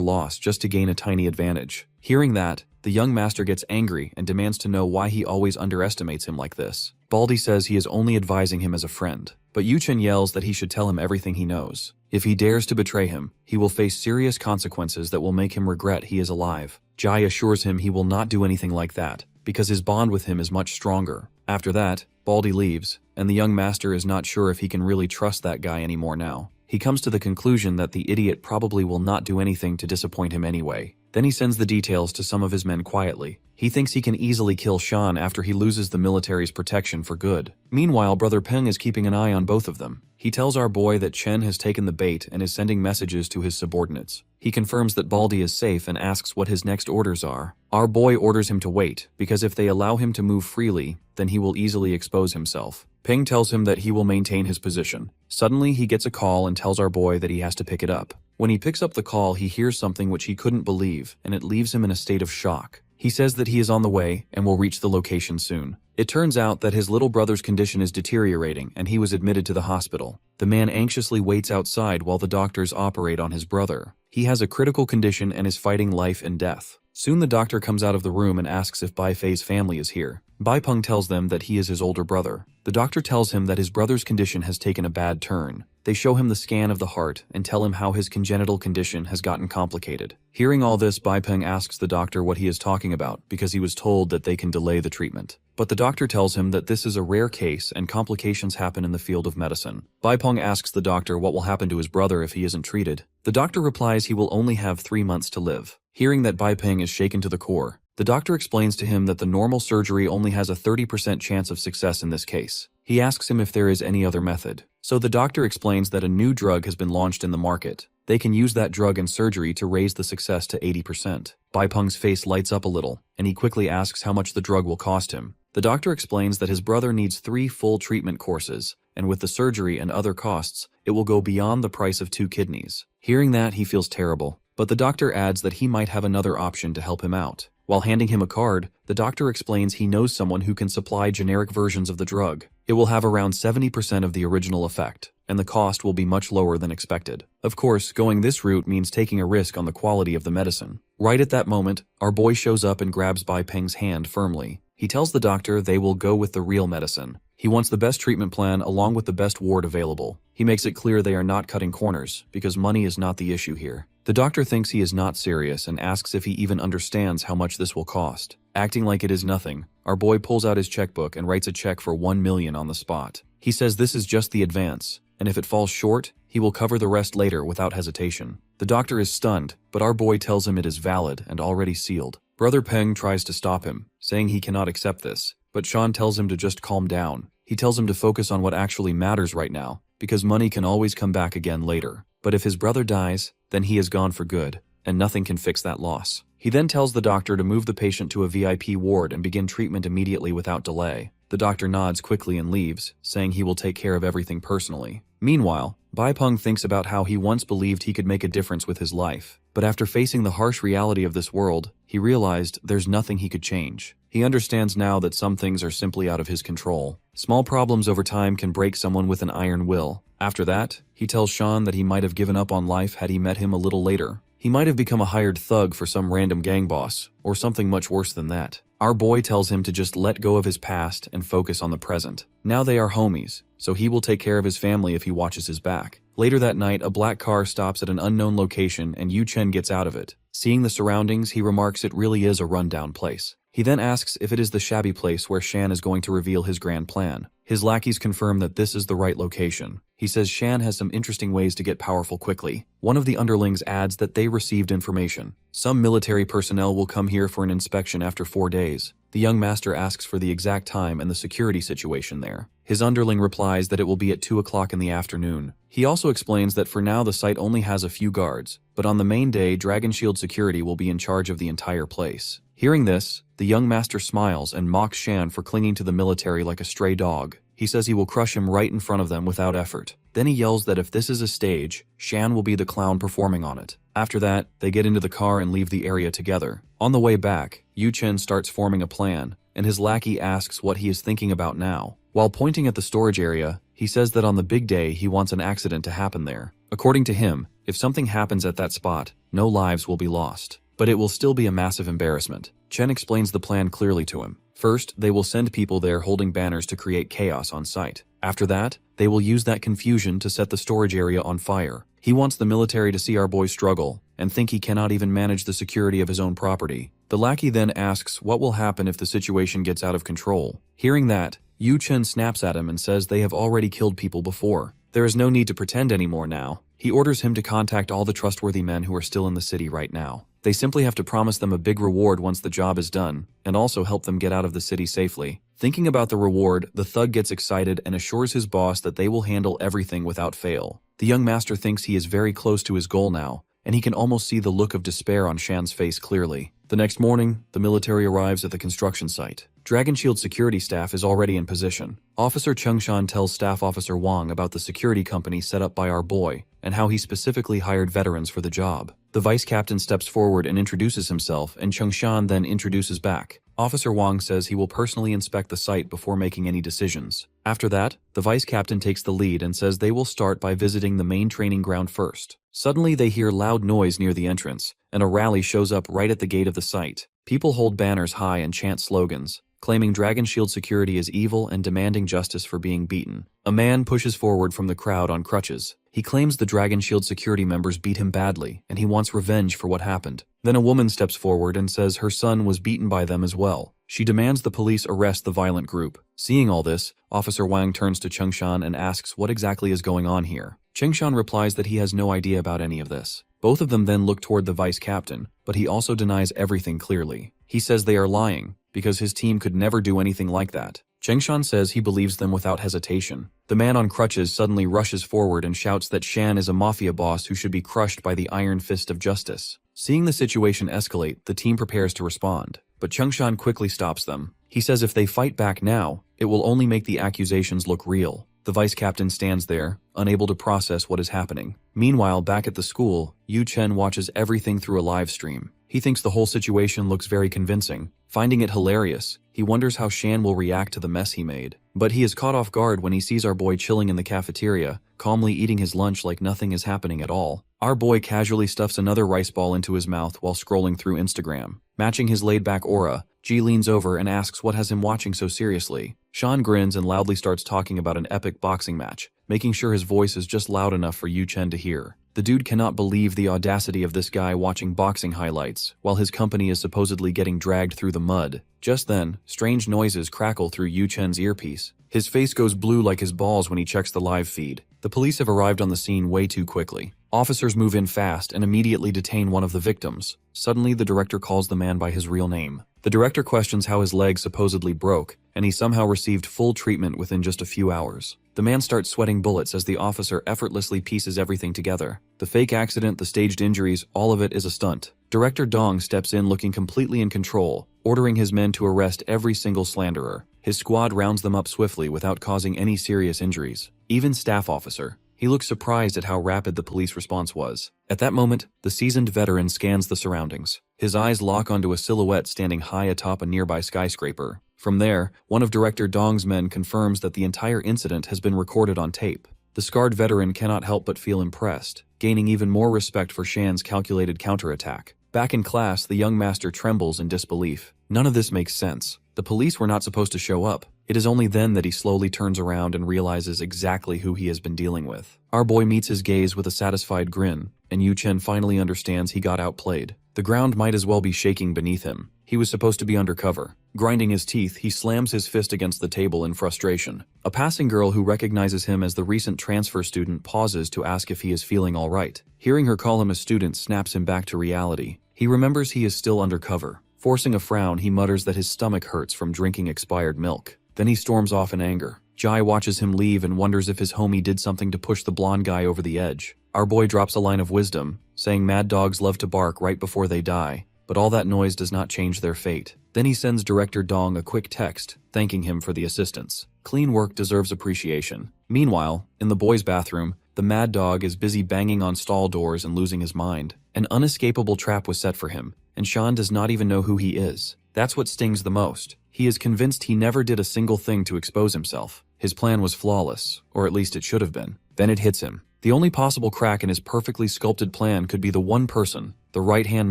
loss just to gain a tiny advantage. Hearing that, the young master gets angry and demands to know why he always underestimates him like this. Baldy says he is only advising him as a friend, but Yuchen yells that he should tell him everything he knows. If he dares to betray him, he will face serious consequences that will make him regret he is alive. Jai assures him he will not do anything like that, because his bond with him is much stronger. After that, Baldy leaves, and the young master is not sure if he can really trust that guy anymore now. He comes to the conclusion that the idiot probably will not do anything to disappoint him anyway. Then he sends the details to some of his men quietly. He thinks he can easily kill Shan after he loses the military's protection for good. Meanwhile, Brother Peng is keeping an eye on both of them. He tells our boy that Chen has taken the bait and is sending messages to his subordinates. He confirms that Baldy is safe and asks what his next orders are. Our boy orders him to wait, because if they allow him to move freely, then he will easily expose himself. Peng tells him that he will maintain his position. Suddenly, he gets a call and tells our boy that he has to pick it up. When he picks up the call, he hears something which he couldn't believe, and it leaves him in a state of shock. He says that he is on the way and will reach the location soon. It turns out that his little brother's condition is deteriorating and he was admitted to the hospital. The man anxiously waits outside while the doctors operate on his brother. He has a critical condition and is fighting life and death. Soon the doctor comes out of the room and asks if Bai Fei's family is here. Bai Peng tells them that he is his older brother. The doctor tells him that his brother's condition has taken a bad turn. They show him the scan of the heart and tell him how his congenital condition has gotten complicated. Hearing all this, Bai Peng asks the doctor what he is talking about because he was told that they can delay the treatment. But the doctor tells him that this is a rare case and complications happen in the field of medicine. Bai Peng asks the doctor what will happen to his brother if he isn't treated. The doctor replies he will only have 3 months to live. Hearing that Bai Peng is shaken to the core, the doctor explains to him that the normal surgery only has a 30% chance of success in this case. He asks him if there is any other method. So the doctor explains that a new drug has been launched in the market. They can use that drug in surgery to raise the success to 80%. Bai Peng's face lights up a little, and he quickly asks how much the drug will cost him. The doctor explains that his brother needs 3 full treatment courses, and with the surgery and other costs, it will go beyond the price of 2 kidneys. Hearing that, he feels terrible, but the doctor adds that he might have another option to help him out. While handing him a card, the doctor explains he knows someone who can supply generic versions of the drug. It will have around 70% of the original effect, and the cost will be much lower than expected. Of course, going this route means taking a risk on the quality of the medicine. Right at that moment, our boy shows up and grabs Bai Peng's hand firmly. He tells the doctor they will go with the real medicine. He wants the best treatment plan along with the best ward available. He makes it clear they are not cutting corners, because money is not the issue here. The doctor thinks he is not serious and asks if he even understands how much this will cost. Acting like it is nothing, our boy pulls out his checkbook and writes a check for 1 million on the spot. He says this is just the advance, and if it falls short, he will cover the rest later without hesitation. The doctor is stunned, but our boy tells him it is valid and already sealed. Brother Peng tries to stop him, saying he cannot accept this, but Sean tells him to just calm down. He tells him to focus on what actually matters right now, because money can always come back again later. But if his brother dies, then he is gone for good, and nothing can fix that loss. He then tells the doctor to move the patient to a VIP ward and begin treatment immediately without delay. The doctor nods quickly and leaves, saying he will take care of everything personally. Meanwhile, Baipeng thinks about how he once believed he could make a difference with his life, but after facing the harsh reality of this world, he realized there's nothing he could change. He understands now that some things are simply out of his control. Small problems over time can break someone with an iron will. After that, he tells Sean that he might have given up on life had he met him a little later. He might have become a hired thug for some random gang boss, or something much worse than that. Our boy tells him to just let go of his past and focus on the present. Now they are homies, so he will take care of his family if he watches his back. Later that night, a black car stops at an unknown location and Yu Chen gets out of it. Seeing the surroundings, he remarks it really is a rundown place. He then asks if it is the shabby place where Shan is going to reveal his grand plan. His lackeys confirm that this is the right location. He says Shan has some interesting ways to get powerful quickly. One of the underlings adds that they received information. Some military personnel will come here for an inspection after 4 days. The young master asks for the exact time and the security situation there. His underling replies that it will be at 2 o'clock in the afternoon. He also explains that for now the site only has a few guards, but on the main day, Dragon Shield security will be in charge of the entire place. Hearing this, the young master smiles and mocks Shan for clinging to the military like a stray dog. He says he will crush him right in front of them without effort. Then he yells that if this is a stage, Shan will be the clown performing on it. After that, they get into the car and leave the area together. On the way back, Yu Chen starts forming a plan, and his lackey asks what he is thinking about now. While pointing at the storage area, he says that on the big day he wants an accident to happen there. According to him, if something happens at that spot, no lives will be lost. But it will still be a massive embarrassment. Chen explains the plan clearly to him. First, they will send people there holding banners to create chaos on site. After that, they will use that confusion to set the storage area on fire. He wants the military to see our boy struggle and think he cannot even manage the security of his own property. The lackey then asks what will happen if the situation gets out of control. Hearing that, Yu Chen snaps at him and says they have already killed people before. There is no need to pretend anymore now. He orders him to contact all the trustworthy men who are still in the city right now. They simply have to promise them a big reward once the job is done, and also help them get out of the city safely. Thinking about the reward, the thug gets excited and assures his boss that they will handle everything without fail. The young master thinks he is very close to his goal now, and he can almost see the look of despair on Shan's face clearly. The next morning, the military arrives at the construction site. Dragon Shield security staff is already in position. Officer Chengshan tells Staff Officer Wang about the security company set up by our boy, and how he specifically hired veterans for the job. The vice captain steps forward and introduces himself, and Chengshan then introduces back. Officer Wang says he will personally inspect the site before making any decisions. After that, the vice captain takes the lead and says they will start by visiting the main training ground first. Suddenly they hear loud noise near the entrance, and a rally shows up right at the gate of the site. People hold banners high and chant slogans, claiming Dragon Shield security is evil and demanding justice for being beaten. A man pushes forward from the crowd on crutches. He claims the Dragon Shield security members beat him badly, and he wants revenge for what happened. Then a woman steps forward and says her son was beaten by them as well. She demands the police arrest the violent group. Seeing all this, Officer Wang turns to Chengshan and asks what exactly is going on here. Chengshan replies that he has no idea about any of this. Both of them then look toward the vice captain, but he also denies everything clearly. He says they are lying, because his team could never do anything like that. Chengshan says he believes them without hesitation. The man on crutches suddenly rushes forward and shouts that Shan is a mafia boss who should be crushed by the iron fist of justice. Seeing the situation escalate, the team prepares to respond, but Chengshan quickly stops them. He says if they fight back now, it will only make the accusations look real. The vice captain stands there, unable to process what is happening. Meanwhile, back at the school, Yu Chen watches everything through a live stream. He thinks the whole situation looks very convincing. Finding it hilarious, he wonders how Shan will react to the mess he made. But he is caught off guard when he sees our boy chilling in the cafeteria, calmly eating his lunch like nothing is happening at all. Our boy casually stuffs another rice ball into his mouth while scrolling through Instagram. Matching his laid-back aura, Ji leans over and asks what has him watching so seriously. Sean grins and loudly starts talking about an epic boxing match, making sure his voice is just loud enough for Yu Chen to hear. The dude cannot believe the audacity of this guy watching boxing highlights, while his company is supposedly getting dragged through the mud. Just then, strange noises crackle through Yu Chen's earpiece. His face goes blue like his balls when he checks the live feed. The police have arrived on the scene way too quickly. Officers move in fast and immediately detain one of the victims. Suddenly, the director calls the man by his real name. The director questions how his leg supposedly broke, and he somehow received full treatment within just a few hours. The man starts sweating bullets as the officer effortlessly pieces everything together. The fake accident, the staged injuries, all of it is a stunt. Director Dong steps in looking completely in control, ordering his men to arrest every single slanderer. His squad rounds them up swiftly without causing any serious injuries. Even staff officer. He looks surprised at how rapid the police response was. At that moment, the seasoned veteran scans the surroundings. His eyes lock onto a silhouette standing high atop a nearby skyscraper. From there, one of Director Dong's men confirms that the entire incident has been recorded on tape. The scarred veteran cannot help but feel impressed, gaining even more respect for Shan's calculated counterattack. Back in class, the young master trembles in disbelief. None of this makes sense. The police were not supposed to show up. It is only then that he slowly turns around and realizes exactly who he has been dealing with. Our boy meets his gaze with a satisfied grin, and Yu Chen finally understands he got outplayed. The ground might as well be shaking beneath him. He was supposed to be undercover. Grinding his teeth, he slams his fist against the table in frustration. A passing girl who recognizes him as the recent transfer student pauses to ask if he is feeling all right. Hearing her call him a student snaps him back to reality. He remembers he is still undercover. Forcing a frown, he mutters that his stomach hurts from drinking expired milk. Then he storms off in anger. Jai watches him leave and wonders if his homie did something to push the blonde guy over the edge. Our boy drops a line of wisdom, saying mad dogs love to bark right before they die, but all that noise does not change their fate. Then he sends Director Dong a quick text, thanking him for the assistance. Clean work deserves appreciation. Meanwhile, in the boys' bathroom, the mad dog is busy banging on stall doors and losing his mind. An unescapable trap was set for him, and Shan does not even know who he is. That's what stings the most. He is convinced he never did a single thing to expose himself. His plan was flawless, or at least it should have been. Then it hits him. The only possible crack in his perfectly sculpted plan could be the one person, the right-hand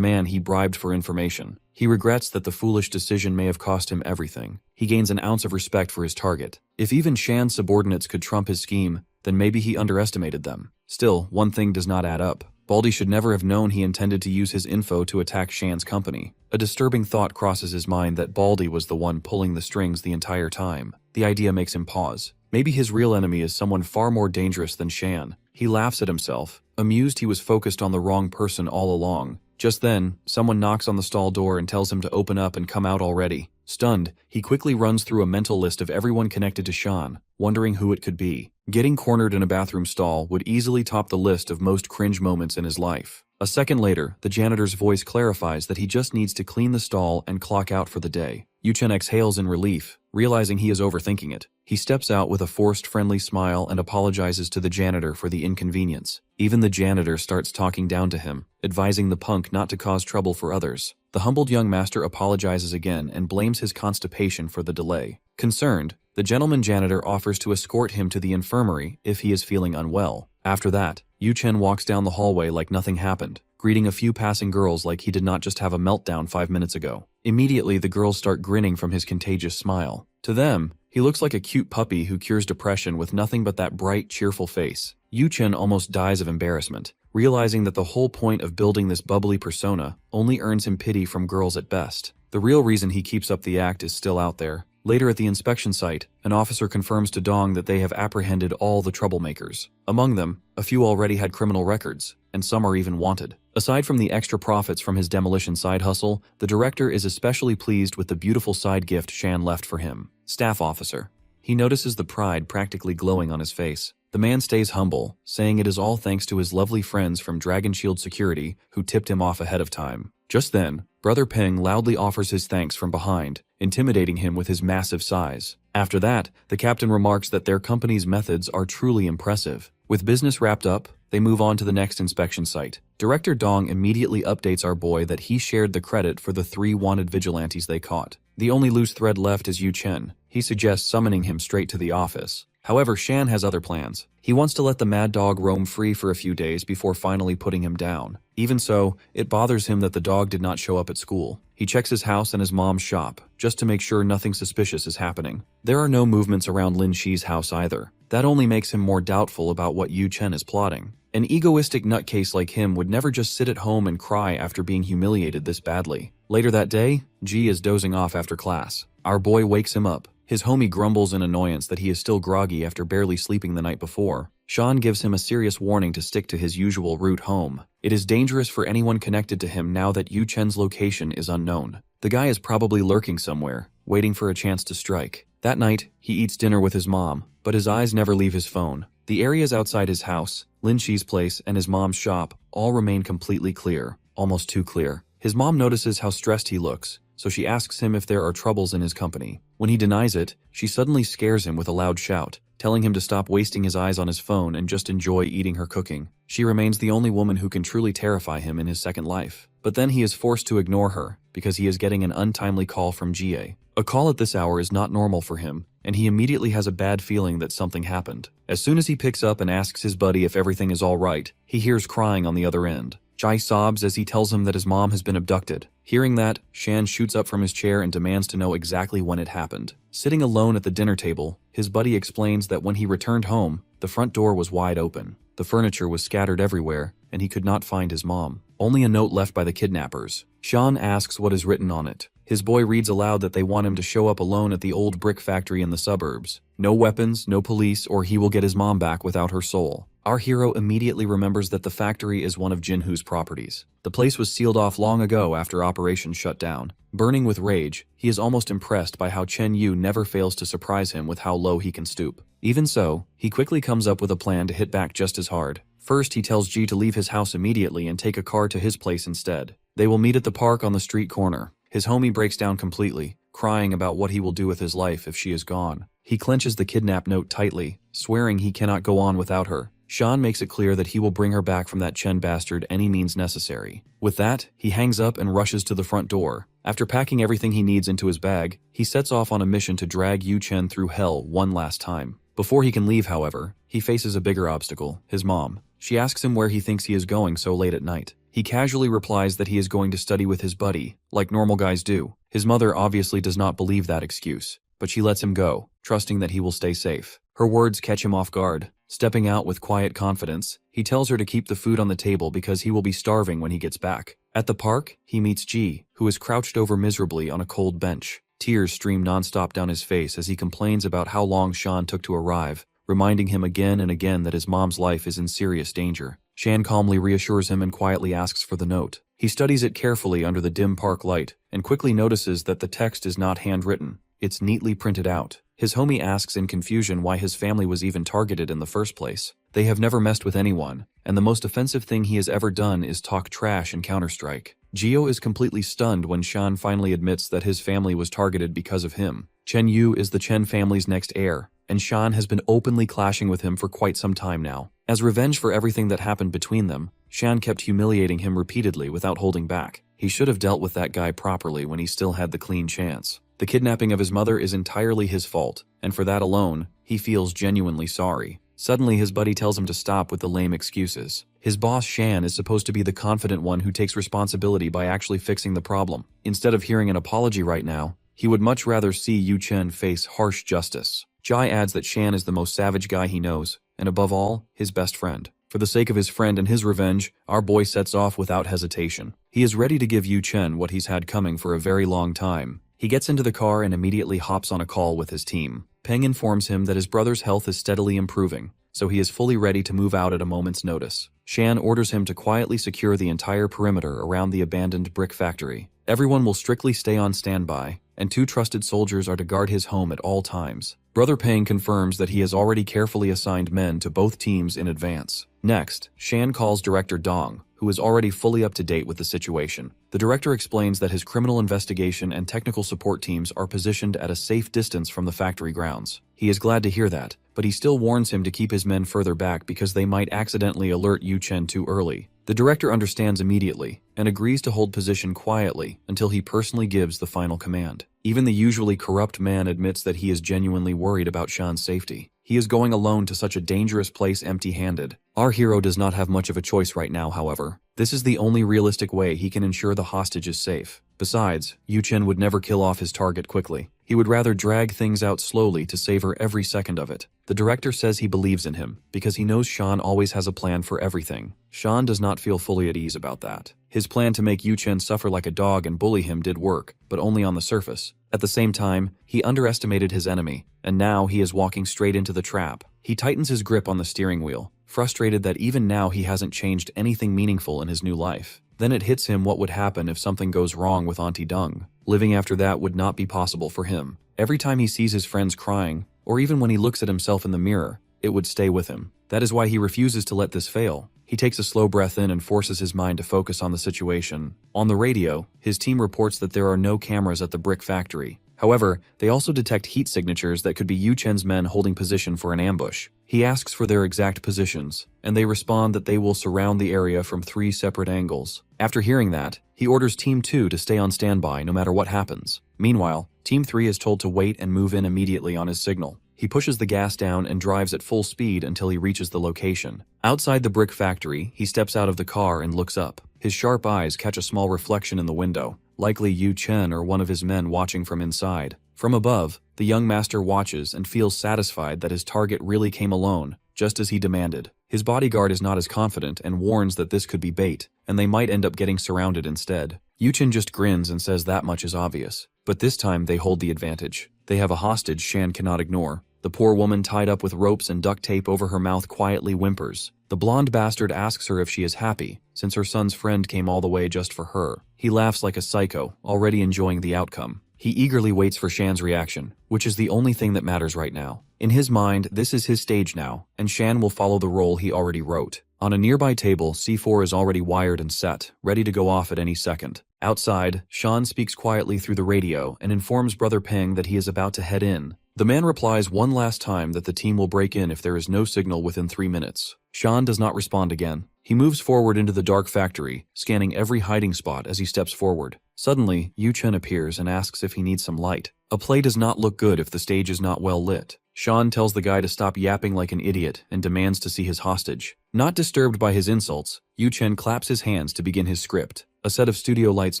man he bribed for information. He regrets that the foolish decision may have cost him everything. He gains an ounce of respect for his target. If even Shan's subordinates could trump his scheme, then maybe he underestimated them. Still, one thing does not add up. Baldy should never have known he intended to use his info to attack Shan's company. A disturbing thought crosses his mind that Baldy was the one pulling the strings the entire time. The idea makes him pause. Maybe his real enemy is someone far more dangerous than Shan. He laughs at himself, amused he was focused on the wrong person all along. Just then, someone knocks on the stall door and tells him to open up and come out already. Stunned, he quickly runs through a mental list of everyone connected to Shan, wondering who it could be. Getting cornered in a bathroom stall would easily top the list of most cringe moments in his life. A second later, the janitor's voice clarifies that he just needs to clean the stall and clock out for the day. Yu Chen exhales in relief, realizing he is overthinking it. He steps out with a forced friendly smile and apologizes to the janitor for the inconvenience. Even the janitor starts talking down to him, advising the punk not to cause trouble for others. The humbled young master apologizes again and blames his constipation for the delay. Concerned, the gentleman janitor offers to escort him to the infirmary if he is feeling unwell. After that, Yu Chen walks down the hallway like nothing happened, greeting a few passing girls like he did not just have a meltdown 5 minutes ago. Immediately, the girls start grinning from his contagious smile. To them, he looks like a cute puppy who cures depression with nothing but that bright, cheerful face. Yu Chen almost dies of embarrassment, realizing that the whole point of building this bubbly persona only earns him pity from girls at best. The real reason he keeps up the act is still out there. Later at the inspection site, an officer confirms to Dong that they have apprehended all the troublemakers. Among them, a few already had criminal records, and some are even wanted. Aside from the extra profits from his demolition side hustle, the director is especially pleased with the beautiful side gift Shan left for him. Staff officer. He notices the pride practically glowing on his face. The man stays humble, saying it is all thanks to his lovely friends from Dragon Shield Security who tipped him off ahead of time. Just then, Brother Peng loudly offers his thanks from behind, intimidating him with his massive size. After that, the captain remarks that their company's methods are truly impressive. With business wrapped up, they move on to the next inspection site. Director Dong immediately updates our boy that he shared the credit for the 3 wanted vigilantes they caught. The only loose thread left is Yu Chen. He suggests summoning him straight to the office. However, Shan has other plans. He wants to let the mad dog roam free for a few days before finally putting him down. Even so, it bothers him that the dog did not show up at school. He checks his house and his mom's shop, just to make sure nothing suspicious is happening. There are no movements around Lin Shi's house either. That only makes him more doubtful about what Yu Chen is plotting. An egoistic nutcase like him would never just sit at home and cry after being humiliated this badly. Later that day, Ji is dozing off after class. Our boy wakes him up. His homie grumbles in annoyance that he is still groggy after barely sleeping the night before. Shan gives him a serious warning to stick to his usual route home. It is dangerous for anyone connected to him now that Yu Chen's location is unknown. The guy is probably lurking somewhere, waiting for a chance to strike. That night, he eats dinner with his mom, but his eyes never leave his phone. The areas outside his house, Lin Shi's place, and his mom's shop all remain completely clear, almost too clear. His mom notices how stressed he looks, so she asks him if there are troubles in his company. When he denies it, she suddenly scares him with a loud shout, telling him to stop wasting his eyes on his phone and just enjoy eating her cooking. She remains the only woman who can truly terrify him in his second life. But then he is forced to ignore her, because he is getting an untimely call from Jie. A call at this hour is not normal for him, and he immediately has a bad feeling that something happened. As soon as he picks up and asks his buddy if everything is alright, he hears crying on the other end. Jai sobs as he tells him that his mom has been abducted. Hearing that, Shan shoots up from his chair and demands to know exactly when it happened. Sitting alone at the dinner table, his buddy explains that when he returned home, the front door was wide open. The furniture was scattered everywhere, and he could not find his mom. Only a note left by the kidnappers. Shan asks what is written on it. His boy reads aloud that they want him to show up alone at the old brick factory in the suburbs. No weapons, no police, or he will get his mom back without her soul. Our hero immediately remembers that the factory is one of Jinhoo's properties. The place was sealed off long ago after Operation shut down. Burning with rage, he is almost impressed by how Chen Yu never fails to surprise him with how low he can stoop. Even so, he quickly comes up with a plan to hit back just as hard. First, he tells Ji to leave his house immediately and take a car to his place instead. They will meet at the park on the street corner. His homie breaks down completely, crying about what he will do with his life if she is gone. He clenches the kidnap note tightly, swearing he cannot go on without her. Shan makes it clear that he will bring her back from that Chen bastard any means necessary. With that, he hangs up and rushes to the front door. After packing everything he needs into his bag, he sets off on a mission to drag Yu Chen through hell one last time. Before he can leave, however, he faces a bigger obstacle, his mom. She asks him where he thinks he is going so late at night. He casually replies that he is going to study with his buddy, like normal guys do. His mother obviously does not believe that excuse, but she lets him go, trusting that he will stay safe. Her words catch him off guard. Stepping out with quiet confidence, he tells her to keep the food on the table because he will be starving when he gets back. At the park, he meets Ji, who is crouched over miserably on a cold bench. Tears stream nonstop down his face as he complains about how long Shan took to arrive, reminding him again and again that his mom's life is in serious danger. Shan calmly reassures him and quietly asks for the note. He studies it carefully under the dim park light, and quickly notices that the text is not handwritten. It's neatly printed out. His homie asks in confusion why his family was even targeted in the first place. They have never messed with anyone, and the most offensive thing he has ever done is talk trash in Counter-Strike. Gio is completely stunned when Shan finally admits that his family was targeted because of him. Chen Yu is the Chen family's next heir, and Shan has been openly clashing with him for quite some time now. As revenge for everything that happened between them, Shan kept humiliating him repeatedly without holding back. He should have dealt with that guy properly when he still had the clean chance. The kidnapping of his mother is entirely his fault, and for that alone, he feels genuinely sorry. Suddenly, his buddy tells him to stop with the lame excuses. His boss Shan is supposed to be the confident one who takes responsibility by actually fixing the problem. Instead of hearing an apology right now, he would much rather see Yu Chen face harsh justice. Jai adds that Shan is the most savage guy he knows, and above all, his best friend. For the sake of his friend and his revenge, our boy sets off without hesitation. He is ready to give Yu Chen what he's had coming for a very long time. He gets into the car and immediately hops on a call with his team. Peng informs him that his brother's health is steadily improving, so he is fully ready to move out at a moment's notice. Shan orders him to quietly secure the entire perimeter around the abandoned brick factory. Everyone will strictly stay on standby, and 2 trusted soldiers are to guard his home at all times. Brother Peng confirms that he has already carefully assigned men to both teams in advance. Next, Shan calls Director Dong, who is already fully up to date with the situation. The director explains that his criminal investigation and technical support teams are positioned at a safe distance from the factory grounds. He is glad to hear that, but he still warns him to keep his men further back because they might accidentally alert Yu Chen too early. The director understands immediately and agrees to hold position quietly until he personally gives the final command. Even the usually corrupt man admits that he is genuinely worried about Shan's safety. He is going alone to such a dangerous place empty-handed. Our hero does not have much of a choice right now, however. This is the only realistic way he can ensure the hostage is safe. Besides, Yu Chen would never kill off his target quickly. He would rather drag things out slowly to savor every second of it. The director says he believes in him, because he knows Shan always has a plan for everything. Shan does not feel fully at ease about that. His plan to make Yu Chen suffer like a dog and bully him did work, but only on the surface. At the same time, he underestimated his enemy, and now he is walking straight into the trap. He tightens his grip on the steering wheel, frustrated that even now he hasn't changed anything meaningful in his new life. Then it hits him what would happen if something goes wrong with Auntie Dung. Living after that would not be possible for him. Every time he sees his friends crying, or even when he looks at himself in the mirror, it would stay with him. That is why he refuses to let this fail. He takes a slow breath in and forces his mind to focus on the situation. On the radio, his team reports that there are no cameras at the brick factory. However, they also detect heat signatures that could be Yu Chen's men holding position for an ambush. He asks for their exact positions, and they respond that they will surround the area from 3 separate angles. After hearing that, he orders Team 2 to stay on standby no matter what happens. Meanwhile, Team 3 is told to wait and move in immediately on his signal. He pushes the gas down and drives at full speed until he reaches the location. Outside the brick factory, he steps out of the car and looks up. His sharp eyes catch a small reflection in the window, likely Yu Chen or one of his men watching from inside. From above, the young master watches and feels satisfied that his target really came alone, just as he demanded. His bodyguard is not as confident and warns that this could be bait, and they might end up getting surrounded instead. Yu Chen just grins and says that much is obvious. But this time they hold the advantage. They have a hostage Shan cannot ignore. The poor woman tied up with ropes and duct tape over her mouth quietly whimpers. The blonde bastard asks her if she is happy, since her son's friend came all the way just for her. He laughs like a psycho, already enjoying the outcome. He eagerly waits for Shan's reaction, which is the only thing that matters right now. In his mind, this is his stage now, and Shan will follow the role he already wrote. On a nearby table, C4 is already wired and set, ready to go off at any second. Outside, Shan speaks quietly through the radio and informs Brother Peng that he is about to head in. The man replies one last time that the team will break in if there is no signal within 3 minutes. Shan does not respond again. He moves forward into the dark factory, scanning every hiding spot as he steps forward. Suddenly, Yu Chen appears and asks if he needs some light. A play does not look good if the stage is not well lit. Shan tells the guy to stop yapping like an idiot and demands to see his hostage. Not disturbed by his insults, Yu Chen claps his hands to begin his script. A set of studio lights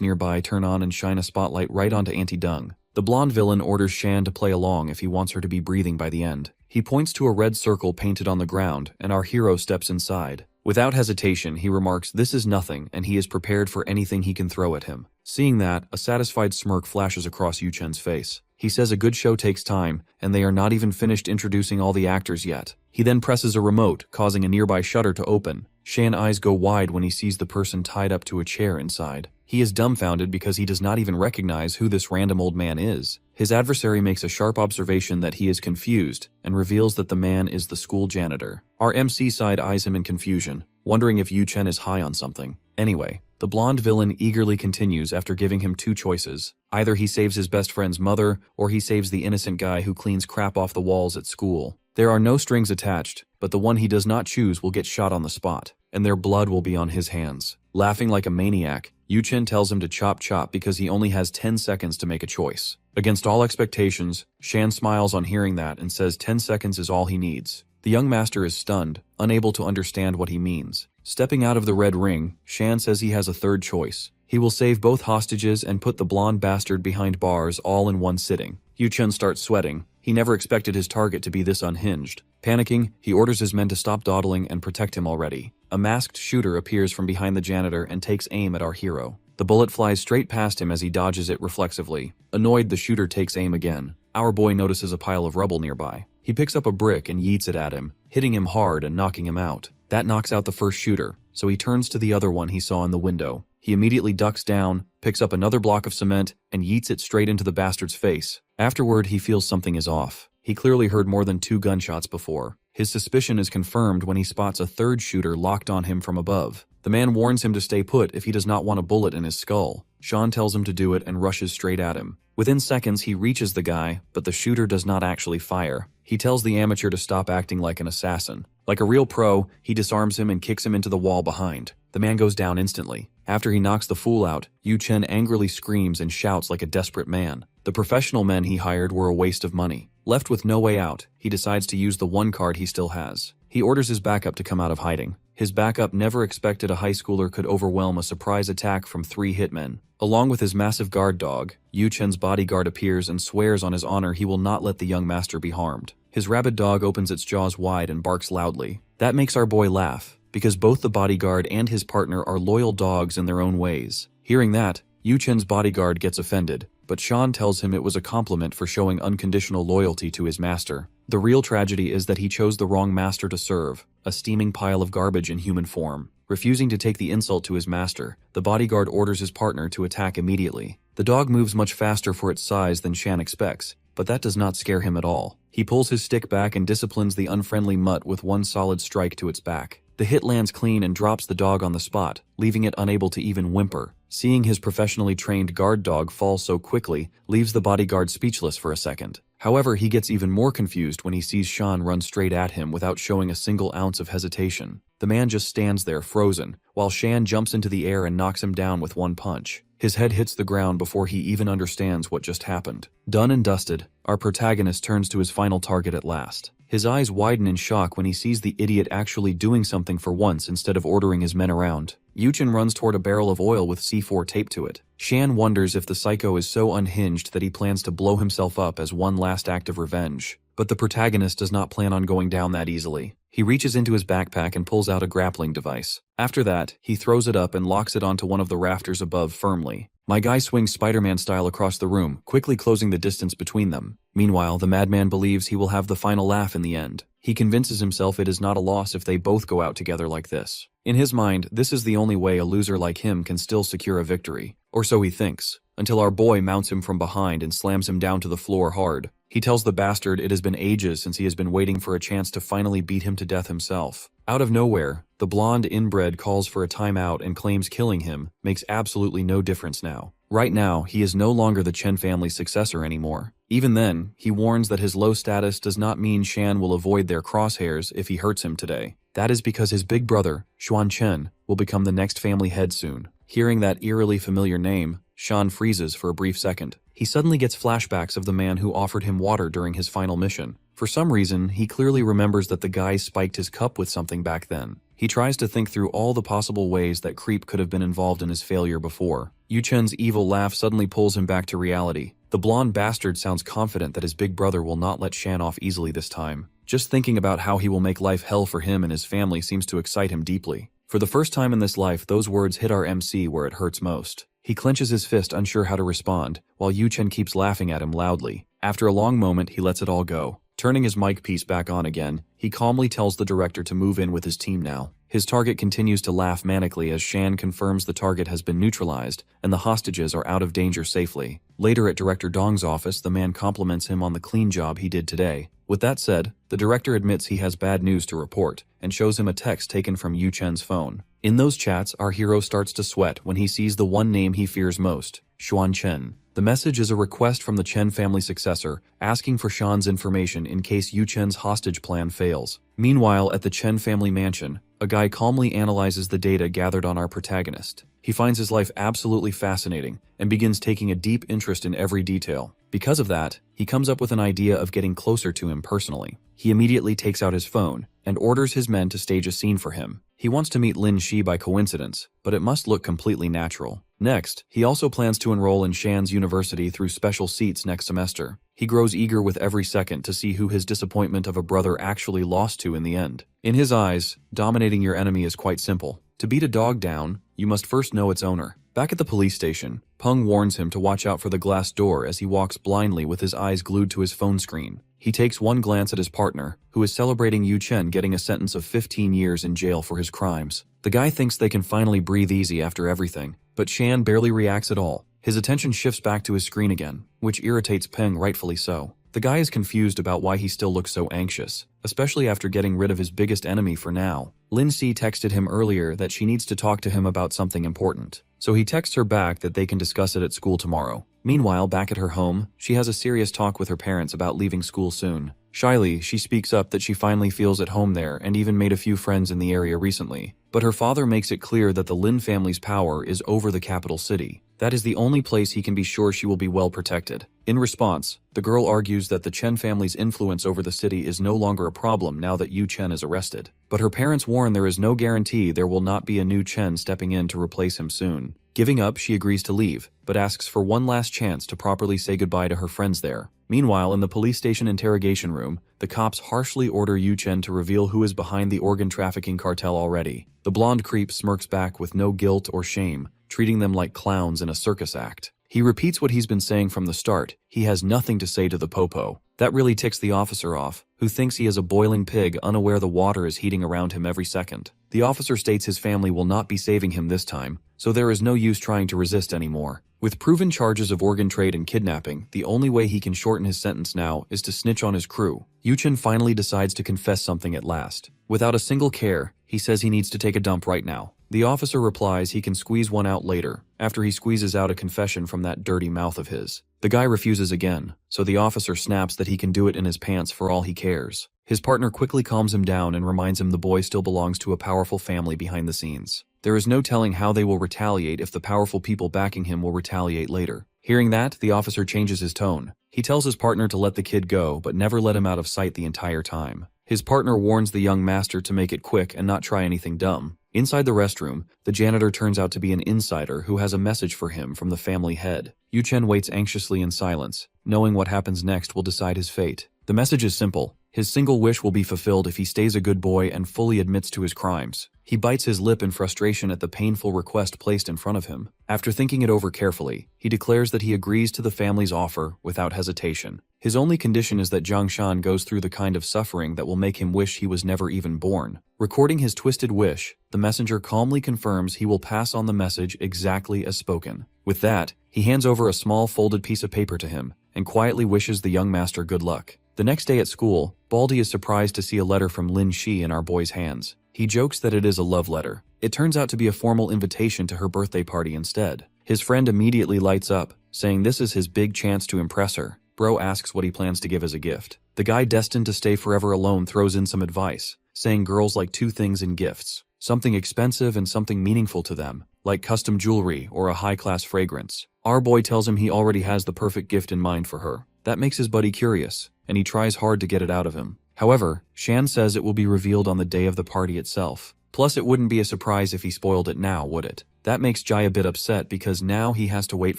nearby turn on and shine a spotlight right onto Auntie Dung. The blonde villain orders Shan to play along if he wants her to be breathing by the end. He points to a red circle painted on the ground, and our hero steps inside. Without hesitation, he remarks this is nothing, and he is prepared for anything he can throw at him. Seeing that, a satisfied smirk flashes across Yu Chen's face. He says a good show takes time, and they are not even finished introducing all the actors yet. He then presses a remote, causing a nearby shutter to open. Shan's eyes go wide when he sees the person tied up to a chair inside. He is dumbfounded because he does not even recognize who this random old man is. His adversary makes a sharp observation that he is confused and reveals that the man is the school janitor. Our MC side eyes him in confusion, wondering if Yu Chen is high on something. Anyway, the blonde villain eagerly continues after giving him 2 choices. Either he saves his best friend's mother, or he saves the innocent guy who cleans crap off the walls at school. There are no strings attached, but the one he does not choose will get shot on the spot, and their blood will be on his hands. Laughing like a maniac, Yu Chen tells him to chop because he only has 10 seconds to make a choice. Against all expectations, Shan smiles on hearing that and says 10 seconds is all he needs. The young master is stunned, unable to understand what he means. Stepping out of the red ring, Shan says he has a third choice. He will save both hostages and put the blonde bastard behind bars all in one sitting. Yu Chen starts sweating. He never expected his target to be this unhinged. Panicking, he orders his men to stop dawdling and protect him already. A masked shooter appears from behind the janitor and takes aim at our hero. The bullet flies straight past him as he dodges it reflexively. Annoyed, the shooter takes aim again. Our boy notices a pile of rubble nearby. He picks up a brick and yeets it at him, hitting him hard and knocking him out. That knocks out the first shooter, so he turns to the other one he saw in the window. He immediately ducks down, picks up another block of cement, and yeets it straight into the bastard's face. Afterward, he feels something is off. He clearly heard more than 2 gunshots before. His suspicion is confirmed when he spots a third shooter locked on him from above. The man warns him to stay put if he does not want a bullet in his skull. Shan tells him to do it and rushes straight at him. Within seconds, he reaches the guy, but the shooter does not actually fire. He tells the amateur to stop acting like an assassin. Like a real pro, he disarms him and kicks him into the wall behind. The man goes down instantly. After he knocks the fool out, Yu Chen angrily screams and shouts like a desperate man. The professional men he hired were a waste of money. Left with no way out, he decides to use the one card he still has. He orders his backup to come out of hiding. His backup never expected a high schooler could overwhelm a surprise attack from 3 hitmen. Along with his massive guard dog, Yu Chen's bodyguard appears and swears on his honor he will not let the young master be harmed. His rabid dog opens its jaws wide and barks loudly. That makes our boy laugh, because both the bodyguard and his partner are loyal dogs in their own ways. Hearing that, Yu Chen's bodyguard gets offended, but Shan tells him it was a compliment for showing unconditional loyalty to his master. The real tragedy is that he chose the wrong master to serve, a steaming pile of garbage in human form. Refusing to take the insult to his master, the bodyguard orders his partner to attack immediately. The dog moves much faster for its size than Shan expects, but that does not scare him at all. He pulls his stick back and disciplines the unfriendly mutt with one solid strike to its back. The hit lands clean and drops the dog on the spot, leaving it unable to even whimper. Seeing his professionally trained guard dog fall so quickly leaves the bodyguard speechless for a second. However, he gets even more confused when he sees Sean run straight at him without showing a single ounce of hesitation. The man just stands there frozen, while Shan jumps into the air and knocks him down with one punch. His head hits the ground before he even understands what just happened. Done and dusted, our protagonist turns to his final target at last. His eyes widen in shock when he sees the idiot actually doing something for once instead of ordering his men around. Yuchen runs toward a barrel of oil with C4 taped to it. Shan wonders if the psycho is so unhinged that he plans to blow himself up as one last act of revenge. But the protagonist does not plan on going down that easily. He reaches into his backpack and pulls out a grappling device. After that, he throws it up and locks it onto one of the rafters above firmly. My guy swings Spider-Man style across the room, quickly closing the distance between them. Meanwhile, the madman believes he will have the final laugh in the end. He convinces himself it is not a loss if they both go out together like this. In his mind, this is the only way a loser like him can still secure a victory. Or so he thinks, until our boy mounts him from behind and slams him down to the floor hard. He tells the bastard it has been ages since he has been waiting for a chance to finally beat him to death himself. Out of nowhere, the blonde inbred calls for a timeout and claims killing him makes absolutely no difference now. Right now, he is no longer the Chen family's successor anymore. Even then, he warns that his low status does not mean Shan will avoid their crosshairs if he hurts him today. That is because his big brother, Xuan Chen, will become the next family head soon. Hearing that eerily familiar name, Shan freezes for a brief second. He suddenly gets flashbacks of the man who offered him water during his final mission. For some reason, he clearly remembers that the guy spiked his cup with something back then. He tries to think through all the possible ways that Creep could have been involved in his failure before. Yu Chen's evil laugh suddenly pulls him back to reality. The blonde bastard sounds confident that his big brother will not let Shan off easily this time. Just thinking about how he will make life hell for him and his family seems to excite him deeply. For the first time in this life, those words hit our MC where it hurts most. He clenches his fist, unsure how to respond, while Yu Chen keeps laughing at him loudly. After a long moment, he lets it all go. Turning his mic piece back on again, he calmly tells the director to move in with his team now. His target continues to laugh manically as Shan confirms the target has been neutralized and the hostages are out of danger safely. Later at Director Dong's office, the man compliments him on the clean job he did today. With that said, the director admits he has bad news to report and shows him a text taken from Yu Chen's phone. In those chats, our hero starts to sweat when he sees the one name he fears most, Xuan Chen. The message is a request from the Chen family successor, asking for Shan's information in case Yu Chen's hostage plan fails. Meanwhile, at the Chen family mansion, a guy calmly analyzes the data gathered on our protagonist. He finds his life absolutely fascinating and begins taking a deep interest in every detail. Because of that, he comes up with an idea of getting closer to him personally. He immediately takes out his phone and orders his men to stage a scene for him. He wants to meet Lin Shi by coincidence, but it must look completely natural. Next, he also plans to enroll in Shan's university through special seats next semester. He grows eager with every second to see who his disappointment of a brother actually lost to in the end. In his eyes, dominating your enemy is quite simple. To beat a dog down, you must first know its owner. Back at the police station, Peng warns him to watch out for the glass door as he walks blindly with his eyes glued to his phone screen. He takes one glance at his partner, who is celebrating Yu Chen getting a sentence of 15 years in jail for his crimes. The guy thinks they can finally breathe easy after everything, but Shan barely reacts at all. His attention shifts back to his screen again, which irritates Peng rightfully so. The guy is confused about why he still looks so anxious, especially after getting rid of his biggest enemy for now. Lin Si texted him earlier that she needs to talk to him about something important, so he texts her back that they can discuss it at school tomorrow. Meanwhile, back at her home, she has a serious talk with her parents about leaving school soon. Shyly, she speaks up that she finally feels at home there and even made a few friends in the area recently. But her father makes it clear that the Lin family's power is over the capital city. That is the only place he can be sure she will be well protected. In response, the girl argues that the Chen family's influence over the city is no longer a problem now that Yu Chen is arrested. But her parents warn there is no guarantee there will not be a new Chen stepping in to replace him soon. Giving up, she agrees to leave, but asks for one last chance to properly say goodbye to her friends there. Meanwhile, in the police station interrogation room, the cops harshly order Yu Chen to reveal who is behind the organ trafficking cartel already. The blonde creep smirks back with no guilt or shame, treating them like clowns in a circus act. He repeats what he's been saying from the start. He has nothing to say to the popo. That really ticks the officer off, who thinks he is a boiling pig, unaware the water is heating around him every second. The officer states his family will not be saving him this time, so there is no use trying to resist anymore. With proven charges of organ trade and kidnapping, the only way he can shorten his sentence now is to snitch on his crew. Yuchen finally decides to confess something at last. Without a single care, he says he needs to take a dump right now. The officer replies he can squeeze one out later, after he squeezes out a confession from that dirty mouth of his. The guy refuses again, so the officer snaps that he can do it in his pants for all he cares. His partner quickly calms him down and reminds him the boy still belongs to a powerful family behind the scenes. There is no telling how they will retaliate if the powerful people backing him will retaliate later. Hearing that, the officer changes his tone. He tells his partner to let the kid go, but never let him out of sight the entire time. His partner warns the young master to make it quick and not try anything dumb. Inside the restroom, the janitor turns out to be an insider who has a message for him from the family head. Yuchen waits anxiously in silence, knowing what happens next will decide his fate. The message is simple. His single wish will be fulfilled if he stays a good boy and fully admits to his crimes. He bites his lip in frustration at the painful request placed in front of him. After thinking it over carefully, he declares that he agrees to the family's offer without hesitation. His only condition is that Zhang Shan goes through the kind of suffering that will make him wish he was never even born. Recording his twisted wish, the messenger calmly confirms he will pass on the message exactly as spoken. With that, he hands over a small folded piece of paper to him and quietly wishes the young master good luck. The next day at school, Baldy is surprised to see a letter from Lin Shi in our boy's hands. He jokes that it is a love letter. It turns out to be a formal invitation to her birthday party instead. His friend immediately lights up, saying this is his big chance to impress her. Bro asks what he plans to give as a gift. The guy destined to stay forever alone throws in some advice, saying girls like two things in gifts. Something expensive and something meaningful to them, like custom jewelry or a high-class fragrance. Our boy tells him he already has the perfect gift in mind for her. That makes his buddy curious, and he tries hard to get it out of him. However, Shan says it will be revealed on the day of the party itself. Plus, it wouldn't be a surprise if he spoiled it now, would it? That makes Jai a bit upset because now he has to wait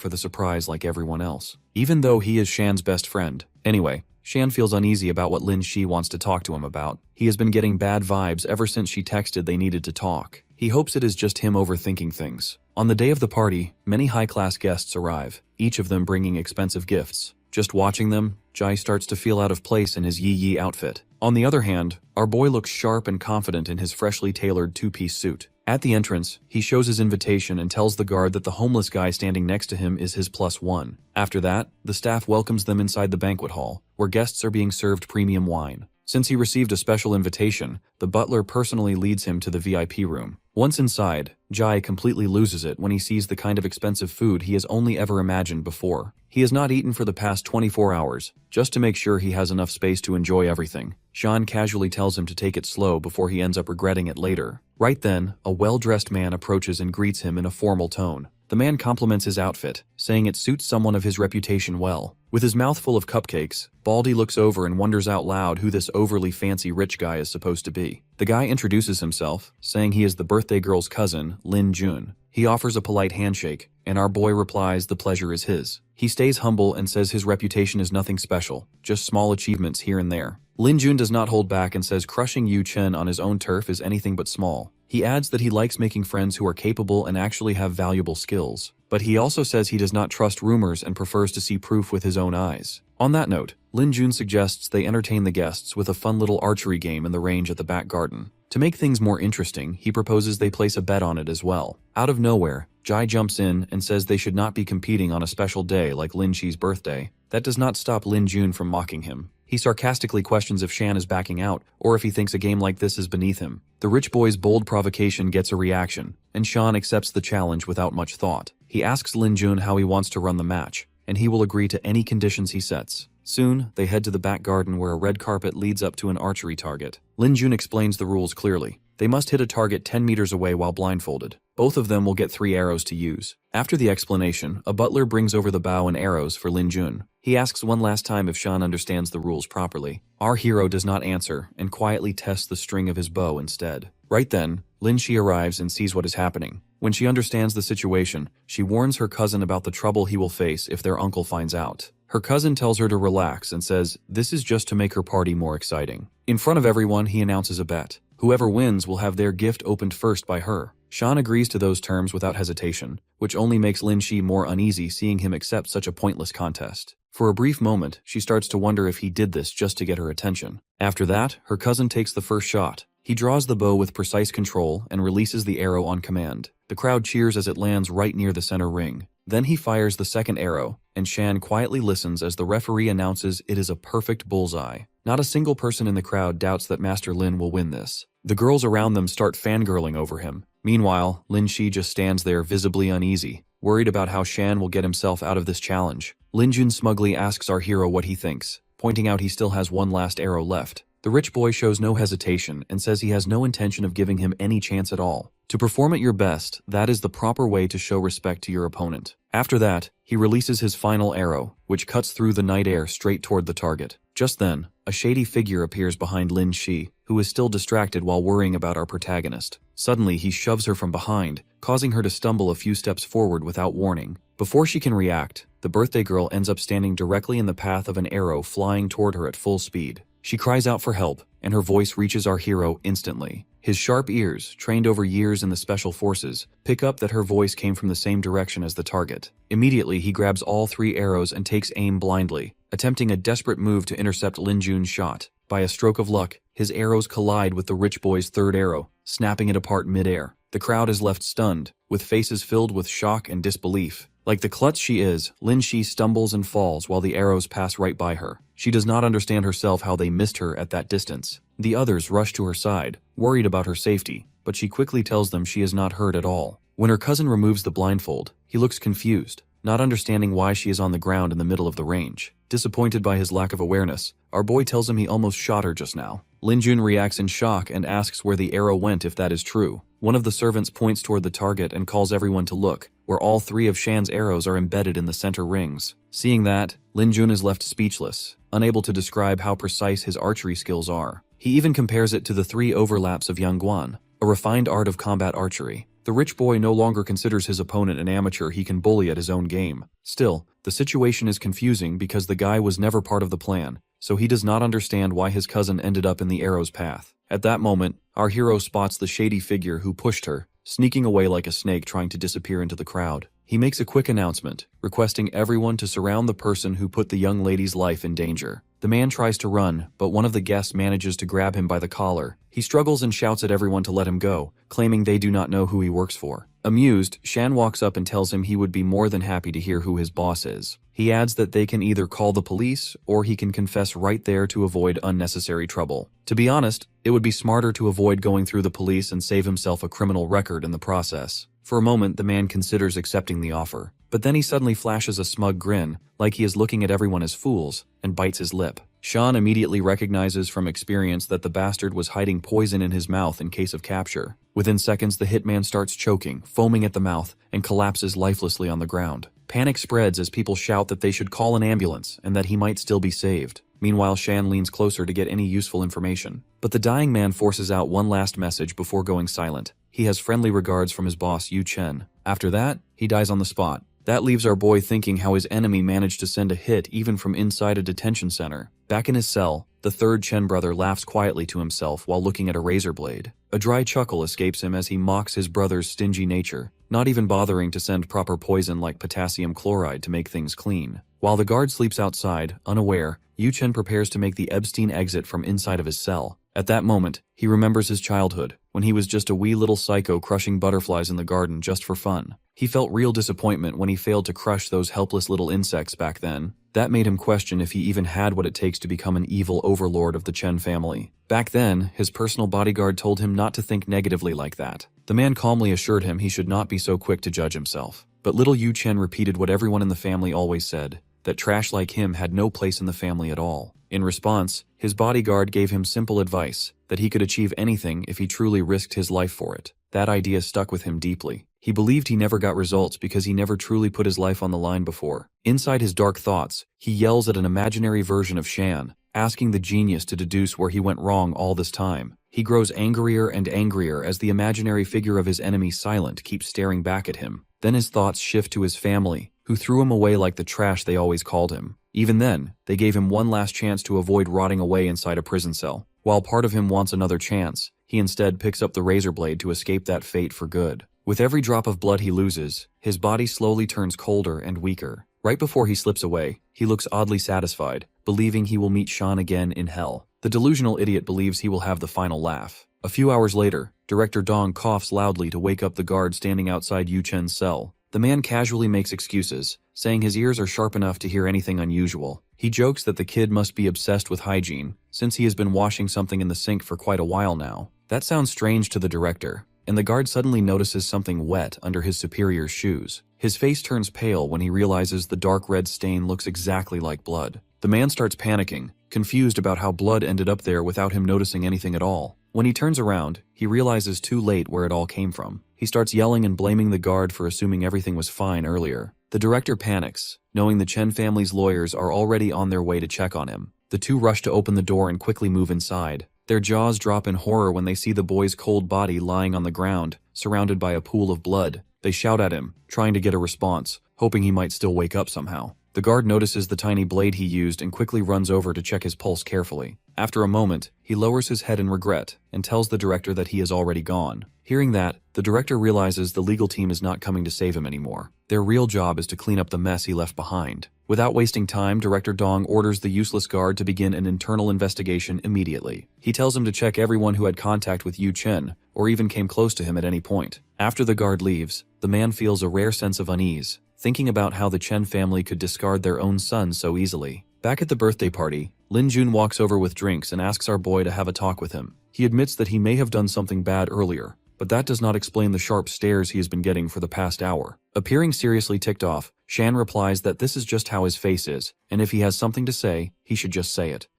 for the surprise like everyone else, even though he is Shan's best friend. Anyway, Shan feels uneasy about what Lin Shi wants to talk to him about. He has been getting bad vibes ever since she texted they needed to talk. He hopes it is just him overthinking things. On the day of the party, many high-class guests arrive, each of them bringing expensive gifts. Just watching them, Jai starts to feel out of place in his yee-yee outfit. On the other hand, our boy looks sharp and confident in his freshly tailored two-piece suit. At the entrance, he shows his invitation and tells the guard that the homeless guy standing next to him is his +1. After that, the staff welcomes them inside the banquet hall, where guests are being served premium wine. Since he received a special invitation, the butler personally leads him to the VIP room. Once inside, Jai completely loses it when he sees the kind of expensive food he has only ever imagined before. He has not eaten for the past 24 hours, just to make sure he has enough space to enjoy everything. Shan casually tells him to take it slow before he ends up regretting it later. Right then, a well-dressed man approaches and greets him in a formal tone. The man compliments his outfit, saying it suits someone of his reputation well. With his mouth full of cupcakes, Baldy looks over and wonders out loud who this overly fancy rich guy is supposed to be. The guy introduces himself, saying he is the birthday girl's cousin, Lin Jun. He offers a polite handshake, and our boy replies the pleasure is his. He stays humble and says his reputation is nothing special, just small achievements here and there. Lin Jun does not hold back and says crushing Yu Chen on his own turf is anything but small. He adds that he likes making friends who are capable and actually have valuable skills. But he also says he does not trust rumors and prefers to see proof with his own eyes. On that note, Lin Jun suggests they entertain the guests with a fun little archery game in the range at the back garden. To make things more interesting, he proposes they place a bet on it as well. Out of nowhere, Jai jumps in and says they should not be competing on a special day like Lin Shi's birthday. That does not stop Lin Jun from mocking him. He sarcastically questions if Shan is backing out, or if he thinks a game like this is beneath him. The rich boy's bold provocation gets a reaction, and Shan accepts the challenge without much thought. He asks Lin Jun how he wants to run the match, and he will agree to any conditions he sets. Soon, they head to the back garden where a red carpet leads up to an archery target. Lin Jun explains the rules clearly. They must hit a target 10 meters away while blindfolded. Both of them will get 3 arrows to use. After the explanation, a butler brings over the bow and arrows for Lin Jun. He asks one last time if Shan understands the rules properly. Our hero does not answer and quietly tests the string of his bow instead. Right then, Lin Shi arrives and sees what is happening. When she understands the situation, she warns her cousin about the trouble he will face if their uncle finds out. Her cousin tells her to relax and says this is just to make her party more exciting. In front of everyone, he announces a bet. Whoever wins will have their gift opened first by her. Shan agrees to those terms without hesitation, which only makes Lin Shi more uneasy seeing him accept such a pointless contest. For a brief moment, she starts to wonder if he did this just to get her attention. After that, her cousin takes the first shot. He draws the bow with precise control and releases the arrow on command. The crowd cheers as it lands right near the center ring. Then he fires the second arrow, and Shan quietly listens as the referee announces it is a perfect bullseye. Not a single person in the crowd doubts that Master Lin will win this. The girls around them start fangirling over him. Meanwhile, Lin Shi just stands there visibly uneasy, worried about how Shan will get himself out of this challenge. Lin Jun smugly asks our hero what he thinks, pointing out he still has one last arrow left. The rich boy shows no hesitation and says he has no intention of giving him any chance at all. To perform at your best, that is the proper way to show respect to your opponent. After that, he releases his final arrow, which cuts through the night air straight toward the target. Just then, a shady figure appears behind Lin Shi, who is still distracted while worrying about our protagonist. Suddenly, he shoves her from behind, causing her to stumble a few steps forward without warning. Before she can react, the birthday girl ends up standing directly in the path of an arrow flying toward her at full speed. She cries out for help, and her voice reaches our hero instantly. His sharp ears, trained over years in the special forces, pick up that her voice came from the same direction as the target. Immediately, he grabs all 3 arrows and takes aim blindly, attempting a desperate move to intercept Lin Jun's shot. By a stroke of luck, his arrows collide with the rich boy's third arrow, snapping it apart mid-air. The crowd is left stunned, with faces filled with shock and disbelief. Like the klutz she is, Lin Shi stumbles and falls while the arrows pass right by her. She does not understand herself how they missed her at that distance. The others rush to her side, worried about her safety, but she quickly tells them she is not hurt at all. When her cousin removes the blindfold, he looks confused, not understanding why she is on the ground in the middle of the range. Disappointed by his lack of awareness, our boy tells him he almost shot her just now. Lin Jun reacts in shock and asks where the arrow went if that is true. One of the servants points toward the target and calls everyone to look, where all 3 of Shan's arrows are embedded in the center rings. Seeing that, Lin Jun is left speechless, unable to describe how precise his archery skills are. He even compares it to the 3 overlaps of Yangguan, a refined art of combat archery. The rich boy no longer considers his opponent an amateur he can bully at his own game. Still, the situation is confusing because the guy was never part of the plan, so he does not understand why his cousin ended up in the arrow's path. At that moment, our hero spots the shady figure who pushed her, sneaking away like a snake trying to disappear into the crowd. He makes a quick announcement, requesting everyone to surround the person who put the young lady's life in danger. The man tries to run, but one of the guests manages to grab him by the collar. He struggles and shouts at everyone to let him go, claiming they do not know who he works for. Amused, Shan walks up and tells him he would be more than happy to hear who his boss is. He adds that they can either call the police or he can confess right there to avoid unnecessary trouble. To be honest, it would be smarter to avoid going through the police and save himself a criminal record in the process. For a moment, the man considers accepting the offer, but then he suddenly flashes a smug grin, like he is looking at everyone as fools, and bites his lip. Shan immediately recognizes from experience that the bastard was hiding poison in his mouth in case of capture. Within seconds, the hitman starts choking, foaming at the mouth, and collapses lifelessly on the ground. Panic spreads as people shout that they should call an ambulance and that he might still be saved. Meanwhile, Shan leans closer to get any useful information. But the dying man forces out one last message before going silent. He has friendly regards from his boss, Yu Chen. After that, he dies on the spot. That leaves our boy thinking how his enemy managed to send a hit even from inside a detention center. Back in his cell, the third Chen brother laughs quietly to himself while looking at a razor blade. A dry chuckle escapes him as he mocks his brother's stingy nature, not even bothering to send proper poison like potassium chloride to make things clean. While the guard sleeps outside, unaware, Yu Chen prepares to make the Epstein exit from inside of his cell. At that moment, he remembers his childhood, when he was just a wee little psycho crushing butterflies in the garden just for fun. He felt real disappointment when he failed to crush those helpless little insects back then. That made him question if he even had what it takes to become an evil overlord of the Chen family. Back then, his personal bodyguard told him not to think negatively like that. The man calmly assured him he should not be so quick to judge himself. But little Yu Chen repeated what everyone in the family always said, that trash like him had no place in the family at all. In response, his bodyguard gave him simple advice, that he could achieve anything if he truly risked his life for it. That idea stuck with him deeply. He believed he never got results because he never truly put his life on the line before. Inside his dark thoughts, he yells at an imaginary version of Shan, asking the genius to deduce where he went wrong all this time. He grows angrier and angrier as the imaginary figure of his enemy Silent keeps staring back at him. Then his thoughts shift to his family, who threw him away like the trash they always called him. Even then, they gave him one last chance to avoid rotting away inside a prison cell. While part of him wants another chance, he instead picks up the razor blade to escape that fate for good. With every drop of blood he loses, his body slowly turns colder and weaker. Right before he slips away, he looks oddly satisfied, believing he will meet Shan again in hell. The delusional idiot believes he will have the final laugh. A few hours later, Director Dong coughs loudly to wake up the guard standing outside Yu Chen's cell. The man casually makes excuses, saying his ears are sharp enough to hear anything unusual. He jokes that the kid must be obsessed with hygiene, since he has been washing something in the sink for quite a while now. That sounds strange to the director, and the guard suddenly notices something wet under his superior's shoes. His face turns pale when he realizes the dark red stain looks exactly like blood. The man starts panicking, confused about how blood ended up there without him noticing anything at all. When he turns around, he realizes too late where it all came from. He starts yelling and blaming the guard for assuming everything was fine earlier. The director panics, knowing the Chen family's lawyers are already on their way to check on him. The two rush to open the door and quickly move inside. Their jaws drop in horror when they see the boy's cold body lying on the ground, surrounded by a pool of blood. They shout at him, trying to get a response, hoping he might still wake up somehow. The guard notices the tiny blade he used and quickly runs over to check his pulse carefully. After a moment, he lowers his head in regret and tells the director that he is already gone. Hearing that, the director realizes the legal team is not coming to save him anymore. Their real job is to clean up the mess he left behind. Without wasting time, Director Dong orders the useless guard to begin an internal investigation immediately. He tells him to check everyone who had contact with Yu Chen, or even came close to him at any point. After the guard leaves, the man feels a rare sense of unease, thinking about how the Chen family could discard their own son so easily. Back at the birthday party, Lin Jun walks over with drinks and asks our boy to have a talk with him. He admits that he may have done something bad earlier, but that does not explain the sharp stares he has been getting for the past hour. Appearing seriously ticked off, Shan replies that this is just how his face is, and if he has something to say, he should just say it.